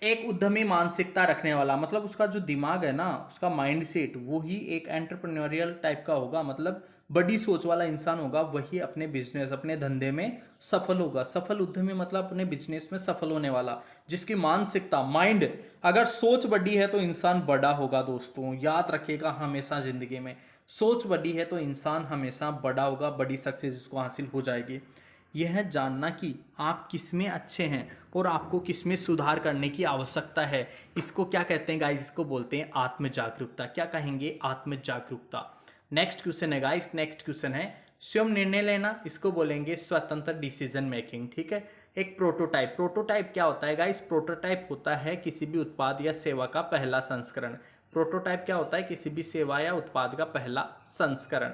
एक उद्यमी मानसिकता रखने वाला, मतलब उसका जो दिमाग है ना, उसका माइंड सेट, वो ही एक एंटरप्रेन्योरियल टाइप का होगा, मतलब बड़ी सोच वाला इंसान होगा, वही अपने बिजनेस, अपने धंधे में सफल होगा। सफल उद्यमी मतलब अपने बिजनेस में सफल होने वाला, जिसकी मानसिकता, माइंड, अगर सोच बड़ी है तो इंसान बड़ा होगा। दोस्तों याद रखिएगा हमेशा जिंदगी में, सोच बड़ी है तो इंसान हमेशा बड़ा होगा, बड़ी सक्सेस इसको हासिल हो जाएगी। यह जानना कि आप किस में अच्छे हैं और आपको किस में सुधार करने की आवश्यकता है, इसको क्या कहते हैं गाइस? इसको बोलते हैं आत्म जागरूकता। क्या कहेंगे? आत्म जागरूकता। नेक्स्ट क्वेश्चन है गाइस, नेक्स्ट क्वेश्चन है स्वयं निर्णय लेना, इसको बोलेंगे स्वतंत्र डिसीजन मेकिंग, ठीक है। एक प्रोटोटाइप, प्रोटोटाइप क्या होता है गाइस? प्रोटोटाइप होता है किसी भी उत्पाद या सेवा का पहला संस्करण। प्रोटोटाइप क्या होता है? किसी भी सेवा या उत्पाद का पहला संस्करण।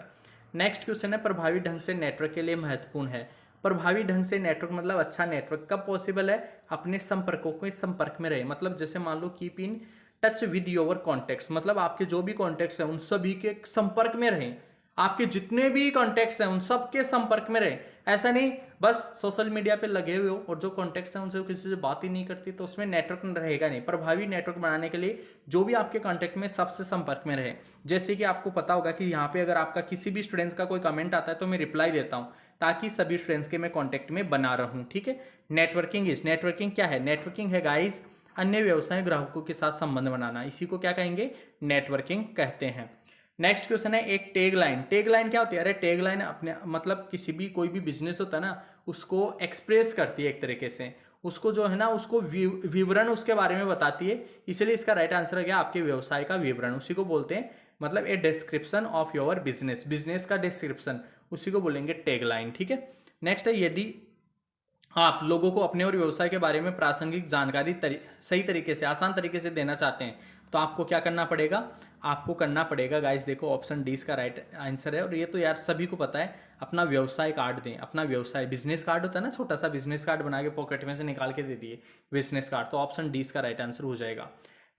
नेक्स्ट क्वेश्चन है, प्रभावी ढंग से नेटवर्क के लिए महत्वपूर्ण है। प्रभावी ढंग से नेटवर्क मतलब अच्छा नेटवर्क कब पॉसिबल है? अपने संपर्कों के संपर्क में रहे, मतलब जैसे मान लो keep in touch with your contacts, मतलब आपके जो भी कॉन्टेक्ट्स हैं उन सभी के संपर्क में रहें। आपके जितने भी कॉन्टेक्ट्स हैं उन सब के संपर्क में रहें। ऐसा नहीं बस सोशल मीडिया पे लगे हुए हो और जो कॉन्टेक्ट्स हैं उनसे किसी से बात ही नहीं करती, तो उसमें नेटवर्क रहेगा नहीं। प्रभावी नेटवर्क बनाने के लिए जो भी आपके कॉन्टेक्ट में सबसे संपर्क में रहे। जैसे कि आपको पता होगा कि यहाँ पे अगर आपका किसी भी स्टूडेंट्स का कोई कमेंट आता है तो मैं रिप्लाई देता हूँ, ताकि सभी स्टूडेंट्स के मैं कॉन्टेक्ट में बना रहूँ, ठीक है। नेटवर्किंग क्या है? नेटवर्किंग है गाइस अन्य व्यवसाय ग्राहकों के साथ संबंध बनाना, इसी को क्या कहेंगे? नेटवर्किंग कहते हैं। नेक्स्ट क्वेश्चन है, एक टैग लाइन। टैग लाइन क्या होती है? अरे टैग लाइन अपने मतलब किसी भी कोई भी बिजनेस होता है ना, उसको एक्सप्रेस करती है एक तरीके से, उसको जो है ना, उसको विवरण उसके बारे में बताती है, इसलिए इसका राइट आंसर है क्या, आपके व्यवसाय का विवरण, उसी को बोलते हैं, मतलब a description of your business, business का डिस्क्रिप्शन, उसी को बोलेंगे टैगलाइन। ठीक है, नेक्स्ट है, यदि आप लोगों को अपने और व्यवसाय के बारे में प्रासंगिक जानकारी सही तरीके से, आसान तरीके से देना चाहते हैं, तो आपको क्या करना पड़ेगा, आपको करना पड़ेगा गाइस, देखो ऑप्शन डी इसका राइट आंसर है, और ये तो यार सभी को पता है, अपना व्यवसाय कार्ड दें, अपना व्यवसाय बिजनेस कार्ड होता है ना, छोटा सा बिजनेस कार्ड बना के पॉकेट में से निकाल के दे दिए बिजनेस कार्ड, तो ऑप्शन डी इसका राइट आंसर हो जाएगा।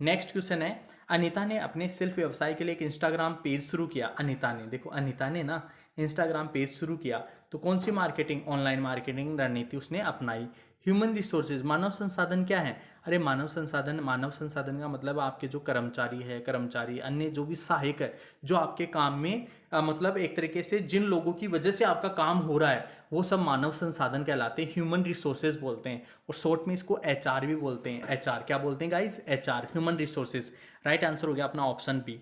नेक्स्ट क्वेश्चन है, अनीता ने अपने सेल्फ व्यवसाय के लिए एक इंस्टाग्राम पेज शुरू किया। अनीता ने, देखो अनीता ने ना इंस्टाग्राम पेज शुरू किया, तो कौन सी मार्केटिंग, ऑनलाइन मार्केटिंग रणनीति उसने अपनाई। ह्यूमन रिसोर्सेज, मानव संसाधन क्या है, अरे मानव संसाधन, मानव संसाधन का मतलब आपके जो कर्मचारी है, कर्मचारी अन्य जो भी सहायक है, जो आपके काम में मतलब एक तरीके से जिन लोगों की वजह से आपका काम हो रहा है, वो सब मानव संसाधन कहलाते हैं, ह्यूमन रिसोर्सेज बोलते हैं, और शॉर्ट में इसको एचआर भी बोलते हैं। एचआर क्या बोलते हैं guys, HR, human resources. Right answer हो गया अपना ऑप्शन बी।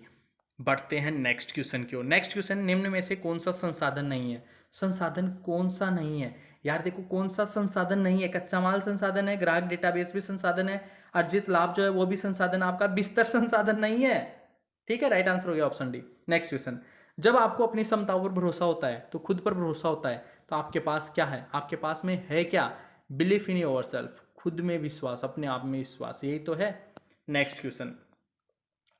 बढ़ते हैं नेक्स्ट क्वेश्चन की ओर। नेक्स्ट क्वेश्चन, निम्न में से कौन सा संसाधन नहीं है, संसाधन कौन सा नहीं है यार, देखो कौन सा संसाधन नहीं है, कच्चा माल संसाधन है, ग्राहक डेटाबेस भी संसाधन है, अर्जित लाभ जो है वो भी संसाधन, आपका बिस्तर संसाधन नहीं है। ठीक है, राइट आंसर हो गया ऑप्शन डी। नेक्स्ट क्वेश्चन, जब आपको अपनी क्षमताओं पर भरोसा होता है, तो खुद पर भरोसा होता है, तो आपके पास क्या है, आपके पास में है क्या, बिलीफ इन योर सेल्फ, खुद में विश्वास, अपने आप में विश्वास, यही तो है। नेक्स्ट क्वेश्चन,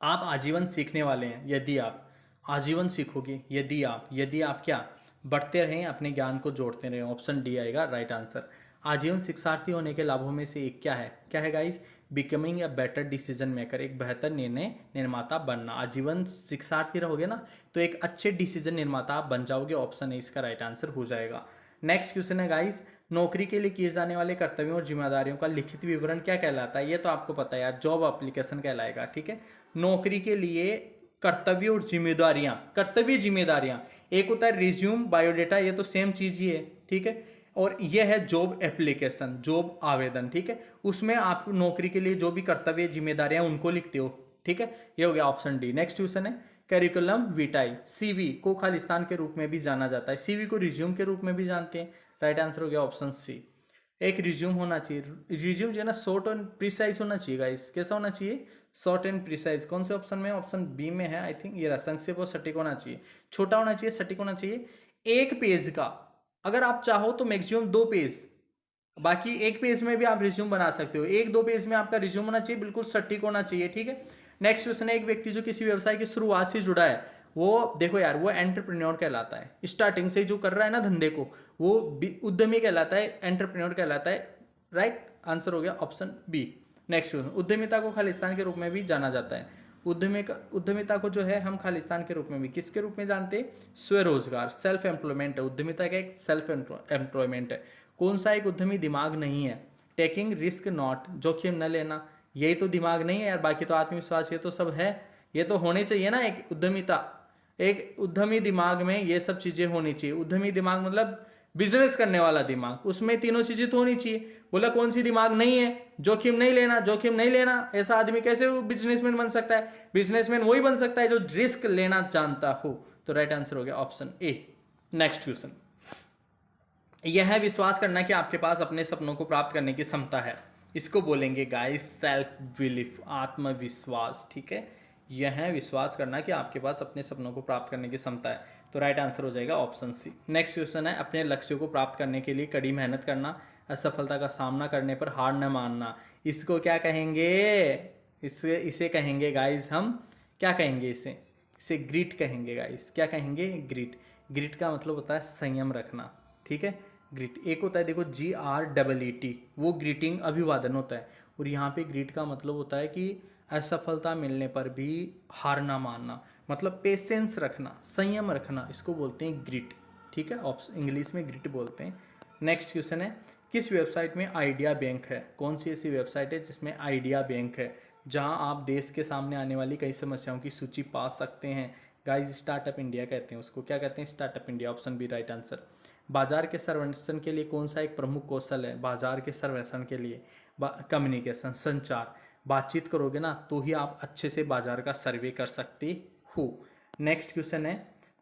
आप आजीवन सीखने वाले हैं, यदि आप आजीवन सीखोगे, यदि आप क्या, बढ़ते रहें, अपने ज्ञान को जोड़ते रहें, ऑप्शन डी आएगा राइट आंसर। आजीवन शिक्षार्थी होने के लाभों में से एक क्या है guys, becoming a better decision maker, एक बेहतर निर्णय निर्माता बनना। आजीवन शिक्षार्थी रहोगे ना, तो एक अच्छे डिसीजन निर्माता आप बन जाओगे, ऑप्शन ए इसका राइट आंसर हो जाएगा। नेक्स्ट क्वेश्चन है गाइस, नौकरी के लिए किए जाने वाले कर्तव्यों और जिम्मेदारियों का लिखित विवरण क्या कहलाता है, ये तो आपको पता है यार, जॉब एप्लीकेशन कहलाएगा। ठीक है, नौकरी के लिए कर्तव्य और जिम्मेदारियां, कर्तव्य जिम्मेदारियां, एक होता है रिज्यूम, बायोडेटा, ये तो सेम चीज ही है। ठीक है, और ये है जॉब एप्लीकेशन, जॉब आवेदन। ठीक है, उसमें आप नौकरी के लिए जो भी कर्तव्य जिम्मेदारियां उनको लिखते हो। ठीक है, ये हो गया ऑप्शन डी। नेक्स्ट क्वेश्चन है, करिकुलम विटाई, सीवी को खालिस्तान के रूप में भी जाना जाता है, सीवी को रिज्यूम के रूप में भी जानते हैं। राइट आंसर हो गया ऑप्शन सी। एक रिज्यूम होना चाहिए, रिज्यूम जो है ना शॉर्ट एंड प्रिसाइज होना चाहिए गाइस, कैसा होना चाहिए, शॉर्ट एंड प्रिसाइज। कौन से ऑप्शन में, ऑप्शन बी में है आई थिंक, ये रहा, संक्षेप और सटीक होना चाहिए, छोटा होना चाहिए, सटीक होना चाहिए। एक पेज का, अगर आप चाहो तो मैक्सिमम 2 पेज, बाकी एक पेज में भी आप रिज्यूम बना सकते हो, 1-2 पेज में आपका रिज्यूम होना चाहिए, बिल्कुल सटीक होना चाहिए। ठीक है, नेक्स्ट क्वेश्चन है, एक व्यक्ति जो किसी व्यवसाय की शुरुआत से जुड़ा है, वो देखो यार, वो एंटरप्रेन्योर कहलाता है, स्टार्टिंग से जो कर रहा है ना धंधे को, वो उद्यमी कहलाता है, एंटरप्रेन्योर कहलाता है। राइट आंसर हो गया ऑप्शन बी। नेक्स्ट क्वेश्चन, उद्यमिता को खालिस्तान के रूप में भी जाना जाता है, उद्यमिता को जो है हम खालिस्तान के रूप में भी किसके रूप में जानते हैं, स्वरोजगार, सेल्फ एम्प्लॉयमेंट है, उद्यमिता का एक सेल्फ एम्प्लॉयमेंट है। कौन सा एक उद्यमी दिमाग नहीं है, टेकिंग रिस्क नॉट, जोखिम न लेना, यही तो दिमाग नहीं है यार, बाकी तो आत्मविश्वास, ये तो सब है, ये तो होने चाहिए ना, एक उद्यमिता, एक उद्यमी दिमाग में ये सब चीजें होनी चाहिए। उद्यमी दिमाग मतलब बिजनेस करने वाला दिमाग, उसमें तीनों चीजें तो होनी चाहिए। बोला कौन सी दिमाग नहीं है, जोखिम नहीं लेना, जोखिम नहीं लेना, ऐसा आदमी कैसे बिजनेसमैन बन सकता है, बिजनेसमैन वही बन सकता है जो रिस्क लेना जानता हो। तो राइट आंसर हो गया ऑप्शन ए। नेक्स्ट क्वेश्चन, यह है विश्वास करना कि आपके पास अपने सपनों को प्राप्त करने की क्षमता है, इसको बोलेंगे गाइस सेल्फ बिलीफ, आत्मविश्वास। ठीक है, यह है विश्वास करना कि आपके पास अपने सपनों को प्राप्त करने की क्षमता है, तो राइट आंसर हो जाएगा ऑप्शन सी। नेक्स्ट क्वेश्चन है, अपने लक्ष्यों को प्राप्त करने के लिए कड़ी मेहनत करना, असफलता का सामना करने पर हार न मानना, इसको क्या कहेंगे, इसे कहेंगे गाइस, हम क्या कहेंगे, इसे ग्रिट कहेंगे गाइस। क्या कहेंगे, ग्रिट। ग्रिट का मतलब होता है संयम रखना। ठीक है, ग्रिट। एक होता है देखो GREET, वो ग्रीटिंग अभिवादन होता है, और यहाँ पे ग्रिट का मतलब होता है कि असफलता मिलने पर भी हार ना मानना, मतलब पेशेंस रखना, संयम रखना, इसको बोलते हैं ग्रिट। ठीक है, इंग्लिश में ग्रिट बोलते हैं। नेक्स्ट क्वेश्चन है, किस वेबसाइट में आइडिया बैंक है, कौन सी ऐसी वेबसाइट है जिसमें आइडिया बैंक है, जहां आप देश के सामने आने वाली कई समस्याओं की सूची पा सकते हैं। गाइस स्टार्टअप इंडिया कहते हैं उसको, क्या कहते हैं, startup India, option B right answer. बाजार के सर्वेक्षण के लिए कौन सा एक प्रमुख कौशल है, बाजार के सर्वेक्षण के लिए कम्युनिकेशन, संचार, बातचीत करोगे ना तो ही आप अच्छे से बाजार का सर्वे कर सकते हो। नेक्स्ट क्वेश्चन है,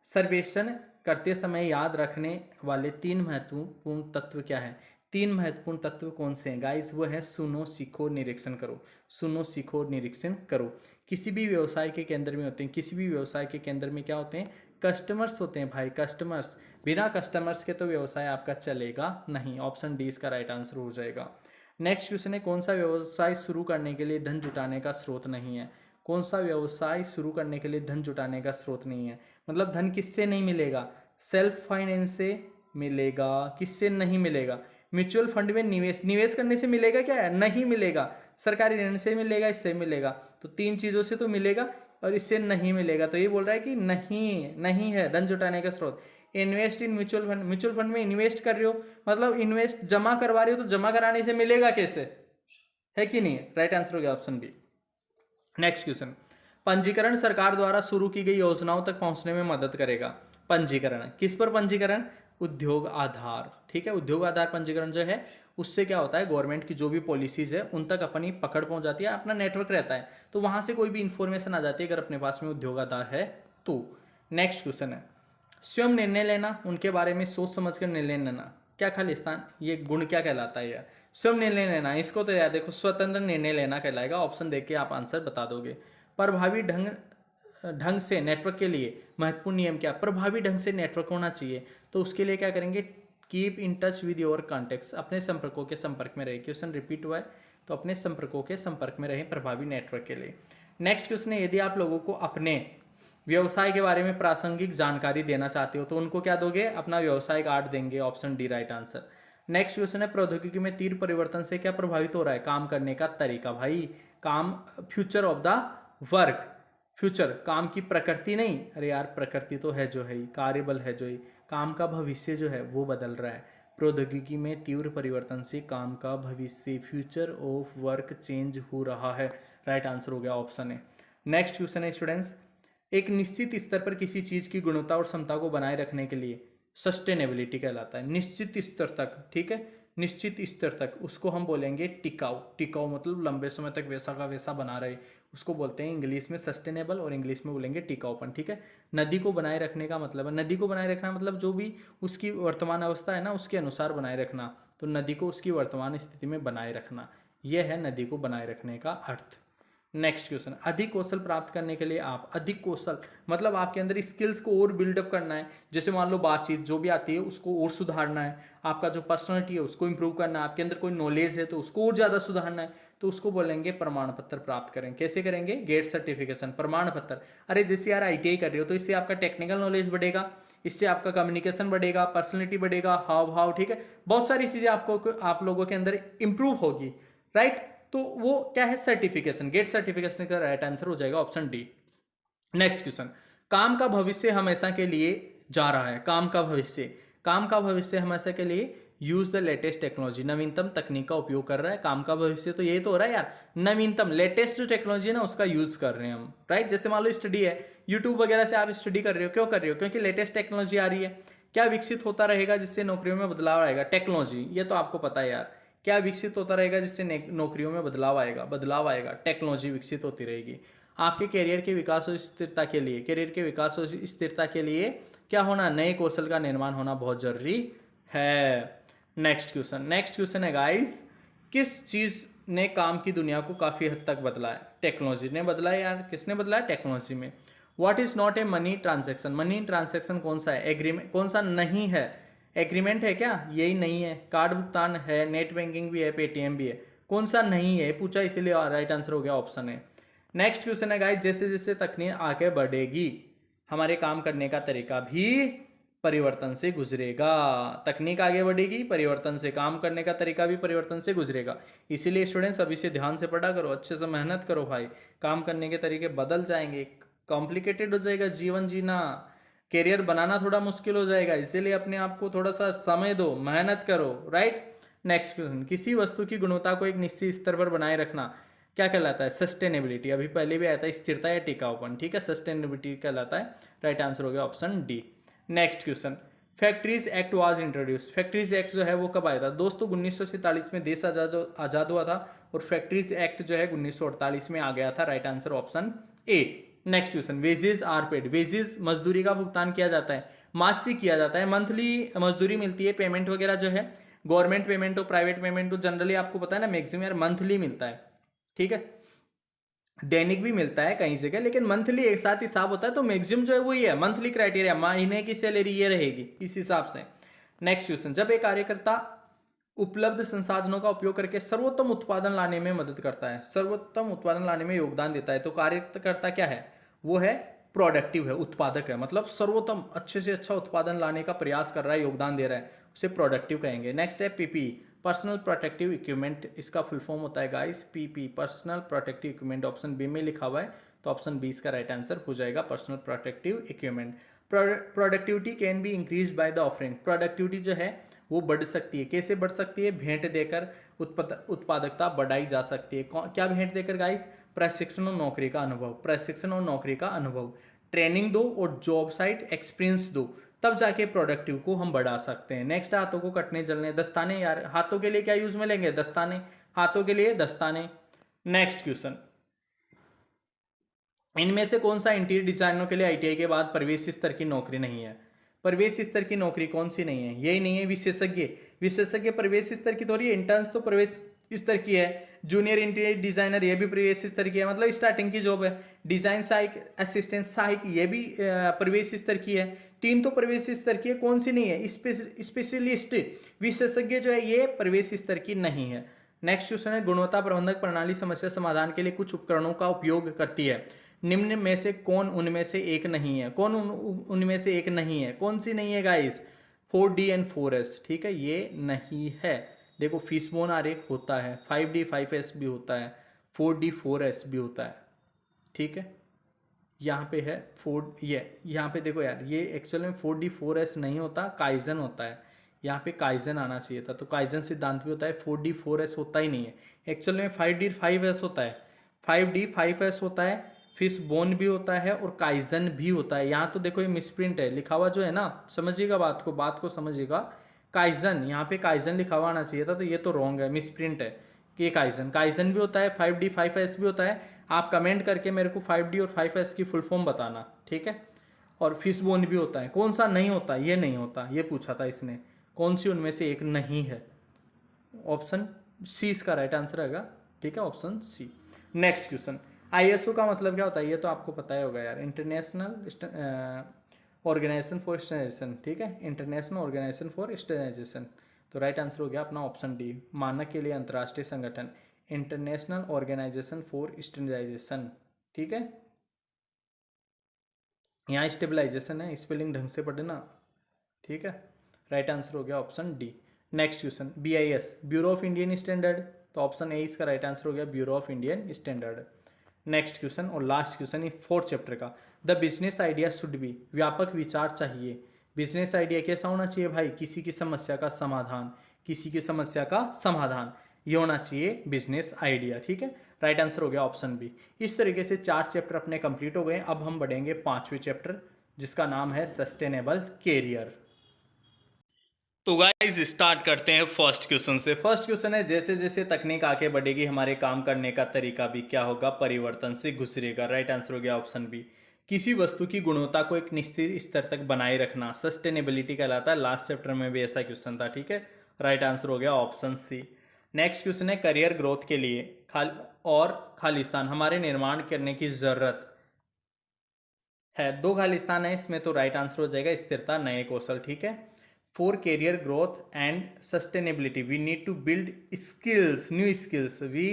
सर्वेक्षण करते समय याद रखने वाले 3 महत्वपूर्ण तत्व क्या है, तीन महत्वपूर्ण तत्व कौन से हैं गाइस? वो है सुनो, सीखो, निरीक्षण करो। सुनो, सीखो, निरीक्षण करो। किसी भी व्यवसाय के केंद्र में होते हैं, किसी भी व्यवसाय के केंद्र में क्या होते हैं? कस्टमर्स होते हैं भाई, कस्टमर्स। बिना कस्टमर्स के तो व्यवसाय आपका चलेगा नहीं। ऑप्शन डी इसका राइट आंसर हो जाएगा। नेक्स्ट क्वेश्चन है, कौन सा व्यवसाय शुरू करने के लिए धन जुटाने का स्रोत नहीं है? कौन सा व्यवसाय शुरू करने के लिए धन जुटाने का स्रोत नहीं है? मतलब धन किससे नहीं मिलेगा? सेल्फ फाइनेंस से मिलेगा। किससे नहीं मिलेगा? म्यूचुअल फंड में निवेश करने से मिलेगा क्या? नहीं मिलेगा। सरकारी ऋण से मिलेगा, इससे मिलेगा। तो तीन चीजों से तो मिलेगा और इससे नहीं मिलेगा। तो ये बोल रहा है कि नहीं है धन जुटाने का स्रोत। Invest in mutual fund, mutual fund में इन्वेस्ट कर रहे हो, मतलब इन्वेस्ट जमा करवा रहे हो, तो जमा कराने से मिलेगा कैसे? है कि नहीं? राइट आंसर हो गया ऑप्शन बी। नेक्स्ट क्वेश्चन, पंजीकरण सरकार द्वारा शुरू की गई योजनाओं तक पहुंचने में मदद करेगा। पंजीकरण किस पर? पंजीकरण उद्योग आधार, ठीक है। उद्योग आधार पंजीकरण जो है उससे क्या होता है, गवर्नमेंट की जो भी पॉलिसीज है उन तक अपनी पकड़ पहुंच जाती है, अपना नेटवर्क रहता है, तो वहां से कोई भी इंफॉर्मेशन आ जाती है अगर अपने पास में उद्योग आधार है तो। नेक्स्ट क्वेश्चन है, स्वयं निर्णय लेना, उनके बारे में सोच समझ कर निर्णय लेना, क्या खालिस्तान, ये गुण क्या कहलाता है यार? स्वयं निर्णय लेना, इसको तो यार देखो स्वतंत्र निर्णय लेना कहलाएगा। ऑप्शन देख के आप आंसर बता दोगे। प्रभावी ढंग से नेटवर्क के लिए महत्वपूर्ण नियम क्या? प्रभावी ढंग से नेटवर्क होना चाहिए, तो उसके लिए क्या करेंगे? Keep in touch with your contacts, अपने संपर्कों के संपर्क में रहे। क्वेश्चन रिपीट हुआ है, तो अपने संपर्कों के संपर्क में रहें प्रभावी नेटवर्क के लिए। नेक्स्ट क्वेश्चन है, यदि आप लोगों को अपने व्यवसाय के बारे में प्रासंगिक जानकारी देना चाहते हो तो उनको क्या दोगे? अपना व्यवसाय कार्ड देंगे। Option D right answer. Next question है, प्रौद्योगिकी में तीव्र परिवर्तन से क्या प्रभावित हो रहा है? काम करने का तरीका भाई, काम, future of the work, future, काम की प्रकृति नहीं, अरे यार प्रकृति तो है जो है, कार्यबल है जो है, काम का भविष्य जो है वो बदल रहा है। प्रौद्योगिकी में तीव्र परिवर्तन से काम का भविष्य, फ्यूचर ऑफ वर्क चेंज हो रहा है। राइट आंसर हो गया ऑप्शन ए। नेक्स्ट क्वेश्चन है स्टूडेंट्स, एक निश्चित स्तर पर किसी चीज की गुणवत्ता और क्षमता को बनाए रखने के लिए सस्टेनेबिलिटी कहलाता है। निश्चित स्तर तक, ठीक है, निश्चित स्तर तक, उसको हम बोलेंगे टिकाऊ। टिकाऊ मतलब लंबे समय तक वैसा का वैसा बना रहे, उसको बोलते हैं इंग्लिश में सस्टेनेबल और इंग्लिश में बोलेंगे टिकाऊपन, ठीक है। नदी को बनाए रखने का मतलब है, नदी को बनाए रखना मतलब जो भी उसकी वर्तमान अवस्था है ना उसके अनुसार बनाए रखना, तो नदी को उसकी वर्तमान स्थिति में बनाए रखना, यह है नदी को बनाए रखने का अर्थ। नेक्स्ट क्वेश्चन, अधिक कौशल प्राप्त करने के लिए आप, अधिक कौशल मतलब आपके अंदर स्किल्स को और बिल्डअप करना है। जैसे मान लो बातचीत जो भी आती है उसको और सुधारना है, आपका जो पर्सनालिटी है उसको इंप्रूव करना है, आपके अंदर कोई नॉलेज है तो उसको और ज़्यादा सुधारना है, तो उसको बोलेंगे प्रमाण पत्र प्राप्त करें। कैसे करेंगे? गेट सर्टिफिकेशन, प्रमाण पत्र। अरे जैसे यार ITI कर रहे हो तो इससे आपका टेक्निकल नॉलेज बढ़ेगा, इससे आपका कम्युनिकेशन बढ़ेगा, पर्सनैलिटी बढ़ेगा, हाव भाव, ठीक है, बहुत सारी चीज़ें आपको आप लोगों के अंदर इंप्रूव होगी, राइट। तो वो क्या है? सर्टिफिकेशन, गेट सर्टिफिकेशन का राइट आंसर हो जाएगा ऑप्शन डी। नेक्स्ट क्वेश्चन, काम का भविष्य हमेशा के लिए जा रहा है। काम का भविष्य, काम का भविष्य हमेशा के लिए यूज द लेटेस्ट टेक्नोलॉजी, नवीनतम तकनीक का उपयोग कर रहा है। काम का भविष्य तो यही तो हो रहा है यार, नवीनतम लेटेस्ट जो टेक्नोलॉजी है ना उसका यूज कर रहे हैं हम, राइट। जैसे मान लो स्टडी है, यूट्यूब वगैरह से आप स्टडी कर रहे हो, क्यों कर रहे हो? क्योंकि लेटेस्ट टेक्नोलॉजी आ रही है। क्या विकसित होता रहेगा जिससे नौकरियों में बदलाव आएगा? टेक्नोलॉजी, ये तो आपको पता है यार। क्या विकसित होता रहेगा जिससे नौकरियों में बदलाव आएगा? टेक्नोलॉजी विकसित होती रहेगी। आपके करियर के विकास और स्थिरता के लिए, करियर के विकास और स्थिरता के लिए क्या होना? नए कौशल का निर्माण होना बहुत जरूरी है। नेक्स्ट क्वेश्चन है गाइस, किस चीज ने काम की दुनिया को काफी हद तक बदला है? टेक्नोलॉजी ने बदला है यार। किसने बदला है? टेक्नोलॉजी में। What is not a money transaction, money transaction कौन सा है? एग्रीमेंट, कौन सा नहीं है? एग्रीमेंट है क्या? यही नहीं है। कार्ड भुगतान है, नेट बैंकिंग भी है, पेटीएम भी है, कौन सा नहीं है पूछा, इसीलिए राइट आंसर हो गया ऑप्शन है। नेक्स्ट क्वेश्चन है गाइस, जैसे जैसे तकनीक आगे बढ़ेगी हमारे काम करने का तरीका भी परिवर्तन से गुजरेगा। तकनीक आगे बढ़ेगी, परिवर्तन से, काम करने का तरीका भी परिवर्तन से गुजरेगा। इसीलिए स्टूडेंट्स अभी से ध्यान से पढ़ा करो, अच्छे से मेहनत करो भाई, काम करने के तरीके बदल जाएंगे, कॉम्प्लिकेटेड हो जाएगा जीवन जीना, करियर बनाना थोड़ा मुश्किल हो जाएगा, इसीलिए अपने आप को थोड़ा सा समय दो, मेहनत करो, राइट। नेक्स्ट क्वेश्चन, किसी वस्तु की गुणवत्ता को एक निश्चित स्तर पर बनाए रखना क्या कहलाता है? सस्टेनेबिलिटी। अभी पहले भी आया था, स्थिरता या टिकाऊपन, ठीक है, सस्टेनेबिलिटी कहलाता है। राइट आंसर हो गया option D. Next question, factories act was introduce. Factories act जो है वो कब आया था दोस्तों? 1947 में देश आजाद हुआ था और फैक्ट्रीज एक्ट जो है 1948 में आ गया था। Right answer option A. Next question, wages are paid. Wages मजदूरी का भुगतान किया जाता है, मासिक किया जाता है, मंथली मजदूरी मिलती है, पेमेंट वगैरह जो है गवर्नमेंट पेमेंट हो, प्राइवेट पेमेंट हो, जनरली आपको पता है ना मैक्सिमम यार मंथली मिलता है, ठीक है, दैनिक भी मिलता है कहीं जगह, लेकिन मंथली एक साथ हिसाब होता है, तो मैक्सिमम जो है वही है मंथली क्राइटेरिया, महीने की सैलरी ये रहेगी इस हिसाब से। नेक्स्ट क्वेश्चन, जब एक कार्यकर्ता उपलब्ध संसाधनों का उपयोग करके सर्वोत्तम उत्पादन लाने में मदद करता है, सर्वोत्तम उत्पादन लाने में योगदान देता है, तो कार्यकर्ता क्या है, वो है प्रोडक्टिव है, उत्पादक है, मतलब सर्वोत्तम अच्छे से अच्छा उत्पादन लाने का प्रयास कर रहा है, योगदान दे रहा है, उसे प्रोडक्टिव कहेंगे। नेक्स्ट है पीपीई, पर्सनल प्रोटेक्टिव इक्विपमेंट, इसका फुल फॉर्म होता है guys PP, personal protective equipment, option B में लिखा हुआ है, तो ऑप्शन बी इसका राइट आंसर हो जाएगा, personal protective equipment. Productivity can be increase by the offering, productivity जो है वो बढ़ सकती है, कैसे बढ़ सकती है, भेंट देकर उत्पादकता बढ़ाई जा सकती है। क्या भेंट देकर गाइस, प्रशिक्षण और नौकरी का अनुभव, प्रशिक्षण और नौकरी का अनुभव, ट्रेनिंग दो और जॉब साइट एक्सपीरियंस दो, तब जाके प्रोडक्टिव को हम बढ़ा सकते हैं। नेक्स्ट, हाथों को कटने जलने, दस्ताने, यार हाथों के लिए क्या यूज में लेंगे, दस्ताने, हाथों के लिए दस्ताने। नेक्स्ट क्वेश्चन, इनमें से कौन सा इंटीरियर डिजाइनरों के लिए आईटीआई के बाद प्रवेश स्तर की नौकरी नहीं है, प्रवेश स्तर की नौकरी कौन सी नहीं है, यही नहीं है विशेषज्ञ, विशेषज्ञ प्रवेश स्तर की थोड़ी है, इंटर्न्स तो प्रवेश स्तर की है, जूनियर इंटीरियर डिजाइनर ये भी प्रवेश स्तर की है, मतलब स्टार्टिंग की जॉब है, डिजाइन सहायक, असिस्टेंट सहायक ये भी प्रवेश स्तर की है, तीन तो प्रवेश स्तर की है, कौन सी नहीं है, स्पेशलिस्ट विशेषज्ञ जो है ये प्रवेश स्तर की नहीं है। नेक्स्ट क्वेश्चन है, गुणवत्ता प्रबंधक प्रणाली समस्या समाधान के लिए कुछ उपकरणों का उपयोग करती है, निम्न में से कौन उनमें से एक नहीं है, कौन उनमें से एक नहीं है, कौन सी नहीं है गाइस, 4D एंड 4S, ठीक है, ये नहीं है। देखो फिशबोन आरेख होता है, 5D 5S भी होता है, 4D 4S भी होता है, ठीक है, यहाँ पे है 4, ये यहाँ पे देखो यार, ये एक्चुअल में 4D 4S नहीं होता, काइजन होता है, यहाँ पे काइजन आना चाहिए था, तो काइजन सिद्धांत भी होता है, 4D 4S होता ही नहीं है, एक्चुअल में 5D 5S होता है, 5D 5S होता है, फिश बोन भी होता है और काइजन भी होता है। यहाँ तो देखो ये मिसप्रिंट है, लिखा हुआ जो है ना, समझिएगा बात को समझिएगा, काइजन, यहाँ पे काइजन लिखा हुआ आना चाहिए था, तो ये तो रॉन्ग है, मिसप्रिंट है कि ये काइजन भी होता है, 5D 5S भी होता है। आप कमेंट करके मेरे को 5D और 5S की फुल फॉर्म बताना, ठीक है, और फिश बोन भी होता है, कौन सा नहीं होता, ये नहीं होता, ये पूछा था इसने, कौन सी उनमें से एक नहीं है, ऑप्शन सी इसका राइट आंसर रहेगा, ठीक है, option C. Next question, ISO का मतलब क्या होता है, ये तो आपको पता ही होगा यार, इंटरनेशनल ऑर्गेनाइजेशन फॉर स्टैंडर्डाइजेशन, ठीक है, इंटरनेशनल ऑर्गेनाइजेशन फॉर स्टैंडर्डाइजेशन, तो राइट आंसर हो गया अपना ऑप्शन डी, मानक के लिए अंतर्राष्ट्रीय संगठन, इंटरनेशनल ऑर्गेनाइजेशन फॉर स्टैंडर्डाइजेशन, ठीक है, यहाँ स्टेबलाइजेशन है, स्पेलिंग ढंग से पढ़ना, ठीक है, राइट आंसर हो गया option D. Next question, BIS, bureau of Indian standard, तो ऑप्शन ए इसका राइट आंसर हो गया, bureau of Indian standard. Next question और लास्ट क्वेश्चन ये 4th चैप्टर का, the business idea should be, व्यापक विचार चाहिए, बिजनेस आइडिया कैसा होना चाहिए भाई, किसी की समस्या का समाधान, किसी की समस्या का समाधान, ये होना चाहिए बिजनेस आइडिया, ठीक है, राइट आंसर हो गया ऑप्शन बी। इस तरीके से 4 चैप्टर अपने कंप्लीट हो गए, अब हम बढ़ेंगे 5वें चैप्टर जिसका नाम है सस्टेनेबल कैरियर। तो गाइस स्टार्ट करते हैं फर्स्ट क्वेश्चन से। फर्स्ट क्वेश्चन है, जैसे जैसे तकनीक आगे बढ़ेगी हमारे काम करने का तरीका भी क्या होगा, परिवर्तन से गुजरेगा, राइट आंसर हो गया ऑप्शन बी। किसी वस्तु की गुणवत्ता को एक निश्चित स्तर तक बनाए रखना सस्टेनेबिलिटी कहलाता है, लास्ट चैप्टर में भी ऐसा क्वेश्चन था, ठीक है, राइट आंसर हो गया ऑप्शन सी। नेक्स्ट क्वेश्चन है, करियर ग्रोथ के लिए खालिस्तान हमारे निर्माण करने की जरूरत है, 2 खालिस्तान है इसमें, तो राइट आंसर हो जाएगा स्थिरता, नए कौशल, ठीक है। For career growth and sustainability we need to build skills, new skills, we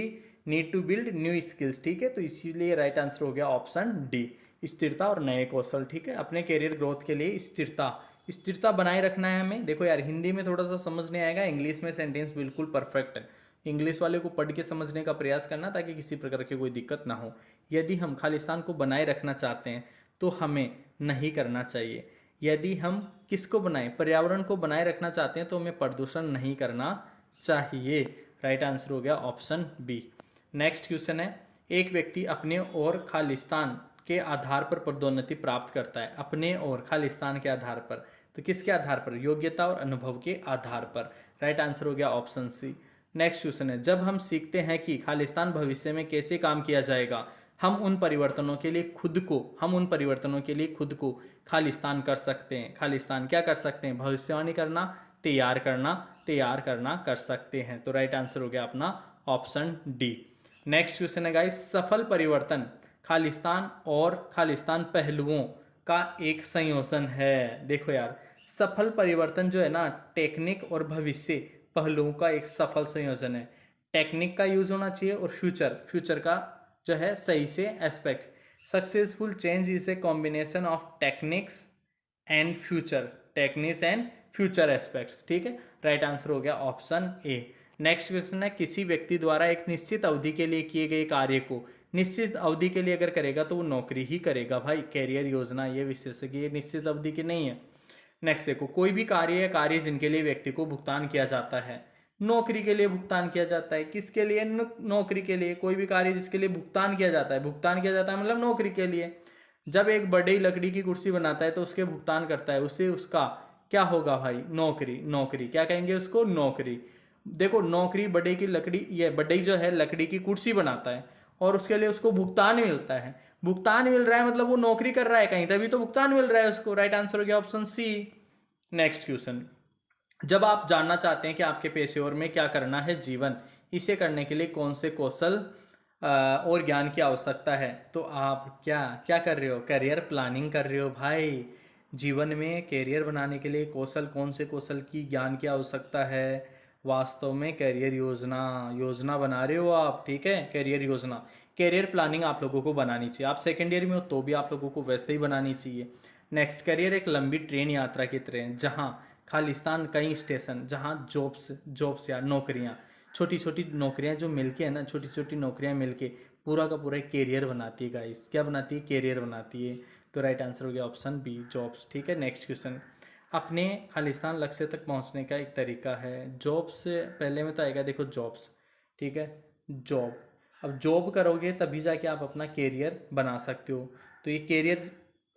need to build new skills, ठीक है, तो इसीलिए राइट आंसर हो गया ऑप्शन डी, स्थिरता और नए कौशल, ठीक है, अपने कैरियर ग्रोथ के लिए स्थिरता बनाए रखना है हमें। देखो यार हिंदी में थोड़ा सा समझ नहीं आएगा, इंग्लिश में सेंटेंस बिल्कुल परफेक्ट है, इंग्लिश वाले को पढ़ के समझने का प्रयास करना ताकि किसी प्रकार की कोई दिक्कत ना हो। यदि हम खालिस्तान को बनाए रखना चाहते हैं तो हमें नहीं करना चाहिए, यदि हम किसको बनाएं, पर्यावरण को बनाए रखना चाहते हैं तो हमें प्रदूषण नहीं करना चाहिए, राइट आंसर हो गया ऑप्शन बी। नेक्स्ट क्वेश्चन है, एक व्यक्ति अपने और खालिस्तान के आधार पर पदोन्नति प्राप्त करता है, अपने और खालिस्तान के आधार पर, तो किसके आधार पर, योग्यता और अनुभव के आधार पर, राइट आंसर हो गया ऑप्शन सी। नेक्स्ट क्वेश्चन है, जब हम सीखते हैं कि खालिस्तान भविष्य में कैसे काम किया जाएगा, हम उन परिवर्तनों के लिए खुद को खालिस्तान कर सकते हैं, खालिस्तान क्या कर सकते हैं, भविष्यवाणी करना, तैयार करना कर सकते हैं। तो राइट आंसर हो गया अपना ऑप्शन डी। नेक्स्ट क्वेश्चन है गाइस, सफल परिवर्तन खालिस्तान और खालिस्तान पहलुओं का एक संयोजन है। देखो यार, सफल परिवर्तन जो है ना, टेक्निक और भविष्य पहलुओं का एक सफल संयोजन है। टेक्निक का यूज होना चाहिए और फ्यूचर का जो है सही से aspect. Successful change is a combination of techniques and future aspects. ठीक है, राइट आंसर हो गया ऑप्शन ए। नेक्स्ट क्वेश्चन है, किसी व्यक्ति द्वारा एक निश्चित अवधि के लिए किए गए कार्य को निश्चित अवधि के लिए अगर करेगा तो वो नौकरी ही करेगा भाई। कैरियर योजना ये विशेषज्ञ ये निश्चित अवधि की नहीं है। नेक्स्ट देखो, कोई भी कार्य या कार्य जिनके लिए व्यक्ति को भुगतान किया जाता है, नौकरी के लिए भुगतान किया जाता है। किसके लिए? नौकरी के लिए। कोई भी कार्य जिसके लिए भुगतान किया जाता है, भुगतान किया जाता है मतलब नौकरी के लिए। जब एक बड़ी लकड़ी की कुर्सी बनाता है तो उसके भुगतान करता है, उससे उसका क्या होगा भाई? नौकरी क्या कहेंगे उसको? नौकरी। देखो, नौकरी बड़े की लकड़ी, ये बड़े जो है लकड़ी की कुर्सी बनाता है और उसके लिए उसको भुगतान मिलता है। भुगतान मिल रहा है मतलब वो नौकरी कर रहा है कहीं, तभी तो भुगतान मिल रहा है उसको। राइट आंसर हो गया ऑप्शन सी। नेक्स्ट क्वेश्चन, जब आप जानना चाहते हैं कि आपके पेशेवर में क्या करना है जीवन, इसे करने के लिए कौन से कौशल और ज्ञान की आवश्यकता है, तो आप क्या क्या कर रहे हो? करियर प्लानिंग कर रहे हो भाई। जीवन में करियर बनाने के लिए कौन से कौशल की ज्ञान की आवश्यकता है? वास्तव में करियर योजना बना रहे हो आप। ठीक है, करियर प्लानिंग आप लोगों को बनानी चाहिए। आप सेकेंड ईयर में हो तो भी आप लोगों को वैसे ही बनानी चाहिए। नेक्स्ट, करियर एक लंबी ट्रेन यात्रा की तरह है जहाँ खालिस्तान कई स्टेशन, जहाँ जॉब्स या नौकरियाँ, छोटी छोटी नौकरियाँ जो मिलके है ना, छोटी छोटी नौकरियाँ मिलके पूरा का पूरा एक कैरियर बनाती है गाइस। क्या बनाती है? कैरियर बनाती है। तो राइट आंसर हो गया ऑप्शन बी, जॉब्स। ठीक है, नेक्स्ट क्वेश्चन, अपने खालिस्तान लक्ष्य तक पहुंचने का एक तरीका है। जॉब्स से पहले में तो आएगा देखो जॉब्स। ठीक है, जॉब। अब जॉब करोगे तभी जाके आप अपना कैरियर बना सकते हो। तो ये कैरियर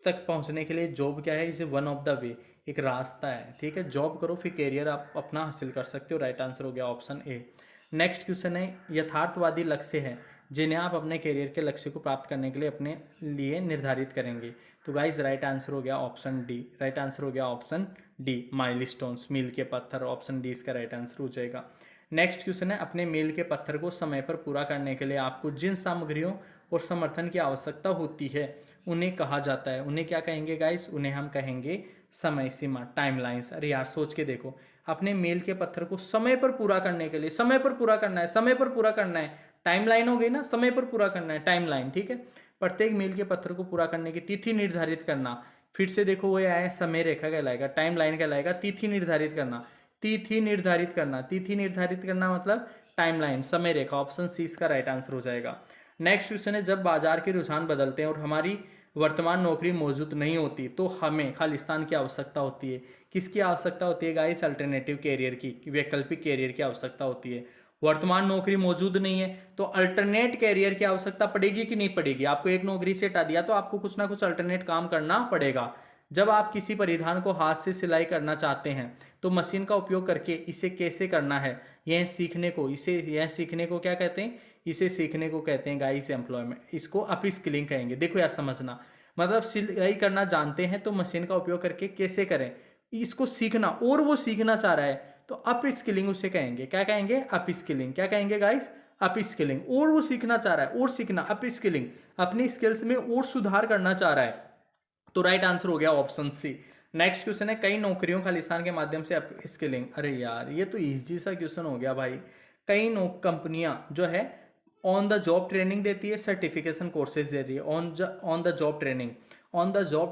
तक पहुंचने के लिए जॉब क्या है? इसे वन ऑफ द वे, एक रास्ता है। ठीक है, जॉब करो फिर कैरियर आप अपना हासिल कर सकते हो। राइट आंसर हो गया ऑप्शन ए। नेक्स्ट क्वेश्चन है, यथार्थवादी लक्ष्य है जिन्हें आप अपने कैरियर के लक्ष्य को प्राप्त करने के लिए अपने लिए निर्धारित करेंगे। तो गाइज राइट आंसर हो गया ऑप्शन डी। राइट आंसर हो गया ऑप्शन डी, माइलस्टोन्स, मील के पत्थर। ऑप्शन डी इसका राइट आंसर हो जाएगा। नेक्स्ट क्वेश्चन है, अपने मील के पत्थर को समय पर पूरा करने के लिए आपको जिन सामग्रियों और समर्थन की आवश्यकता होती है उन्हें कहा जाता है। उन्हें क्या कहेंगे गाइस? उन्हें हम कहेंगे समय सीमा, टाइमलाइंस। अरे यार सोच के देखो, अपने मील के पत्थर को समय पर पूरा करने के लिए, समय पर पूरा करना है, टाइमलाइन हो गई ना, समय पर पूरा करना है, टाइमलाइन। ठीक है, प्रत्येक मील के पत्थर को पूरा करने की तिथि निर्धारित करना। फिर से देखो वो आया, समय रेखा कहलाएगा, टाइमलाइन कहलाएगा, तिथि निर्धारित करना मतलब टाइमलाइन, समय रेखा। ऑप्शन सी इसका राइट आंसर हो जाएगा। नेक्स्ट क्वेश्चन है, जब बाजार के रुझान बदलते हैं और हमारी वर्तमान नौकरी मौजूद नहीं होती तो हमें खालिस्तान की आवश्यकता होती है। किसकी आवश्यकता होती है गाइस? अल्टरनेटिव कैरियर की, वैकल्पिक कैरियर की आवश्यकता होती है। वर्तमान नौकरी मौजूद नहीं है तो अल्टरनेट कैरियर की आवश्यकता पड़ेगी कि नहीं पड़ेगी? आपको एक नौकरी से हटा दिया तो आपको कुछ ना कुछ अल्टरनेट काम करना पड़ेगा। जब आप किसी परिधान को हाथ से सिलाई करना चाहते हैं तो मशीन का उपयोग करके इसे कैसे करना है, यह सीखने को क्या कहते हैं? इसे सीखने को कहते हैं गाइस एम्प्लॉयमेंट। इसको अप स्किलिंग कहेंगे। देखो यार समझना, मतलब सिलाई करना जानते हैं तो मशीन का उपयोग करके कैसे करें, इसको सीखना, और वो सीखना चाह रहा है तो अप स्किलिंग उसे कहेंगे। क्या कहेंगे? Up skilling. क्या कहेंगे गाइस? Up skilling. और वो सीखना चाह रहा है, और सीखना, अप स्किलिंग, अपनी स्किल्स में और सुधार करना चाह रहा है। तो राइट आंसर हो गया ऑप्शन सी। नेक्स्ट क्वेश्चन है, कई नौकरियों खालिस्तान के माध्यम से अप स्किलिंग। अरे यार ये तो इजी सा क्वेश्चन हो गया भाई। कई कंपनियां जो है ऑन द जॉब ट्रेनिंग देती है, सर्टिफिकेशन कोर्सेज दे रही है। ऑन द जॉब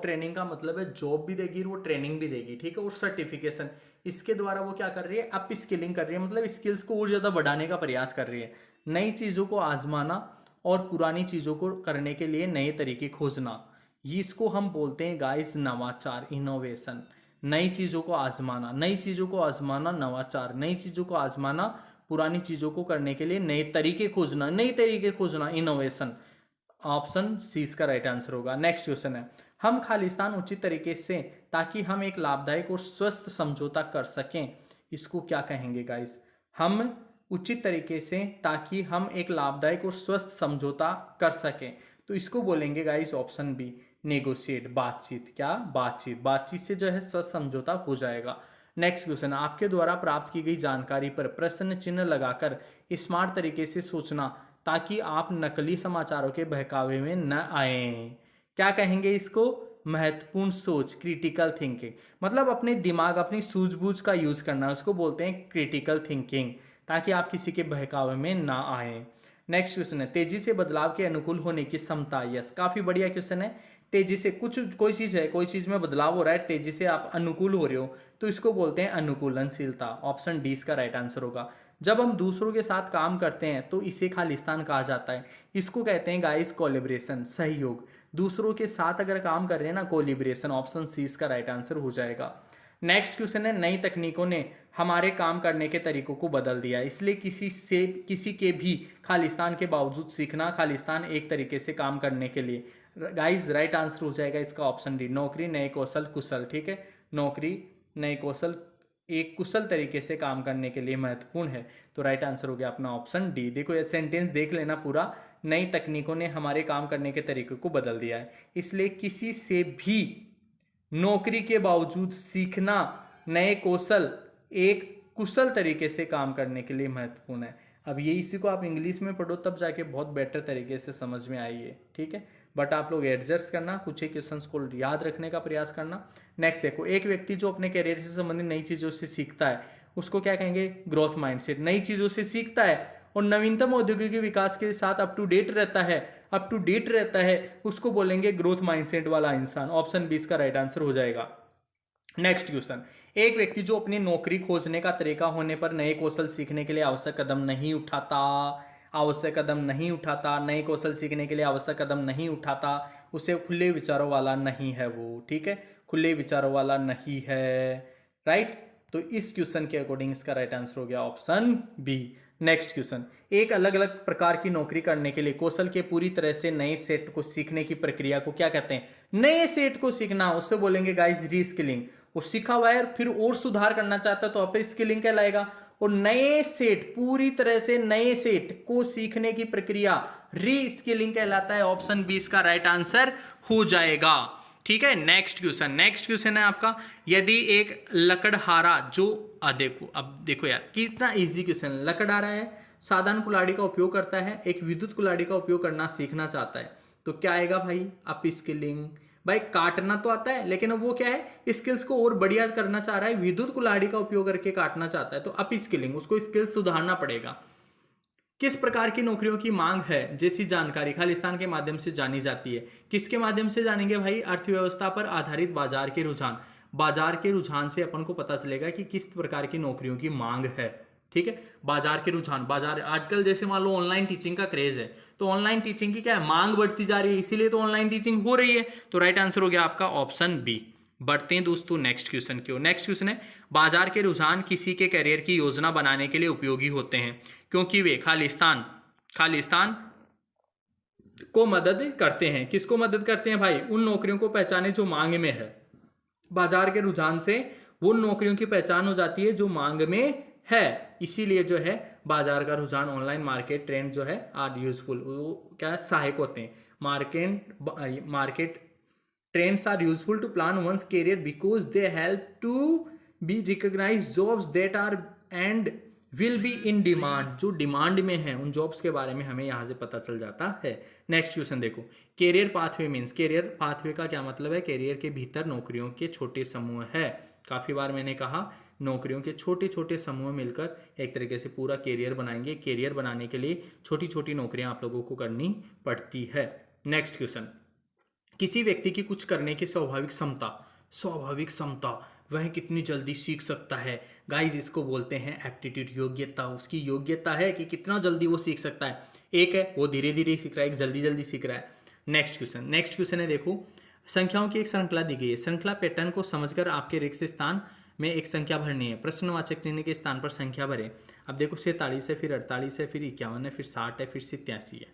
ट्रेनिंग का मतलब है जॉब भी देगी, वो ट्रेनिंग भी देगी। ठीक है, और सर्टिफिकेशन, इसके द्वारा वो क्या कर रही है? अप स्किलिंग कर रही है, मतलब स्किल्स को और ज़्यादा बढ़ाने का प्रयास कर रही है। नई चीज़ों को आजमाना और पुरानी चीज़ों को करने के लिए नए तरीके खोजना, ये इसको हम बोलते हैं गाइस नवाचार, इनोवेशन। नई चीज़ों को आजमाना, नवाचार, नई चीज़ों को आजमाना, पुरानी चीज़ों को करने के लिए नए तरीके खोजना, इनोवेशन। ऑप्शन सी इसका राइट आंसर होगा। नेक्स्ट क्वेश्चन है, हम खालिस्तान उचित तरीके से ताकि हम एक लाभदायक और स्वस्थ समझौता कर सकें, इसको क्या कहेंगे गाइस? हम उचित तरीके से ताकि हम एक लाभदायक और स्वस्थ समझौता कर सकें तो इसको बोलेंगे गाइस ऑप्शन बी, नेगोशिएट, बातचीत। क्या? बातचीत से जो है स्वस्थ समझौता हो जाएगा। नेक्स्ट क्वेश्चन, आपके द्वारा प्राप्त की गई जानकारी पर प्रश्न चिन्ह लगाकर स्मार्ट तरीके से सोचना ताकि आप नकली समाचारों के बहकावे में न आए। क्या कहेंगे इसको? महत्वपूर्ण सोच, क्रिटिकल थिंकिंग। मतलब अपने दिमाग, अपनी सूझबूझ का यूज करना, उसको बोलते हैं क्रिटिकल थिंकिंग, ताकि आप किसी के बहकावे में ना आए। नेक्स्ट क्वेश्चन है, तेजी से बदलाव के अनुकूल होने की क्षमता। यस, काफी बढ़िया क्वेश्चन है। तेजी से कोई चीज है, कोई चीज में बदलाव हो रहा है, तेजी से आप अनुकूल हो रहे हो, तो इसको बोलते हैं अनुकूलनशीलता। ऑप्शन डी इसका राइट आंसर होगा। जब हम दूसरों के साथ काम करते हैं तो इसे खालिस्तान कहा जाता है। इसको कहते हैं गाइस कोलिब्रेशन, सहयोग। दूसरों के साथ अगर काम कर रहे हैं ना, कोलिब्रेशन। ऑप्शन सी इसका राइट आंसर हो जाएगा। नेक्स्ट क्वेश्चन है, नई तकनीकों ने हमारे काम करने के तरीकों को बदल दिया, इसलिए किसी के भी खालिस्तान के बावजूद सीखना। खालिस्तान एक तरीके से काम करने के लिए। गाइस राइट आंसर हो जाएगा इसका ऑप्शन डी, नौकरी, नए कौशल, कुशल। ठीक है, नौकरी, नए कौशल एक कुशल तरीके से काम करने के लिए महत्वपूर्ण है। तो राइट आंसर हो गया अपना ऑप्शन डी। देखो ये सेंटेंस देख लेना पूरा, नई तकनीकों ने हमारे काम करने के तरीके को बदल दिया है, इसलिए किसी से भी नौकरी के बावजूद सीखना नए कौशल एक कुशल तरीके से काम करने के लिए महत्वपूर्ण है। अब ये इसी को आप इंग्लिश में पढ़ो तब जाके बहुत बेटर तरीके से समझ में आइए। ठीक है, बट आप लोग एडजस्ट करना, कुछ एक क्वेश्चंस को याद रखने का प्रयास करना। नेक्स्ट देखो, एक व्यक्ति जो अपने करियर से संबंधित नई चीज़ों से सीखता है उसको क्या कहेंगे? Growth mindset. नई चीज़ों से सीखता है और नवीनतम औद्योगिक विकास के साथ अप टू डेट रहता है, उसको बोलेंगे ग्रोथ माइंडसेट वाला इंसान। ऑप्शन बी इसका राइट आंसर हो जाएगा। नेक्स्ट क्वेश्चन, एक व्यक्ति जो अपनी नौकरी खोजने का तरीका होने पर नए कौशल सीखने के लिए आवश्यक कदम नहीं उठाता, नए कौशल सीखने के लिए आवश्यक कदम नहीं उठाता, उसे खुले विचारों वाला नहीं है वो। ठीक है, खुले विचारों वाला नहीं है। राइट, तो इस क्वेश्चन के अकॉर्डिंग इसका राइट आंसर हो गया ऑप्शन बी। नेक्स्ट क्वेश्चन, एक अलग अलग प्रकार की नौकरी करने के लिए कौशल के पूरी तरह से नए सेट को सीखने की प्रक्रिया को क्या कहते हैं? नए सेट को सीखना, उससे बोलेंगे गाइस रीस्किलिंग। वो सीखा हुआ है फिर और सुधार करना चाहता है तो अप स्किलिंग कहलाएगा। और नए सेट, पूरी तरह से नए सेट को सीखने की प्रक्रिया रीस्किलिंग कहलाता है। ऑप्शन बी इसका राइट आंसर हो जाएगा। ठीक है, नेक्स्ट क्वेश्चन है आपका, यदि एक लकड़हारा जो देखो यार कितना इजी क्वेश्चन है। लकड़हारा है, साधारण कुल्हाड़ी का उपयोग करता है, एक विद्युत कुल्हाड़ी का उपयोग करना सीखना चाहता है, तो क्या आएगा भाई? Up skilling. भाई काटना तो आता है लेकिन अब वो क्या है, स्किल्स को और बढ़िया करना चाह रहा है, विद्युत कुल्हाड़ी का उपयोग करके काटना चाहता है, तो अप स्किलिंग, उसको स्किल्स सुधारना पड़ेगा। किस प्रकार की नौकरियों की मांग है जैसी जानकारी खालिस्तान के माध्यम से जानी जाती है? किसके माध्यम से जानेंगे भाई? अर्थव्यवस्था पर आधारित बाजार के रुझान से अपन को पता चलेगा कि किस प्रकार की नौकरियों की मांग है। ठीक है, बाजार के रुझान, बाजार आजकल जैसे मान लो ऑनलाइन टीचिंग का क्रेज है, तो ऑनलाइन टीचिंग की क्या है, मांग बढ़ती जा रही है, इसीलिए तो ऑनलाइन टीचिंग हो रही है। तो राइट आंसर हो गया आपका ऑप्शन बी। बढ़ते हैं दोस्तों नेक्स्ट क्वेश्चन की ओर। नेक्स्ट क्वेश्चन है, बाजार के रुझान किसी के करियर की योजना बनाने के लिए उपयोगी होते हैं क्योंकि वे खालिस्तान को मदद करते हैं। किसको मदद करते हैं भाई? उन नौकरियों को पहचाने जो मांग में है। बाजार के रुझान से वो नौकरियों की पहचान हो जाती है जो मांग में है, इसीलिए जो है बाजार का रुझान, ऑनलाइन मार्केट ट्रेंड जो है आर यूजफुल, वो क्या है, सहायक होते हैं। Market trends are useful to plan once career because they help to be recognize jobs that are and will be in demand. जो डिमांड में है उन जॉब्स के बारे में हमें यहाँ से पता चल जाता है। नेक्स्ट क्वेश्चन देखो, career pathway means, career pathway का क्या मतलब है? कैरियर के भीतर नौकरियों के छोटे समूह है। काफी बार मैंने कहा नौकरियों के छोटे छोटे समूह मिलकर एक तरीके से पूरा कैरियर बनाएंगे। कैरियर बनाने के लिए छोटी छोटी नौकरियां आप लोगों को करनी पड़ती है। नेक्स्ट क्वेश्चन, किसी व्यक्ति की कुछ करने की स्वाभाविक क्षमता वह कितनी जल्दी सीख सकता है? गाइज इसको बोलते हैं एप्टीट्यूड, योग्यता। उसकी योग्यता है कि कितना जल्दी वो सीख सकता है। एक है वो धीरे धीरे सीख रहा है, एक जल्दी जल्दी सीख रहा है। नेक्स्ट क्वेश्चन है देखो, संख्याओं की एक श्रृंखला दी गई है, श्रृंखला पैटर्न को समझकर आपके रिक्त स्थान में एक संख्या भरनी है, प्रश्नवाचक चिन्ह के स्थान पर संख्या भरें। अब देखो 47 है, फिर 48 है, फिर 51 है, फिर 60 है, फिर 87 है।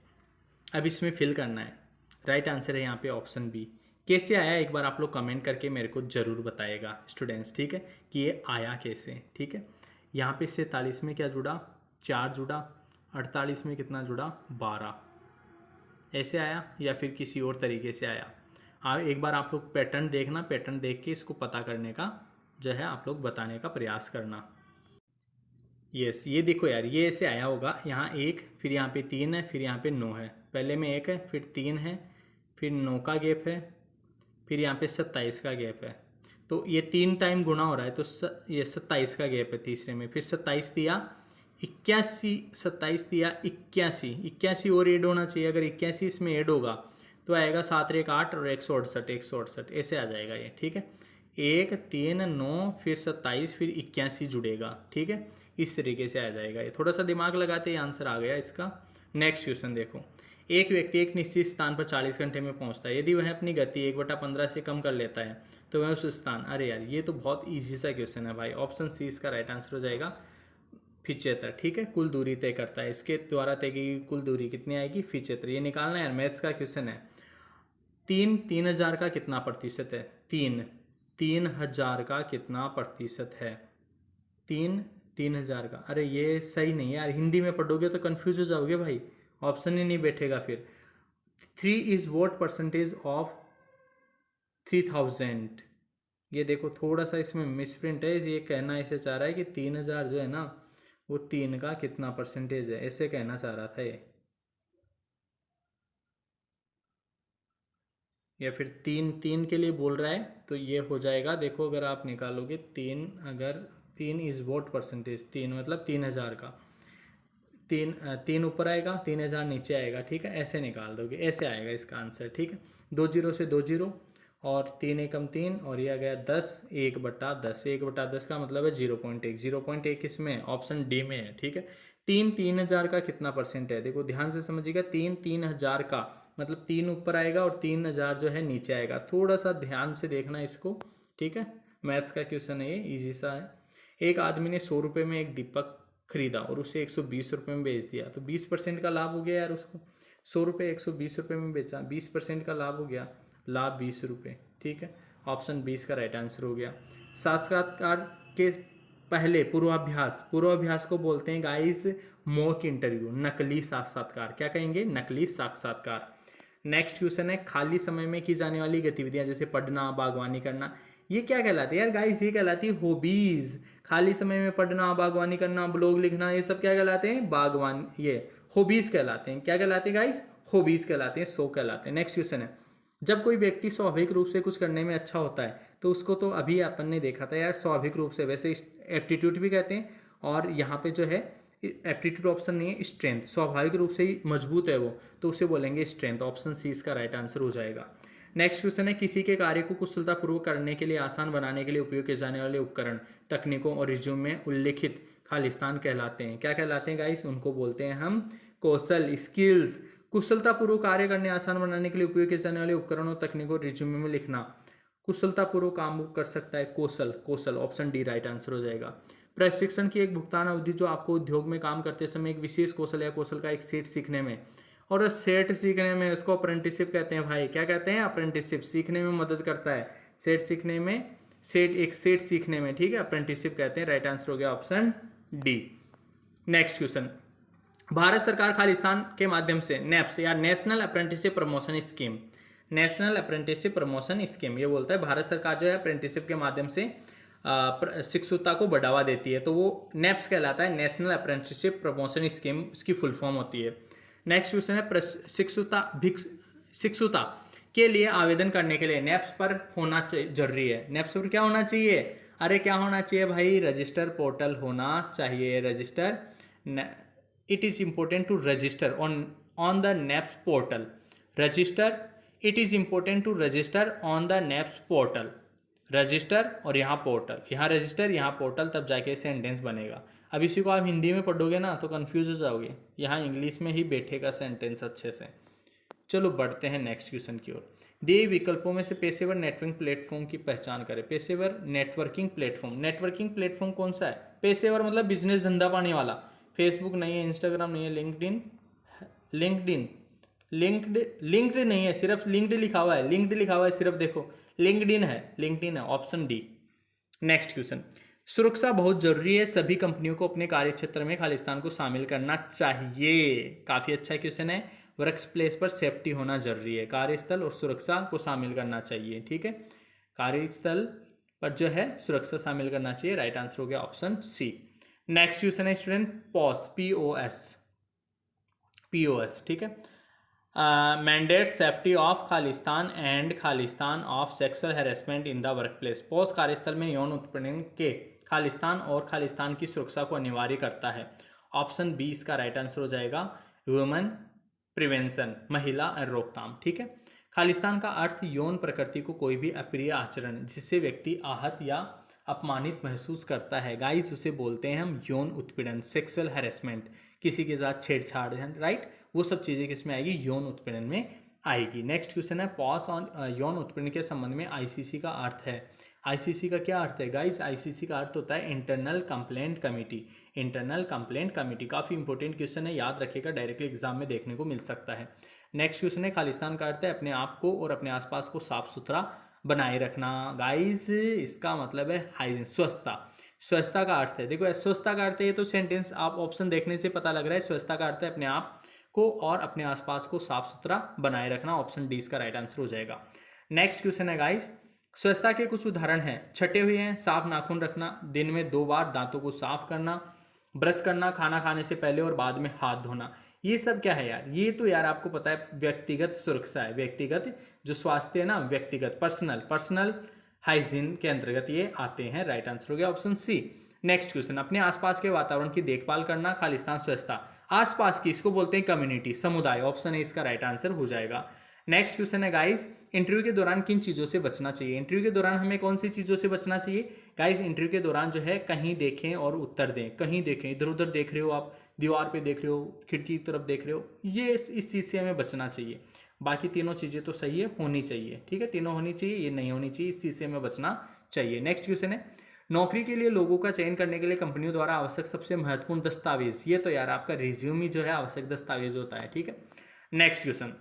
अब इसमें फिल करना है। राइट आंसर है यहाँ पे ऑप्शन बी। कैसे आया एक बार आप लोग कमेंट करके मेरे को जरूर बताइएगा स्टूडेंट्स, ठीक है, कि ये आया कैसे। ठीक है, यहाँ पे 47 में क्या जुड़ा, 4 जुड़ा, 48 में कितना जुड़ा, 12, ऐसे आया या फिर किसी और तरीके से आया। एक बार आप लोग पैटर्न देखना, पैटर्न देख के इसको पता करने का जो है आप लोग बताने का प्रयास करना। यस, ये देखो यार, ये ऐसे आया होगा, यहाँ 1, फिर यहाँ पे 3 है, फिर यहाँ पे 9 है। पहले में 1 है, फिर 3 है, फिर 9 का गैप है, फिर यहाँ पे 27 का गैप है। तो ये 3 टाइम गुणा हो रहा है, तो ये 27 का गैप है तीसरे में। फिर 27 दिया 81, 27 दिया 81, 81 और ऐड होना चाहिए। अगर 81 इसमें ऐड होगा तो आएगा 7 और 1 8 और 168, 168 ऐसे आ जाएगा ये, ठीक है। 1 3 9 फिर 27 फिर 81 जुड़ेगा, ठीक है। इस तरीके से आ जाएगा ये, थोड़ा सा दिमाग लगाते ही आंसर आ गया इसका। नेक्स्ट क्वेश्चन देखो, एक व्यक्ति एक निश्चित स्थान पर 40 घंटे में पहुंचता है। यदि वह अपनी गति 1/15 से कम कर लेता है तो वह उस स्थान, अरे यार ये तो बहुत ईजी सा क्वेश्चन है भाई, ऑप्शन सी इसका राइट आंसर हो जाएगा 75, ठीक है। कुल दूरी तय करता है, इसके द्वारा तय की कुल दूरी कितनी आएगी 75। ये निकालना है यार, मैथ्स का क्वेश्चन है। 3000 का कितना प्रतिशत है? 3000 का कितना प्रतिशत है? 3000 का, अरे ये सही नहीं है यार, हिंदी में पढ़ोगे तो कंफ्यूज हो जाओगे भाई, ऑप्शन ही नहीं बैठेगा फिर। 3 इज व्हाट परसेंटेज ऑफ 3000? ये देखो थोड़ा सा इसमें मिसप्रिंट है, ये कहना ऐसे चाह रहा है कि 3000 जो है ना वो 3 का कितना परसेंटेज है, ऐसे कहना चाह रहा था ये। या फिर 3 के लिए बोल रहा है, तो ये हो जाएगा, देखो अगर आप निकालोगे 3, अगर 3 इज व्हाट परसेंटेज, 3 मतलब 3000 का, 3 ऊपर आएगा 3000 नीचे आएगा, ठीक है। ऐसे निकाल दोगे, ऐसे आएगा इसका आंसर, ठीक है। 2 0 से 2 0 और 3 एकम 3 और ये आ गया 10, 1/10, 1/10 का मतलब है 0.1, 0.1 इसमें ऑप्शन डी में है, ठीक है। 3000 का कितना परसेंट है, देखो ध्यान से समझिएगा, 3000 का मतलब 3 ऊपर आएगा और 3000 जो है नीचे आएगा, थोड़ा सा ध्यान से देखना इसको, ठीक है। मैथ्स का क्वेश्चन है ये, ईजी सा है। एक आदमी ने 100 रुपये में एक दीपक खरीदा और उसे 120 रुपये में बेच दिया, तो 20% का लाभ हो गया यार उसको। 100 रुपये 120 रुपये में बेचा, 20% का लाभ हो गया, लाभ 20 रुपये, ठीक है। ऑप्शन 20 का राइट आंसर हो गया। साक्षात्कार के पहले पूर्वाभ्यास को बोलते हैं गाइस मॉक इंटरव्यू, नकली साक्षात्कार। क्या कहेंगे? नकली साक्षात्कार। नेक्स्ट क्वेश्चन है, खाली समय में की जाने वाली गतिविधियां जैसे पढ़ना, बागवानी करना, ये क्या कहलाती है यार गाइस? ये कहलाती है हॉबीज। खाली समय में पढ़ना, बागवानी करना, ब्लॉग लिखना, ये सब क्या कहलाते हैं? बागवान, ये हॉबीज कहलाते हैं। क्या कहलाते हैं गाइस? हॉबीज कहलाते हैं, शौक कहलाते हैं। नेक्स्ट क्वेश्चन है, जब कोई व्यक्ति स्वाभाविक रूप से कुछ करने में अच्छा होता है तो उसको, तो अभी अपन ने देखा था यार स्वाभाविक रूप से, वैसे एप्टीट्यूड भी कहते हैं, और यहाँ पे जो है एप्टीट्यूड ऑप्शन नहीं है, स्ट्रेंथ, स्वाभाविक रूप से ही मजबूत है वो, तो उसे बोलेंगे स्ट्रेंथ। ऑप्शन सी इसका राइट आंसर हो जाएगा। नेक्स्ट क्वेश्चन है, किसी के कार्य को कुशलतापूर्वक करने के लिए, आसान बनाने के लिए उपयोग किए जाने वाले उपकरण, तकनीकों और रिज्यूम में उल्लेखित खालिस्तान कहलाते हैं। क्या कहलाते हैं गाइस? उनको बोलते हैं हम कौशल, स्किल्स। कुशलतापूर्वक कार्य करने, आसान बनाने के लिए उपयोग किए जाने वाले उपकरण और तकनीकों, रिज्यूमे में लिखना, कुशलतापूर्वक काम कर सकता है, कौशल। ऑप्शन डी राइट आंसर हो जाएगा। प्रशिक्षण की एक भुगतान अवधि जो आपको उद्योग में काम करते समय एक विशेष कौशल या कौशल का एक सेट सीखने में, और सेट सीखने में उसको अप्रेंटिसशिप कहते हैं भाई। क्या कहते हैं? अप्रेंटिसशिप। सीखने में मदद करता है, सेट सीखने में, एक सेट सीखने में, ठीक है, अप्रेंटिसशिप कहते हैं। राइट आंसर हो गया option D. Next question, Bharat सरकार खालिस्तान के माध्यम से नेप्स या national apprenticeship promotion scheme, national apprenticeship promotion scheme, ये बोलता है भारत सरकार जो है अप्रेंटिसशिप के माध्यम से शिक्षुता को बढ़ावा देती है, तो वो नेप्स कहलाता है, नेशनल अप्रेंटिसशिप प्रमोशन स्कीम, इसकी फुल फॉर्म होती है। नेक्स्ट क्वेश्चन है, शिक्षुता के लिए आवेदन करने के लिए नेप्स पर होना जरूरी है। नेप्स पर क्या होना चाहिए? अरे क्या होना चाहिए भाई? रजिस्टर पोर्टल होना चाहिए, register. It is important to register on the NAPS portal, register. It is important to register on the NAPS portal, register और यहाँ पोर्टल, यहाँ रजिस्टर यहाँ पोर्टल, तब जाके सेंटेंस बनेगा। अब इसी को आप हिंदी में पढ़ोगे ना तो कंफ्यूज हो जाओगे, यहाँ इंग्लिश में ही बैठेगा सेंटेंस अच्छे से। चलो बढ़ते हैं नेक्स्ट क्वेश्चन की ओर। दिए विकल्पों में से पेशेवर नेटवर्किंग प्लेटफॉर्म की पहचान करें। पेशेवर नेटवर्किंग प्लेटफॉर्म, नेटवर्किंग प्लेटफॉर्म कौन सा है? पेशेवर मतलब बिजनेस धंधा पाने वाला। फेसबुक नहीं है, इंस्टाग्राम नहीं है, लिंक्ड नहीं है, सिर्फ लिंक्ड लिखा हुआ है, सिर्फ देखो लिंक्डइन है, ऑप्शन डी। नेक्स्ट क्वेश्चन, सुरक्षा बहुत जरूरी है, सभी कंपनियों को अपने कार्यक्षेत्र में खालिस्तान को शामिल करना चाहिए। काफी अच्छा क्वेश्चन है। वर्क प्लेस पर सेफ्टी होना जरूरी है, कार्यस्थल और सुरक्षा को शामिल करना चाहिए, ठीक है। कार्यस्थल पर जो है सुरक्षा शामिल करना चाहिए। राइट आंसर हो गया ऑप्शन सी। नेक्स्ट क्वेश्चन है स्टूडेंट पॉस, POS, ठीक है। Mandate safety of Khalistan and Khalistan of sexual harassment in the work place. POS कार्यस्थल में यौन उत्पीड़न के खालिस्तान और खालिस्तान की सुरक्षा को अनिवार्य करता है। ऑप्शन बी इसका राइट आंसर हो जाएगा वुमेन प्रिवेंशन, महिला रोकथाम, ठीक है। खालिस्तान का अर्थ यौन प्रकृति को कोई भी अप्रिय आचरण जिससे व्यक्ति आहत या अपमानित महसूस करता है गाइस, उसे बोलते हैं हम यौन उत्पीड़न, सेक्सुअल हैरेसमेंट, किसी के साथ छेड़छाड़, राइट, वो सब चीज़ें किस में आएगी, यौन उत्पीड़न में आएगी। नेक्स्ट क्वेश्चन है पॉस ऑन यौन उत्पीड़न के संबंध में ICC का अर्थ है। ICC का क्या अर्थ है गाइस? ICC का अर्थ होता है internal complaint committee. Internal complaint committee काफ़ी इंपॉर्टेंट क्वेश्चन है, याद रखिएगा, डायरेक्टली एग्जाम में देखने को मिल सकता है। नेक्स्ट क्वेश्चन है खालिस्तान का अर्थ है अपने आप को और अपने आसपास को साफ सुथरा बनाए रखना। गाइस इसका मतलब है हाइजीन, स्वच्छता। स्वच्छता का अर्थ है, देखो स्वच्छता का अर्थ है, ये तो सेंटेंस आप ऑप्शन देखने से पता लग रहा है। स्वच्छता का अर्थ है अपने आप को और अपने आसपास को साफ सुथरा बनाए रखना। ऑप्शन डी इसका राइट आंसर हो जाएगा। नेक्स्ट क्वेश्चन है गाइस, स्वच्छता के कुछ उदाहरण हैं, छटे हुए हैं, साफ नाखून रखना, दिन में 2 बार दांतों को साफ करना, ब्रश करना, खाना खाने से पहले और बाद में हाथ धोना। ये सब क्या है यार? ये तो यार आपको पता है व्यक्तिगत सुरक्षा है, व्यक्तिगत जो स्वास्थ्य है ना, व्यक्तिगत पर्सनल हाइजीन के अंतर्गत ये आते हैं। राइट आंसर हो गया ऑप्शन सी। नेक्स्ट क्वेश्चन, अपने आसपास के वातावरण की देखभाल करना, खालिस्तान स्वच्छता। आसपास की, इसको बोलते हैं कम्युनिटी, समुदाय। ऑप्शन ए इसका राइट आंसर हो जाएगा। नेक्स्ट क्वेश्चन है गाइस, इंटरव्यू के दौरान किन चीज़ों से बचना चाहिए? इंटरव्यू के दौरान हमें कौन सी चीज़ों से बचना चाहिए गाइस? इंटरव्यू के दौरान जो है कहीं देखें और उत्तर दें, कहीं देखें, इधर उधर देख रहे हो आप, दीवार पे देख रहे हो, खिड़की की तरफ देख रहे हो, ये इस चीज़ से हमें बचना चाहिए। बाकी तीनों चीज़ें तो सही है, होनी चाहिए, ठीक है, तीनों होनी चाहिए, ये नहीं होनी चाहिए, इस चीज़ से हमें बचना चाहिए। नेक्स्ट क्वेश्चन है, नौकरी के लिए लोगों का चयन करने के लिए कंपनियों द्वारा आवश्यक सबसे महत्वपूर्ण दस्तावेज। ये तो यार आपका रिज्यूम जो है आवश्यक दस्तावेज होता है, ठीक है। नेक्स्ट क्वेश्चन,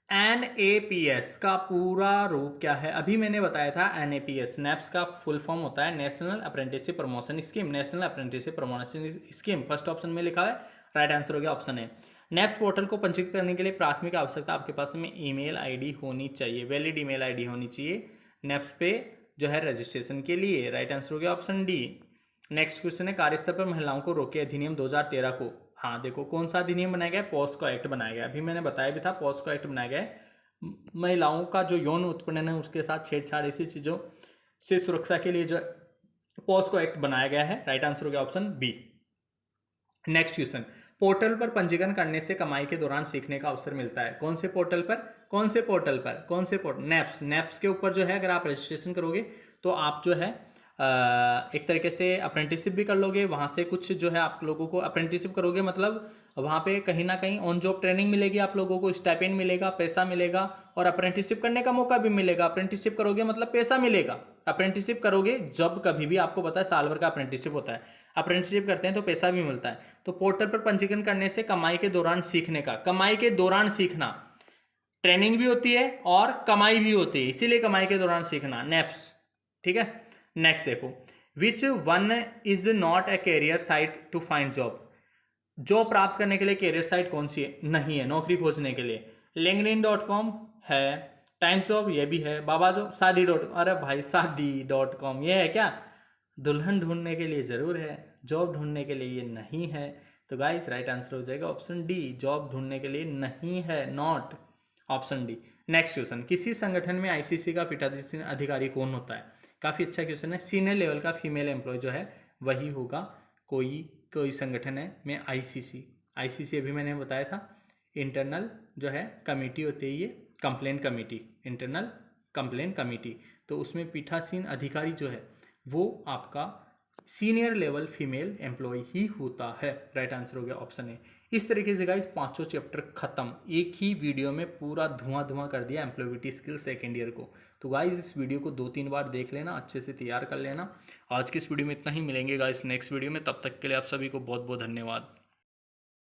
NAPS का पूरा रूप क्या है? अभी मैंने बताया था NAPS, NAPS का फुल फॉर्म होता है national apprenticeship promotion scheme, national apprenticeship promotion scheme. First option में लिखा है, राइट आंसर हो गया ऑप्शन ए। NAPS पोर्टल को पंजीकृत करने के लिए प्राथमिक आवश्यकता आपके पास में ईमेल ID होनी चाहिए, वैलिड ईमेल ID होनी चाहिए NAPS पे जो है रजिस्ट्रेशन के लिए। राइट आंसर हो गया ऑप्शन डी। नेक्स्ट क्वेश्चन है, कार्यस्थल पर महिलाओं को रोके अधिनियम 2013 को, हाँ देखो कौन सा अधिनियम बनाया गया है? पॉस्को एक्ट बनाया गया। अभी मैंने बताया भी था पॉस्को एक्ट बनाया गया है, महिलाओं का जो यौन उत्पीड़न है उसके साथ छेड़छाड़ ऐसी चीज़ों से सुरक्षा के लिए जो पॉस्को एक्ट बनाया गया है। राइट आंसर हो गया option B. Next question, portal पर पंजीकरण करने से कमाई के दौरान सीखने का अवसर मिलता है। कौन से पोर्टल पर? NAPS के ऊपर जो है अगर आप रजिस्ट्रेशन करोगे तो आप जो है एक तरीके से अप्रेंटिसशिप भी कर लोगे, वहाँ से कुछ जो है आप लोगों को अप्रेंटिसशिप करोगे, मतलब वहाँ पे कहीं ना कहीं ऑन जॉब ट्रेनिंग मिलेगी, आप लोगों को स्टाइपेंड मिलेगा, पैसा मिलेगा और अप्रेंटिसशिप करने का मौका भी मिलेगा। अप्रेंटिसशिप करोगे मतलब पैसा मिलेगा, अप्रेंटिसशिप करोगे जब कभी भी, आपको पता है साल भर का अप्रेंटिसशिप होता है, अप्रेंटिसशिप करते हैं तो पैसा भी मिलता है। तो पोर्टल पर पंजीकरण करने से कमाई के दौरान सीखने का, कमाई के दौरान सीखना, ट्रेनिंग भी होती है और कमाई भी होती है, इसीलिए कमाई के दौरान सीखना, NAPS, ठीक है। नेक्स्ट देखो, which one is not a career site to find job? Job प्राप्त करने के लिए कैरियर साइट कौन सी है? नहीं है, नौकरी खोजने के लिए linkedin.com है, टाइम्स ऑफ ये भी है, बाबा जो अरे भाई शादी.com ये है क्या? दुल्हन ढूंढने के लिए जरूर है, जॉब ढूंढने के लिए ये नहीं है। तो गाइस राइट आंसर हो जाएगा ऑप्शन डी, जॉब ढूंढने के लिए नहीं है, not, option D. Next question, किसी संगठन में ICC का पीठासीन अधिकारी कौन होता है? काफ़ी अच्छा क्वेश्चन है। सीनियर लेवल का फीमेल एम्प्लॉय जो है वही होगा, कोई संगठन है में ICC अभी मैंने बताया था, इंटरनल जो है कमेटी होती है ये, complaint committee, internal complaint committee. तो उसमें पीठासीन अधिकारी जो है वो आपका सीनियर लेवल फीमेल एम्प्लॉय ही होता है। राइट आंसर हो गया ऑप्शन ए। इस तरीके से गाइस पांचों चैप्टर खत्म, एक ही वीडियो में पूरा धुआं कर दिया एम्प्लॉयबिलिटी स्किल सेकेंड ईयर को। तो गाइस इस वीडियो को 2-3 बार देख लेना, अच्छे से तैयार कर लेना। आज की इस वीडियो में इतना ही, मिलेंगे गाइस नेक्स्ट वीडियो में, तब तक के लिए आप सभी को बहुत बहुत धन्यवाद।